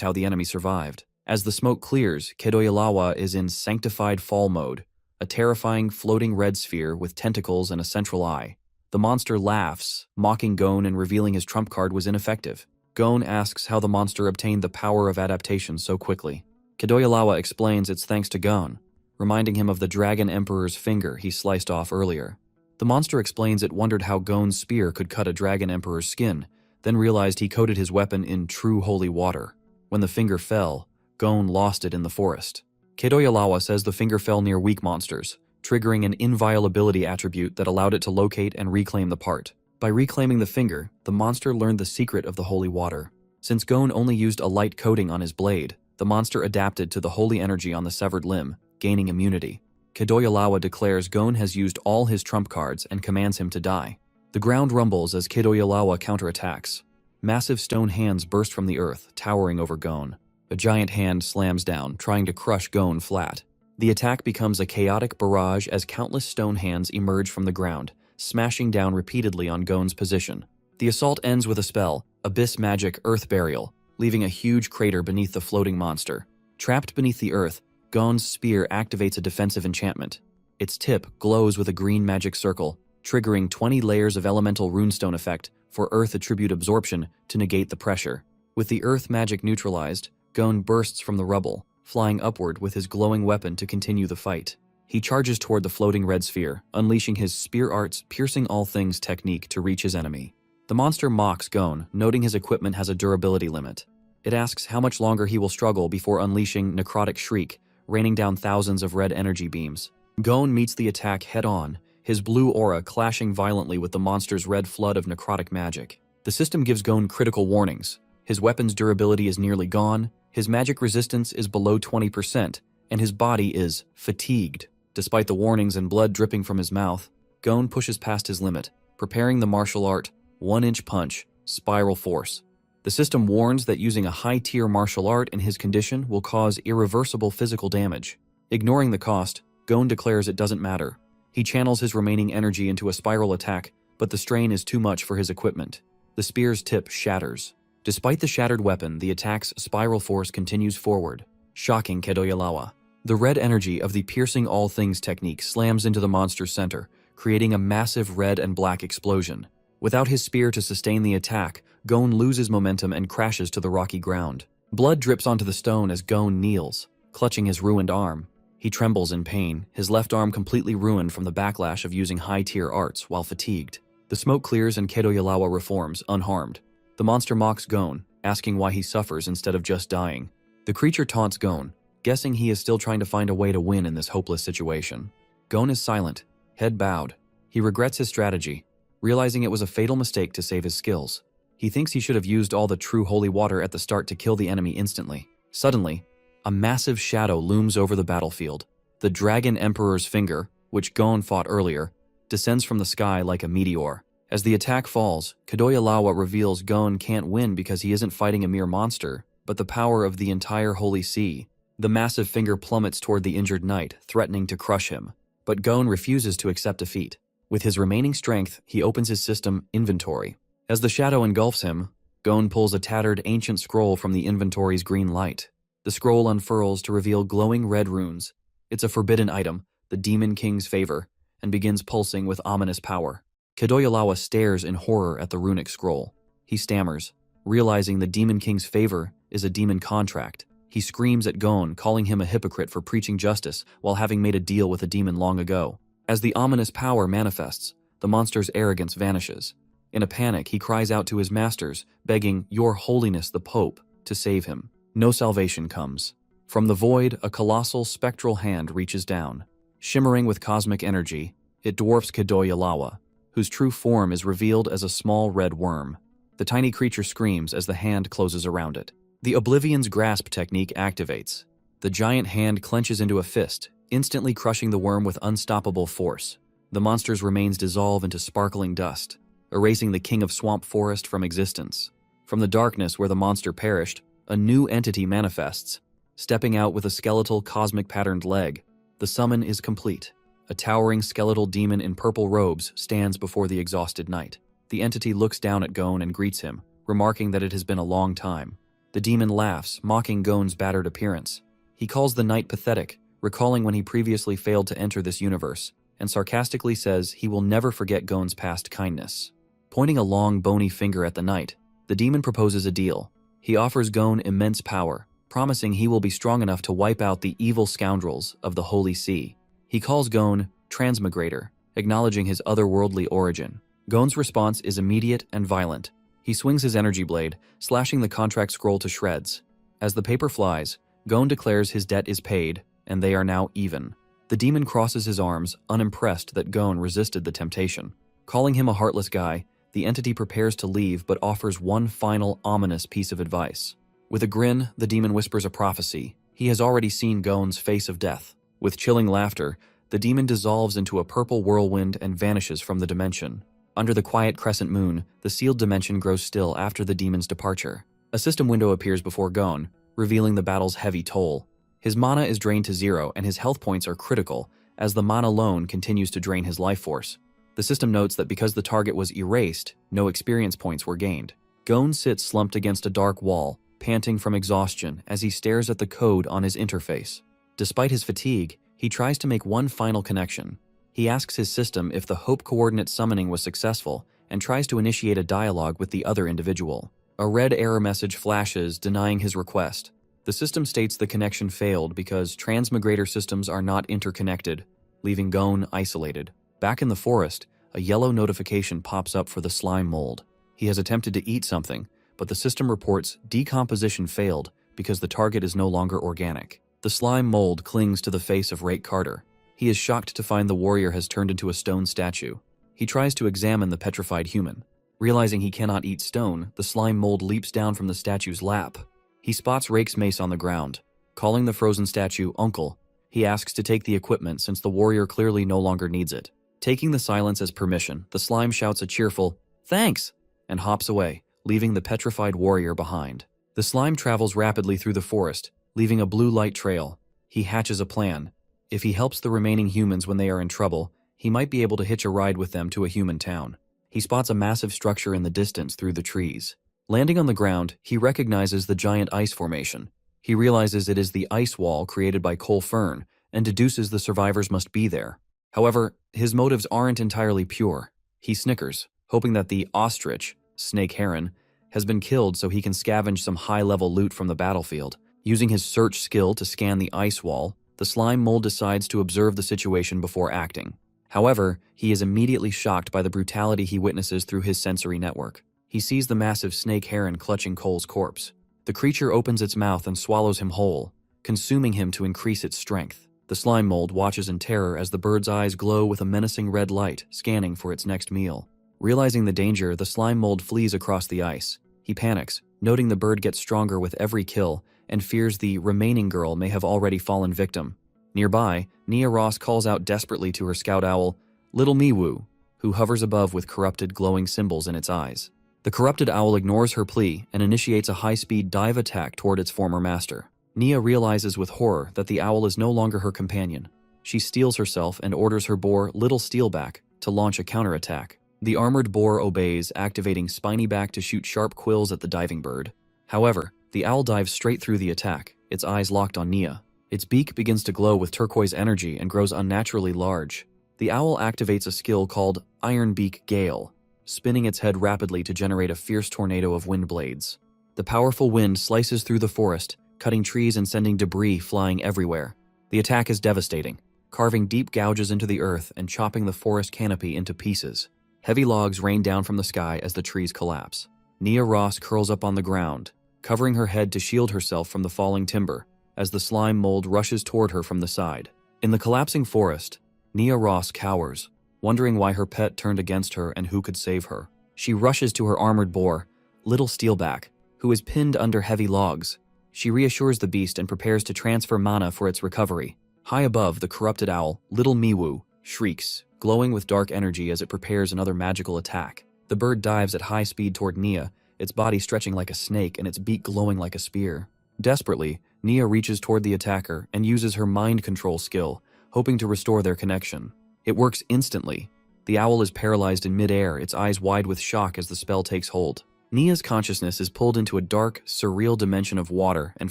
how the enemy survived. As the smoke clears, Kedoyalawa is in sanctified fall mode, a terrifying floating red sphere with tentacles and a central eye. The monster laughs, mocking Gon and revealing his trump card was ineffective. Gon asks how the monster obtained the power of adaptation so quickly. Kedoyalawa explains it's thanks to Gon, reminding him of the Dragon Emperor's finger he sliced off earlier. The monster explains it wondered how Gon's spear could cut a Dragon Emperor's skin, then realized he coated his weapon in true holy water. When the finger fell, Gon lost it in the forest. Kedoyalawa says the finger fell near weak monsters, triggering an inviolability attribute that allowed it to locate and reclaim the part. By reclaiming the finger, the monster learned the secret of the holy water. Since Gon only used a light coating on his blade, the monster adapted to the holy energy on the severed limb, gaining immunity. Kedoyalawa declares Gon has used all his trump cards and commands him to die. The ground rumbles as Kedoyalawa counterattacks. Massive stone hands burst from the earth, towering over Gon. A giant hand slams down, trying to crush Gon flat. The attack becomes a chaotic barrage as countless stone hands emerge from the ground, smashing down repeatedly on Gon's position. The assault ends with a spell, Abyss Magic Earth Burial, leaving a huge crater beneath the floating monster. Trapped beneath the earth, Gon's spear activates a defensive enchantment. Its tip glows with a green magic circle, triggering 20 layers of elemental runestone effect for earth attribute absorption to negate the pressure. With the earth magic neutralized, Gon bursts from the rubble, flying upward with his glowing weapon to continue the fight. He charges toward the floating red sphere, unleashing his Spear Art's piercing all things technique to reach his enemy. The monster mocks Gon, noting his equipment has a durability limit. It asks how much longer he will struggle before unleashing Necrotic Shriek, raining down thousands of red energy beams. Gon meets the attack head-on, his blue aura clashing violently with the monster's red flood of necrotic magic. The system gives Gon critical warnings. His weapon's durability is nearly gone, his magic resistance is below 20%, and his body is fatigued. Despite the warnings and blood dripping from his mouth, Gon pushes past his limit, preparing the martial art, 1-inch punch, Spiral Force. The system warns that using a high-tier martial art in his condition will cause irreversible physical damage. Ignoring the cost, Gon declares it doesn't matter. He channels his remaining energy into a spiral attack, but the strain is too much for his equipment. The spear's tip shatters. Despite the shattered weapon, the attack's spiral force continues forward, shocking Kedoyalawa. The red energy of the piercing all things technique slams into the monster's center, creating a massive red and black explosion. Without his spear to sustain the attack, Gon loses momentum and crashes to the rocky ground. Blood drips onto the stone as Gon kneels, clutching his ruined arm. He trembles in pain, his left arm completely ruined from the backlash of using high-tier arts while fatigued. The smoke clears and Kedoyalawa reforms, unharmed. The monster mocks Gon, asking why he suffers instead of just dying. The creature taunts Gon, guessing he is still trying to find a way to win in this hopeless situation. Gon is silent, head bowed. He regrets his strategy, realizing it was a fatal mistake to save his skills. He thinks he should have used all the true holy water at the start to kill the enemy instantly. Suddenly, a massive shadow looms over the battlefield. The Dragon Emperor's finger, which Gon fought earlier, descends from the sky like a meteor. As the attack falls, Kadoya reveals Gon can't win because he isn't fighting a mere monster, but the power of the entire Holy Sea. The massive finger plummets toward the injured knight, threatening to crush him. But Gon refuses to accept defeat. With his remaining strength, he opens his system inventory. As the shadow engulfs him, Gon pulls a tattered ancient scroll from the inventory's green light. The scroll unfurls to reveal glowing red runes. It's a forbidden item, the Demon King's favor, and begins pulsing with ominous power. Kadoya stares in horror at the runic scroll. He stammers, realizing the Demon King's favor is a demon contract. He screams at Gon, calling him a hypocrite for preaching justice while having made a deal with a demon long ago. As the ominous power manifests, the monster's arrogance vanishes. In a panic, he cries out to his masters, begging Your Holiness the Pope to save him. No salvation comes. From the void, a colossal spectral hand reaches down. Shimmering with cosmic energy, it dwarfs Kadoya, whose true form is revealed as a small red worm. The tiny creature screams as the hand closes around it. The Oblivion's grasp technique activates. The giant hand clenches into a fist, instantly crushing the worm with unstoppable force. The monster's remains dissolve into sparkling dust, erasing the King of Swamp Forest from existence. From the darkness where the monster perished, a new entity manifests. Stepping out with a skeletal cosmic patterned leg, the summon is complete. A towering skeletal demon in purple robes stands before the exhausted knight. The entity looks down at Gon and greets him, remarking that it has been a long time. The demon laughs, mocking Gon's battered appearance. He calls the knight pathetic, recalling when he previously failed to enter this universe, and sarcastically says he will never forget Gon's past kindness. Pointing a long, bony finger at the knight, the demon proposes a deal. He offers Gon immense power, promising he will be strong enough to wipe out the evil scoundrels of the Holy Sea. He calls Gon Transmigrator, acknowledging his otherworldly origin. Gon's response is immediate and violent. He swings his energy blade, slashing the contract scroll to shreds. As the paper flies, Gon declares his debt is paid, and they are now even. The demon crosses his arms, unimpressed that Gon resisted the temptation. Calling him a heartless guy, the entity prepares to leave but offers one final ominous piece of advice. With a grin, the demon whispers a prophecy. He has already seen Gon's face of death. With chilling laughter, the demon dissolves into a purple whirlwind and vanishes from the dimension. Under the quiet crescent moon, the sealed dimension grows still after the demon's departure. A system window appears before Gon, revealing the battle's heavy toll. His mana is drained to 0 and his health points are critical, as the mana loan continues to drain his life force. The system notes that because the target was erased, no experience points were gained. Gon sits slumped against a dark wall, panting from exhaustion as he stares at the code on his interface. Despite his fatigue, he tries to make one final connection. He asks his system if the Hope coordinate summoning was successful and tries to initiate a dialogue with the other individual. A red error message flashes denying his request. The system states the connection failed because transmigrator systems are not interconnected, leaving Gon isolated. Back in the forest, a yellow notification pops up for the slime mold. He has attempted to eat something, but the system reports decomposition failed because the target is no longer organic. The slime mold clings to the face of Rake Carter. He is shocked to find the warrior has turned into a stone statue. He tries to examine the petrified human. Realizing he cannot eat stone, the slime mold leaps down from the statue's lap. He spots Rake's mace on the ground. Calling the frozen statue Uncle, he asks to take the equipment since the warrior clearly no longer needs it. Taking the silence as permission, the slime shouts a cheerful, "Thanks!" and hops away, leaving the petrified warrior behind. The slime travels rapidly through the forest, leaving a blue light trail. He hatches a plan. If he helps the remaining humans when they are in trouble, he might be able to hitch a ride with them to a human town. He spots a massive structure in the distance through the trees. Landing on the ground, he recognizes the giant ice formation. He realizes it is the ice wall created by Cole Fern and deduces the survivors must be there. However, his motives aren't entirely pure. He snickers, hoping that the ostrich, snake heron, has been killed so he can scavenge some high-level loot from the battlefield. Using his search skill to scan the ice wall, the slime mold decides to observe the situation before acting. However, he is immediately shocked by the brutality he witnesses through his sensory network. He sees the massive snake heron clutching Cole's corpse. The creature opens its mouth and swallows him whole, consuming him to increase its strength. The slime mold watches in terror as the bird's eyes glow with a menacing red light, scanning for its next meal. Realizing the danger, the slime mold flees across the ice. He panics, noting the bird gets stronger with every kill, and fears the remaining girl may have already fallen victim. Nearby, Nia Ross calls out desperately to her scout owl, Little Miwu, who hovers above with corrupted glowing symbols in its eyes. The corrupted owl ignores her plea and initiates a high-speed dive attack toward its former master. Nia realizes with horror that the owl is no longer her companion. She steels herself and orders her boar, Little Steelback, to launch a counterattack. The armored boar obeys, activating Spiny Back to shoot sharp quills at the diving bird. However, the owl dives straight through the attack, its eyes locked on Nia. Its beak begins to glow with turquoise energy and grows unnaturally large. The owl activates a skill called Iron Beak Gale, spinning its head rapidly to generate a fierce tornado of wind blades. The powerful wind slices through the forest, cutting trees and sending debris flying everywhere. The attack is devastating, carving deep gouges into the earth and chopping the forest canopy into pieces. Heavy logs rain down from the sky as the trees collapse. Nia Ross curls up on the ground, covering her head to shield herself from the falling timber, as the slime mold rushes toward her from the side. In the collapsing forest, Nia Ross cowers, wondering why her pet turned against her and who could save her. She rushes to her armored boar, Little Steelback, who is pinned under heavy logs. She reassures the beast and prepares to transfer mana for its recovery. High above, the corrupted owl, Little Miwu, shrieks, glowing with dark energy as it prepares another magical attack. The bird dives at high speed toward Nia, its body stretching like a snake and its beak glowing like a spear. Desperately, Nia reaches toward the attacker and uses her mind control skill, hoping to restore their connection. It works instantly. The owl is paralyzed in midair, its eyes wide with shock as the spell takes hold. Nia's consciousness is pulled into a dark, surreal dimension of water and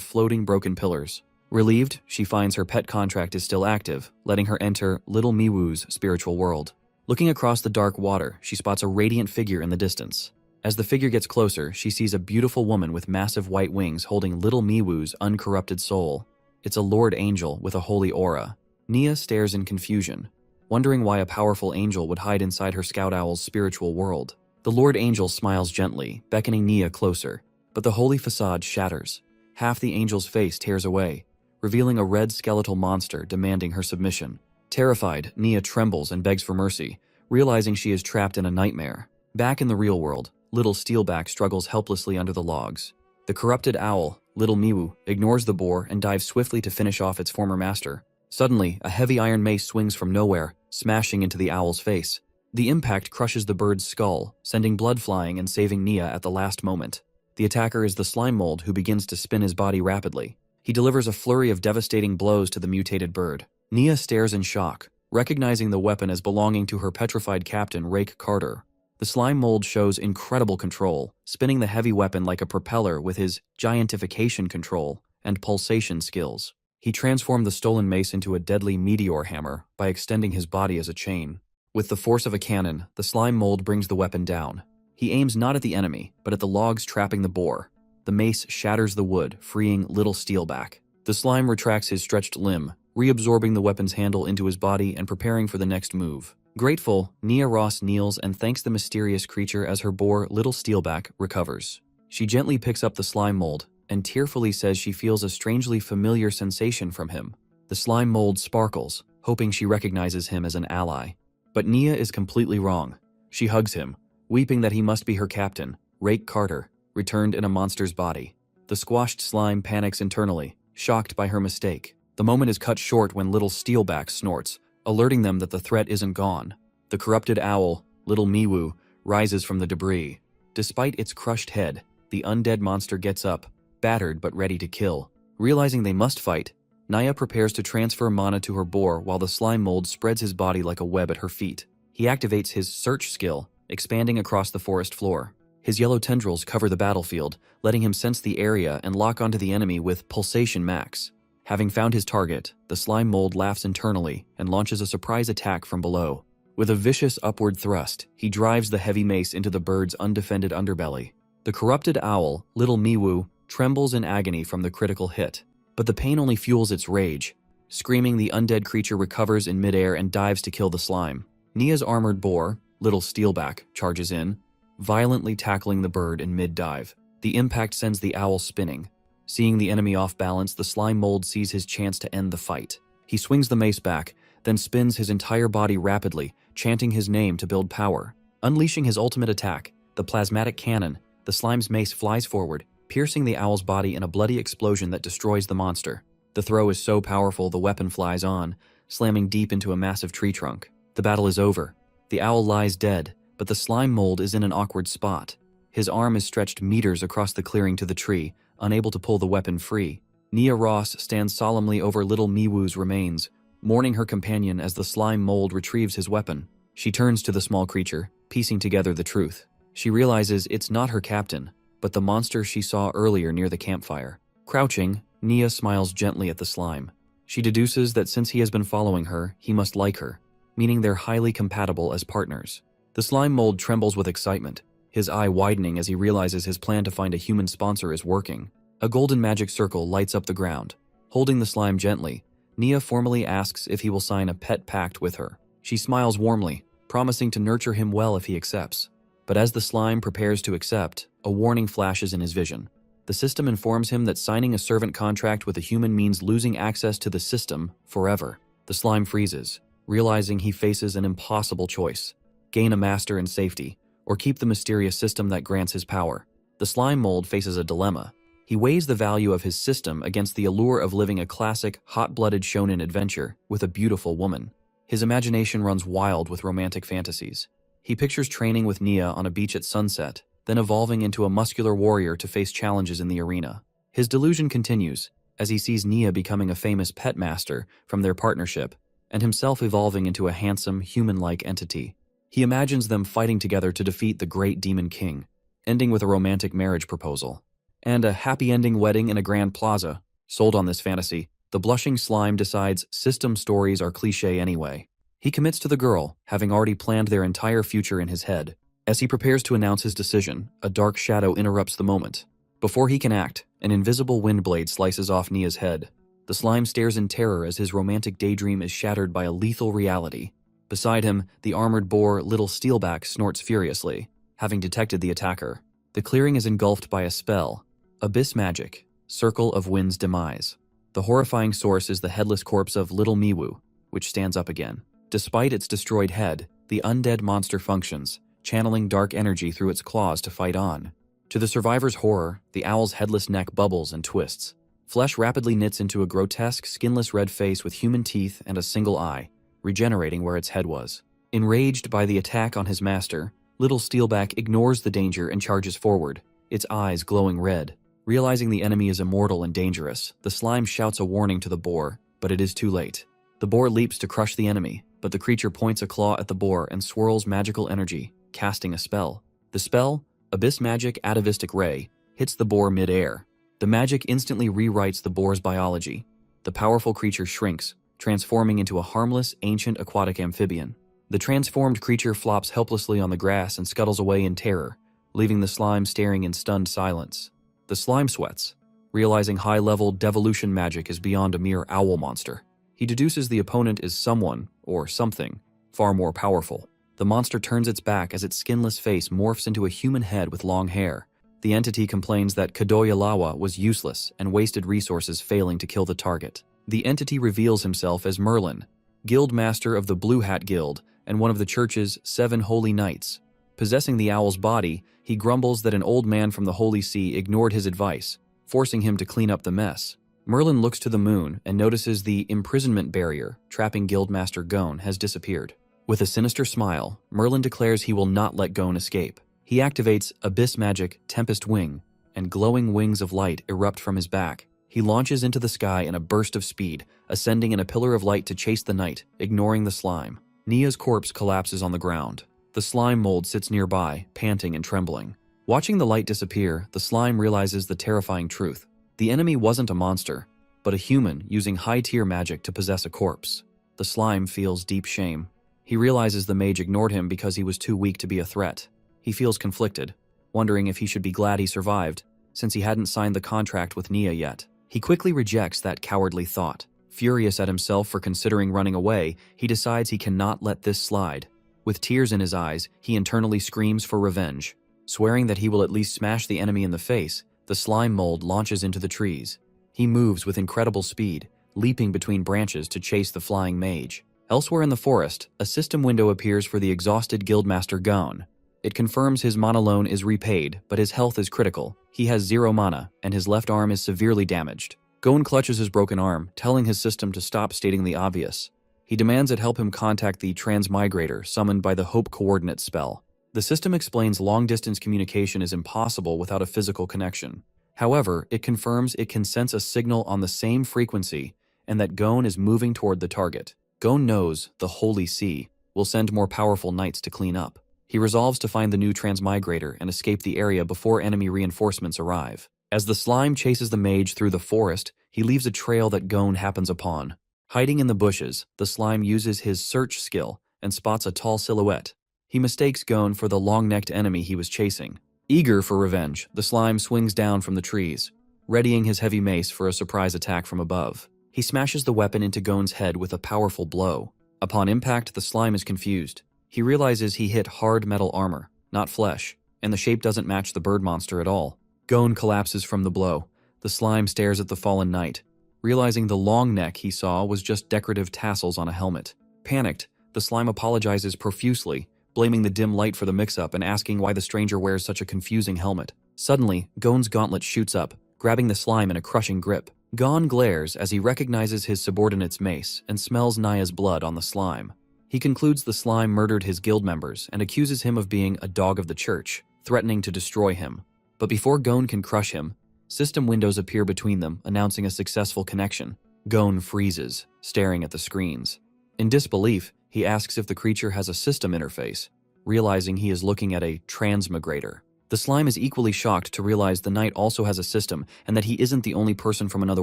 floating broken pillars. Relieved, she finds her pet contract is still active, letting her enter Little Miwu's spiritual world. Looking across the dark water, she spots a radiant figure in the distance. As the figure gets closer, she sees a beautiful woman with massive white wings holding Little Miwu's uncorrupted soul. It's a Lord Angel with a holy aura. Nia stares in confusion, wondering why a powerful angel would hide inside her scout owl's spiritual world. The Lord Angel smiles gently, beckoning Nia closer, but the holy facade shatters. Half the angel's face tears away, revealing a red skeletal monster demanding her submission. Terrified, Nia trembles and begs for mercy, realizing she is trapped in a nightmare. Back in the real world, Little Steelback struggles helplessly under the logs. The corrupted owl, Little Miwu, ignores the boar and dives swiftly to finish off its former master. Suddenly, a heavy iron mace swings from nowhere, smashing into the owl's face. The impact crushes the bird's skull, sending blood flying and saving Nia at the last moment. The attacker is the slime mold, who begins to spin his body rapidly. He delivers a flurry of devastating blows to the mutated bird. Nia stares in shock, recognizing the weapon as belonging to her petrified captain, Rake Carter. The slime mold shows incredible control, spinning the heavy weapon like a propeller with his giantification control and pulsation skills. He transformed the stolen mace into a deadly meteor hammer by extending his body as a chain. With the force of a cannon, the slime mold brings the weapon down. He aims not at the enemy, but at the logs trapping the boar. The mace shatters the wood, freeing Little Steelback. The slime retracts his stretched limb, reabsorbing the weapon's handle into his body and preparing for the next move. Grateful, Nia Ross kneels and thanks the mysterious creature as her boar, Little Steelback, recovers. She gently picks up the slime mold and tearfully says she feels a strangely familiar sensation from him. The slime mold sparkles, hoping she recognizes him as an ally. But Nia is completely wrong. She hugs him, weeping that he must be her captain, Rake Carter, returned in a monster's body. The squashed slime panics internally, shocked by her mistake. The moment is cut short when Little Steelback snorts, alerting them that the threat isn't gone. The corrupted owl, Little Miwu, rises from the debris. Despite its crushed head, the undead monster gets up, battered but ready to kill. Realizing they must fight, Nia prepares to transfer mana to her boar while the slime mold spreads his body like a web at her feet. He activates his search skill, expanding across the forest floor. His yellow tendrils cover the battlefield, letting him sense the area and lock onto the enemy with Pulsation Max. Having found his target, the slime mold laughs internally and launches a surprise attack from below. With a vicious upward thrust, he drives the heavy mace into the bird's undefended underbelly. The corrupted owl, Little Miwu, trembles in agony from the critical hit, but the pain only fuels its rage. Screaming, the undead creature recovers in midair and dives to kill the slime. Nia's armored boar, Little Steelback, charges in, violently tackling the bird in mid-dive. The impact sends the owl spinning. Seeing the enemy off balance, the slime mold sees his chance to end the fight. He swings the mace back, then spins his entire body rapidly, chanting his name to build power. Unleashing his ultimate attack, the plasmatic cannon, the slime's mace flies forward, piercing the owl's body in a bloody explosion that destroys the monster. The throw is so powerful the weapon flies on, slamming deep into a massive tree trunk. The The battle is over. The owl lies dead, but the slime mold is in an awkward spot. His arm is stretched meters across the clearing to the tree, unable to pull the weapon free. Nia Ross stands solemnly over little Miwoo's remains, mourning her companion as the slime mold retrieves his weapon. She turns to the small creature, piecing together the truth. She realizes it's not her captain, but the monster she saw earlier near the campfire. Crouching, Nia smiles gently at the slime. She deduces that since he has been following her, he must like her, meaning they're highly compatible as partners. The slime mold trembles with excitement, his eye widening as he realizes his plan to find a human sponsor is working. A golden magic circle lights up the ground. Holding the slime gently, Nia formally asks if he will sign a pet pact with her. She smiles warmly, promising to nurture him well if he accepts. But as the slime prepares to accept, a warning flashes in his vision. The system informs him that signing a servant contract with a human means losing access to the system forever. The slime freezes, realizing he faces an impossible choice: gain a master in safety, or keep the mysterious system that grants his power. The slime mold faces a dilemma. He weighs the value of his system against the allure of living a classic, hot-blooded shonen adventure with a beautiful woman. His imagination runs wild with romantic fantasies. He pictures training with Nia on a beach at sunset, then evolving into a muscular warrior to face challenges in the arena. His delusion continues as he sees Nia becoming a famous pet master from their partnership, and himself evolving into a handsome, human-like entity. He imagines them fighting together to defeat the great demon king, ending with a romantic marriage proposal. And a happy-ending wedding in a grand plaza. Sold on this fantasy, the blushing slime decides system stories are cliché anyway. He commits to the girl, having already planned their entire future in his head. As he prepares to announce his decision, a dark shadow interrupts the moment. Before he can act, an invisible wind blade slices off Nia's head. The slime stares in terror as his romantic daydream is shattered by a lethal reality. Beside him, the armored boar, Little Steelback, snorts furiously, having detected the attacker. The clearing is engulfed by a spell. Abyss Magic, Circle of Wind's Demise. The horrifying source is the headless corpse of Little Miwoo, which stands up again. Despite its destroyed head, the undead monster functions, channeling dark energy through its claws to fight on. To the survivor's horror, the owl's headless neck bubbles and twists. Flesh rapidly knits into a grotesque, skinless red face with human teeth and a single eye, regenerating where its head was. Enraged by the attack on his master, Little Steelback ignores the danger and charges forward, its eyes glowing red. Realizing the enemy is immortal and dangerous, the slime shouts a warning to the boar, but it is too late. The boar leaps to crush the enemy, but the creature points a claw at the boar and swirls magical energy, casting a spell. The spell, Abyss Magic Atavistic Ray, hits the boar mid-air. The magic instantly rewrites the boar's biology. The powerful creature shrinks, transforming into a harmless, ancient aquatic amphibian. The transformed creature flops helplessly on the grass and scuttles away in terror, leaving the slime staring in stunned silence. The slime sweats, realizing high-level devolution magic is beyond a mere owl monster. He deduces the opponent is someone, or something, far more powerful. The monster turns its back as its skinless face morphs into a human head with long hair. The entity complains that Kadoya was useless and wasted resources failing to kill the target. The entity reveals himself as Merlin, guild master of the Blue Hat Guild and one of the church's 7 holy knights. Possessing the owl's body, he grumbles that an old man from the Holy See ignored his advice, forcing him to clean up the mess. Merlin looks to the moon and notices the imprisonment barrier trapping Guildmaster Gon has disappeared. With a sinister smile, Merlin declares he will not let Gon escape. He activates Abyss Magic Tempest Wing, and glowing wings of light erupt from his back. He launches into the sky in a burst of speed, ascending in a pillar of light to chase the knight, ignoring the slime. Nia's corpse collapses on the ground. The slime mold sits nearby, panting and trembling. Watching the light disappear, the slime realizes the terrifying truth. The enemy wasn't a monster, but a human using high-tier magic to possess a corpse. The slime feels deep shame. He realizes the mage ignored him because he was too weak to be a threat. He feels conflicted, wondering if he should be glad he survived, since he hadn't signed the contract with Nia yet. He quickly rejects that cowardly thought. Furious at himself for considering running away, he decides he cannot let this slide. With tears in his eyes, he internally screams for revenge. Swearing that he will at least smash the enemy in the face, the slime mold launches into the trees. He moves with incredible speed, leaping between branches to chase the flying mage. Elsewhere in the forest, a system window appears for the exhausted Guildmaster Gon. It confirms his mana loan is repaid, but his health is critical. He has 0 mana, and his left arm is severely damaged. Gon clutches his broken arm, telling his system to stop stating the obvious. He demands it help him contact the transmigrator summoned by the Hope Coordinate spell. The system explains long-distance communication is impossible without a physical connection. However, it confirms it can sense a signal on the same frequency and that Gon is moving toward the target. Gon knows the Holy Sea will send more powerful knights to clean up. He resolves to find the new transmigrator and escape the area before enemy reinforcements arrive. As the slime chases the mage through the forest, he leaves a trail that Gon happens upon. Hiding in the bushes, the slime uses his search skill and spots a tall silhouette. He mistakes Gon for the long-necked enemy he was chasing. Eager for revenge, the slime swings down from the trees, readying his heavy mace for a surprise attack from above. He smashes the weapon into Gon's head with a powerful blow. Upon impact, the slime is confused. He realizes he hit hard metal armor, not flesh, and the shape doesn't match the bird monster at all. Gon collapses from the blow. The slime stares at the fallen knight, realizing the long neck he saw was just decorative tassels on a helmet. Panicked, the slime apologizes profusely, blaming the dim light for the mix-up and asking why the stranger wears such a confusing helmet. Suddenly, Gon's gauntlet shoots up, grabbing the slime in a crushing grip. Gon glares as he recognizes his subordinate's mace and smells Naya's blood on the slime. He concludes the slime murdered his guild members and accuses him of being a dog of the church, threatening to destroy him. But before Gon can crush him, system windows appear between them, announcing a successful connection. Gon freezes, staring at the screens. In disbelief, he asks if the creature has a system interface, realizing he is looking at a transmigrator. The slime is equally shocked to realize the knight also has a system and that he isn't the only person from another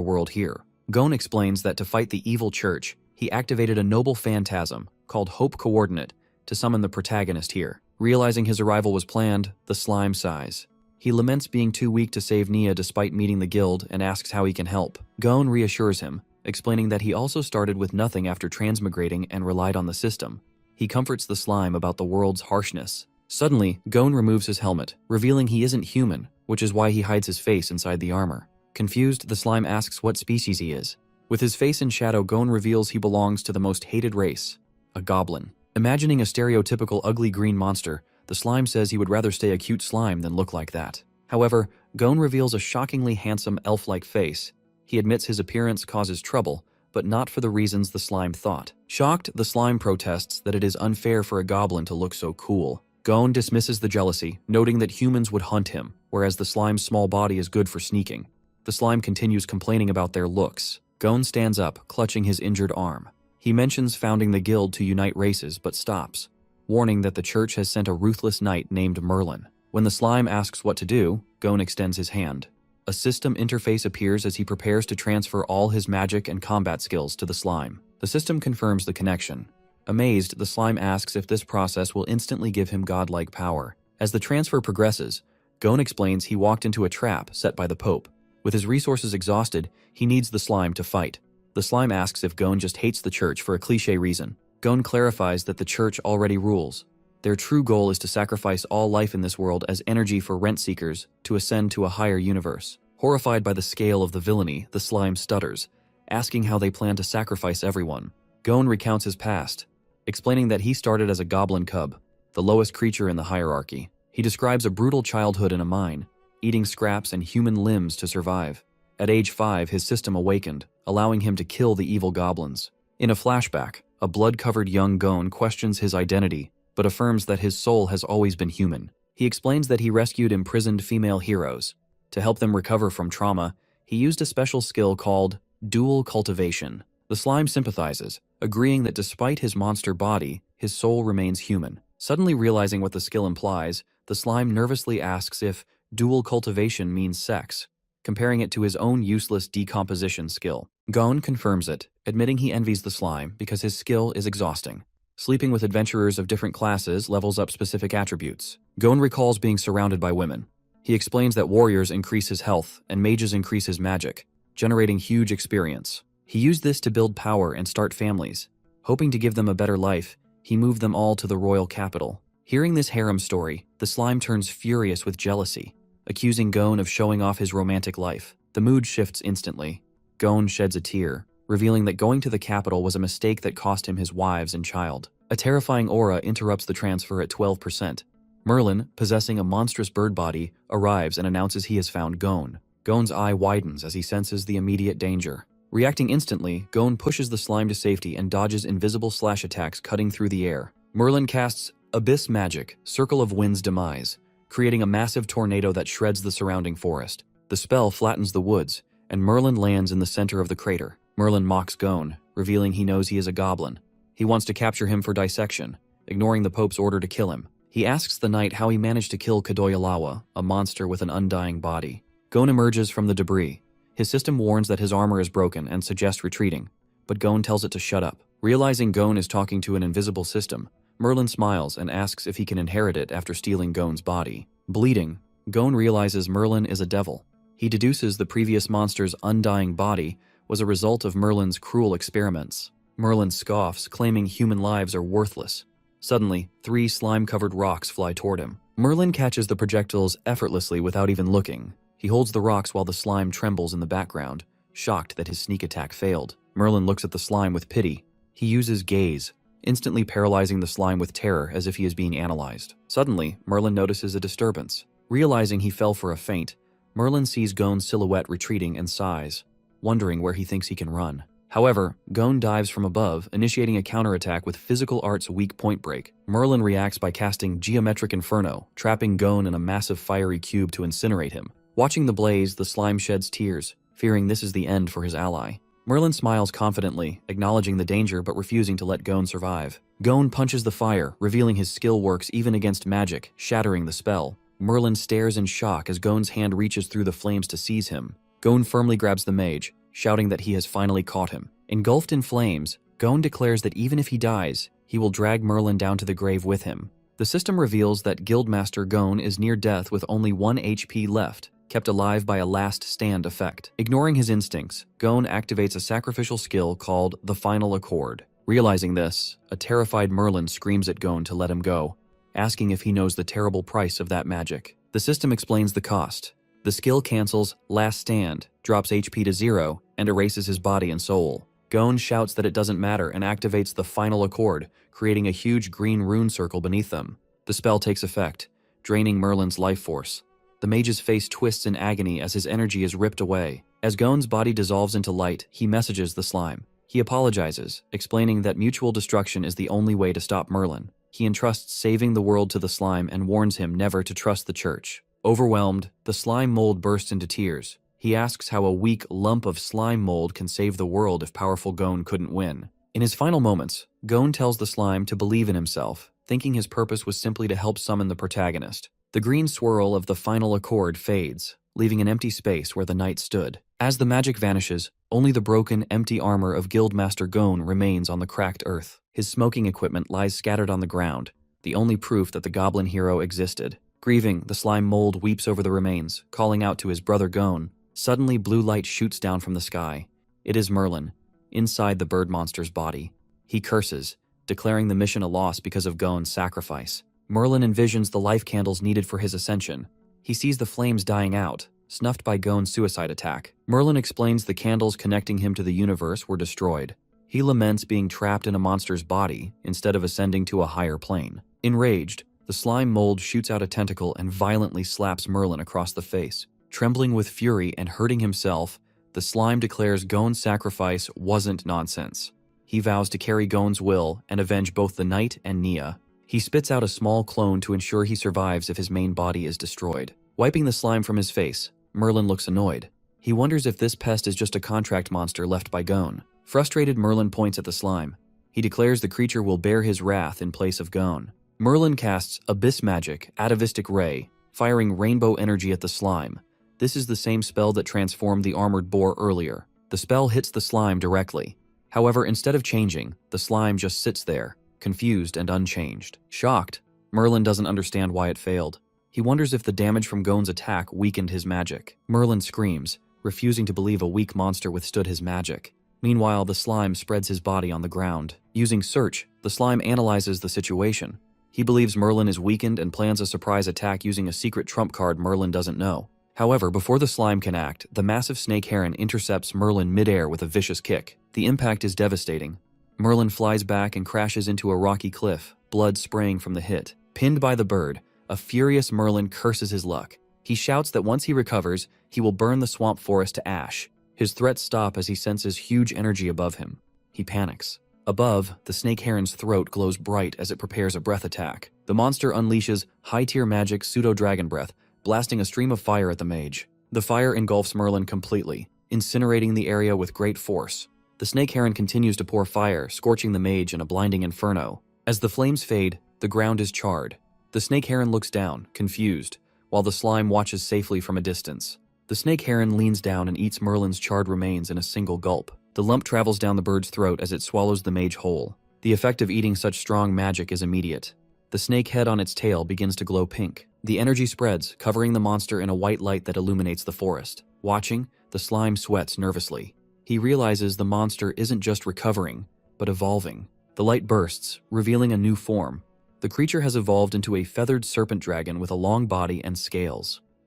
world here. Gon explains that to fight the evil church, he activated a noble phantasm called Hope Coordinate to summon the protagonist here. Realizing his arrival was planned, the slime sighs. He laments being too weak to save Nia despite meeting the guild and asks how he can help. Gon reassures him, explaining that he also started with nothing after transmigrating and relied on the system. He comforts the slime about the world's harshness. Suddenly, Gon removes his helmet, revealing he isn't human, which is why he hides his face inside the armor. Confused, the slime asks what species he is. With his face in shadow, Gon reveals he belongs to the most hated race, a goblin. Imagining a stereotypical ugly green monster, the slime says he would rather stay a cute slime than look like that. However, Gon reveals a shockingly handsome elf-like face. He admits his appearance causes trouble, but not for the reasons the slime thought. Shocked, the slime protests that it is unfair for a goblin to look so cool. Gon dismisses the jealousy, noting that humans would hunt him, whereas the slime's small body is good for sneaking. The slime continues complaining about their looks. Gon stands up, clutching his injured arm. He mentions founding the guild to unite races, but stops, warning that the church has sent a ruthless knight named Merlin. When the slime asks what to do, Gon extends his hand. A system interface appears as he prepares to transfer all his magic and combat skills to the slime. The system confirms the connection. Amazed, the slime asks if this process will instantly give him godlike power. As the transfer progresses, Gon explains he walked into a trap set by the Pope. With his resources exhausted, he needs the slime to fight. The slime asks if Gon just hates the church for a cliché reason. Gon clarifies that the church already rules. Their true goal is to sacrifice all life in this world as energy for rent seekers to ascend to a higher universe. Horrified by the scale of the villainy, the slime stutters, asking how they plan to sacrifice everyone. Gon recounts his past, explaining that he started as a goblin cub, the lowest creature in the hierarchy. He describes a brutal childhood in a mine, eating scraps and human limbs to survive. At age 5, his system awakened, allowing him to kill the evil goblins. In a flashback, a blood-covered young Gon questions his identity, but affirms that his soul has always been human. He explains that he rescued imprisoned female heroes. To help them recover from trauma, he used a special skill called dual cultivation. The slime sympathizes, agreeing that despite his monster body, his soul remains human. Suddenly realizing what the skill implies, the slime nervously asks if dual cultivation means sex, comparing it to his own useless decomposition skill. Gon confirms it, admitting he envies the slime because his skill is exhausting. Sleeping with adventurers of different classes levels up specific attributes. Gon recalls being surrounded by women. He explains that warriors increase his health and mages increase his magic, generating huge experience. He used this to build power and start families. Hoping to give them a better life, he moved them all to the royal capital. Hearing this harem story, the slime turns furious with jealousy, accusing Gon of showing off his romantic life. The mood shifts instantly. Gon sheds a tear, revealing that going to the capital was a mistake that cost him his wives and child. A terrifying aura interrupts the transfer at 12%. Merlin, possessing a monstrous bird body, arrives and announces he has found Gon. Gon's eye widens as he senses the immediate danger. Reacting instantly, Gon pushes the slime to safety and dodges invisible slash attacks cutting through the air. Merlin casts Abyss Magic, Circle of Wind's Demise, creating a massive tornado that shreds the surrounding forest. The spell flattens the woods, and Merlin lands in the center of the crater. Merlin mocks Gon, revealing he knows he is a goblin. He wants to capture him for dissection, ignoring the Pope's order to kill him. He asks the knight how he managed to kill Kadoyalawa, a monster with an undying body. Gon emerges from the debris. His system warns that his armor is broken and suggests retreating, but Gon tells it to shut up. Realizing Gon is talking to an invisible system, Merlin smiles and asks if he can inherit it after stealing Gon's body. Bleeding, Gon realizes Merlin is a devil. He deduces the previous monster's undying body was a result of Merlin's cruel experiments. Merlin scoffs, claiming human lives are worthless. Suddenly, 3 slime-covered rocks fly toward him. Merlin catches the projectiles effortlessly without even looking. He holds the rocks while the slime trembles in the background, shocked that his sneak attack failed. Merlin looks at the slime with pity. He uses gaze, instantly paralyzing the slime with terror as if he is being analyzed. Suddenly, Merlin notices a disturbance. Realizing he fell for a feint, Merlin sees Gon's silhouette retreating and sighs, wondering where he thinks he can run. However, Gon dives from above, initiating a counterattack with Physical Art's weak point break. Merlin reacts by casting Geometric Inferno, trapping Gon in a massive fiery cube to incinerate him. Watching the blaze, the slime sheds tears, fearing this is the end for his ally. Merlin smiles confidently, acknowledging the danger but refusing to let Gon survive. Gon punches the fire, revealing his skill works even against magic, shattering the spell. Merlin stares in shock as Gon's hand reaches through the flames to seize him. Gon firmly grabs the mage, shouting that he has finally caught him. Engulfed in flames, Gon declares that even if he dies, he will drag Merlin down to the grave with him. The system reveals that Guildmaster Gon is near death with only 1 HP left, kept alive by a last stand effect. Ignoring his instincts, Gon activates a sacrificial skill called the Final Accord. Realizing this, a terrified Merlin screams at Gon to let him go, asking if he knows the terrible price of that magic. The system explains the cost. The skill cancels Last Stand, drops HP to 0, and erases his body and soul. Gon shouts that it doesn't matter and activates the Final Accord, creating a huge green rune circle beneath them. The spell takes effect, draining Merlin's life force. The mage's face twists in agony as his energy is ripped away. As Gon's body dissolves into light, he messages the slime. He apologizes, explaining that mutual destruction is the only way to stop Merlin. He entrusts saving the world to the slime and warns him never to trust the church. Overwhelmed, the slime mold bursts into tears. He asks how a weak lump of slime mold can save the world if powerful Gon couldn't win. In his final moments, Gon tells the slime to believe in himself, thinking his purpose was simply to help summon the protagonist. The green swirl of the Final Accord fades, leaving an empty space where the knight stood. As the magic vanishes, only the broken, empty armor of Guildmaster Gon remains on the cracked earth. His smoking equipment lies scattered on the ground, the only proof that the goblin hero existed. Grieving, the slime mold weeps over the remains, calling out to his brother Gon. Suddenly, blue light shoots down from the sky. It is Merlin, inside the bird monster's body. He curses, declaring the mission a loss because of Gon's sacrifice. Merlin envisions the life candles needed for his ascension. He sees the flames dying out, snuffed by Gon's suicide attack. Merlin explains the candles connecting him to the universe were destroyed. He laments being trapped in a monster's body instead of ascending to a higher plane. Enraged, the slime mold shoots out a tentacle and violently slaps Merlin across the face. Trembling with fury and hurting himself, the slime declares Gon's sacrifice wasn't nonsense. He vows to carry Gon's will and avenge both the knight and Nia. He spits out a small clone to ensure he survives if his main body is destroyed. Wiping the slime from his face, Merlin looks annoyed. He wonders if this pest is just a contract monster left by Gon. Frustrated, Merlin points at the slime. He declares the creature will bear his wrath in place of Gon. Merlin casts Abyss Magic, Atavistic Ray, firing rainbow energy at the slime. This is the same spell that transformed the armored boar earlier. The spell hits the slime directly. However, instead of changing, the slime just sits there, confused and unchanged. Shocked, Merlin doesn't understand why it failed. He wonders if the damage from Gon's attack weakened his magic. Merlin screams, refusing to believe a weak monster withstood his magic. Meanwhile, the slime spreads his body on the ground. Using Search, the slime analyzes the situation. He believes Merlin is weakened and plans a surprise attack using a secret trump card Merlin doesn't know. However, before the slime can act, the massive snake heron intercepts Merlin midair with a vicious kick. The impact is devastating. Merlin flies back and crashes into a rocky cliff, blood spraying from the hit. Pinned by the bird, a furious Merlin curses his luck. He shouts that once he recovers, he will burn the swamp forest to ash, His threats stop as he senses huge energy above him. He panics. Above, the snake heron's throat glows bright as it prepares a breath attack. The monster unleashes high-tier magic pseudo-dragon breath, blasting a stream of fire at the mage. The fire engulfs Merlin completely, incinerating the area with great force. The snake heron continues to pour fire, scorching the mage in a blinding inferno. As the flames fade, the ground is charred. The snake heron looks down, confused, while the slime watches safely from a distance. The snake heron leans down and eats Merlin's charred remains in a single gulp. The lump travels down the bird's throat as it swallows the mage whole. The effect of eating such strong magic is immediate. The snake head on its tail begins to glow pink. The energy spreads, covering the monster in a white light that illuminates the forest. Watching, the slime sweats nervously. He realizes the monster isn't just recovering, but evolving. The light bursts, revealing a new form. The creature has evolved into a feathered serpent dragon with a long body and scales.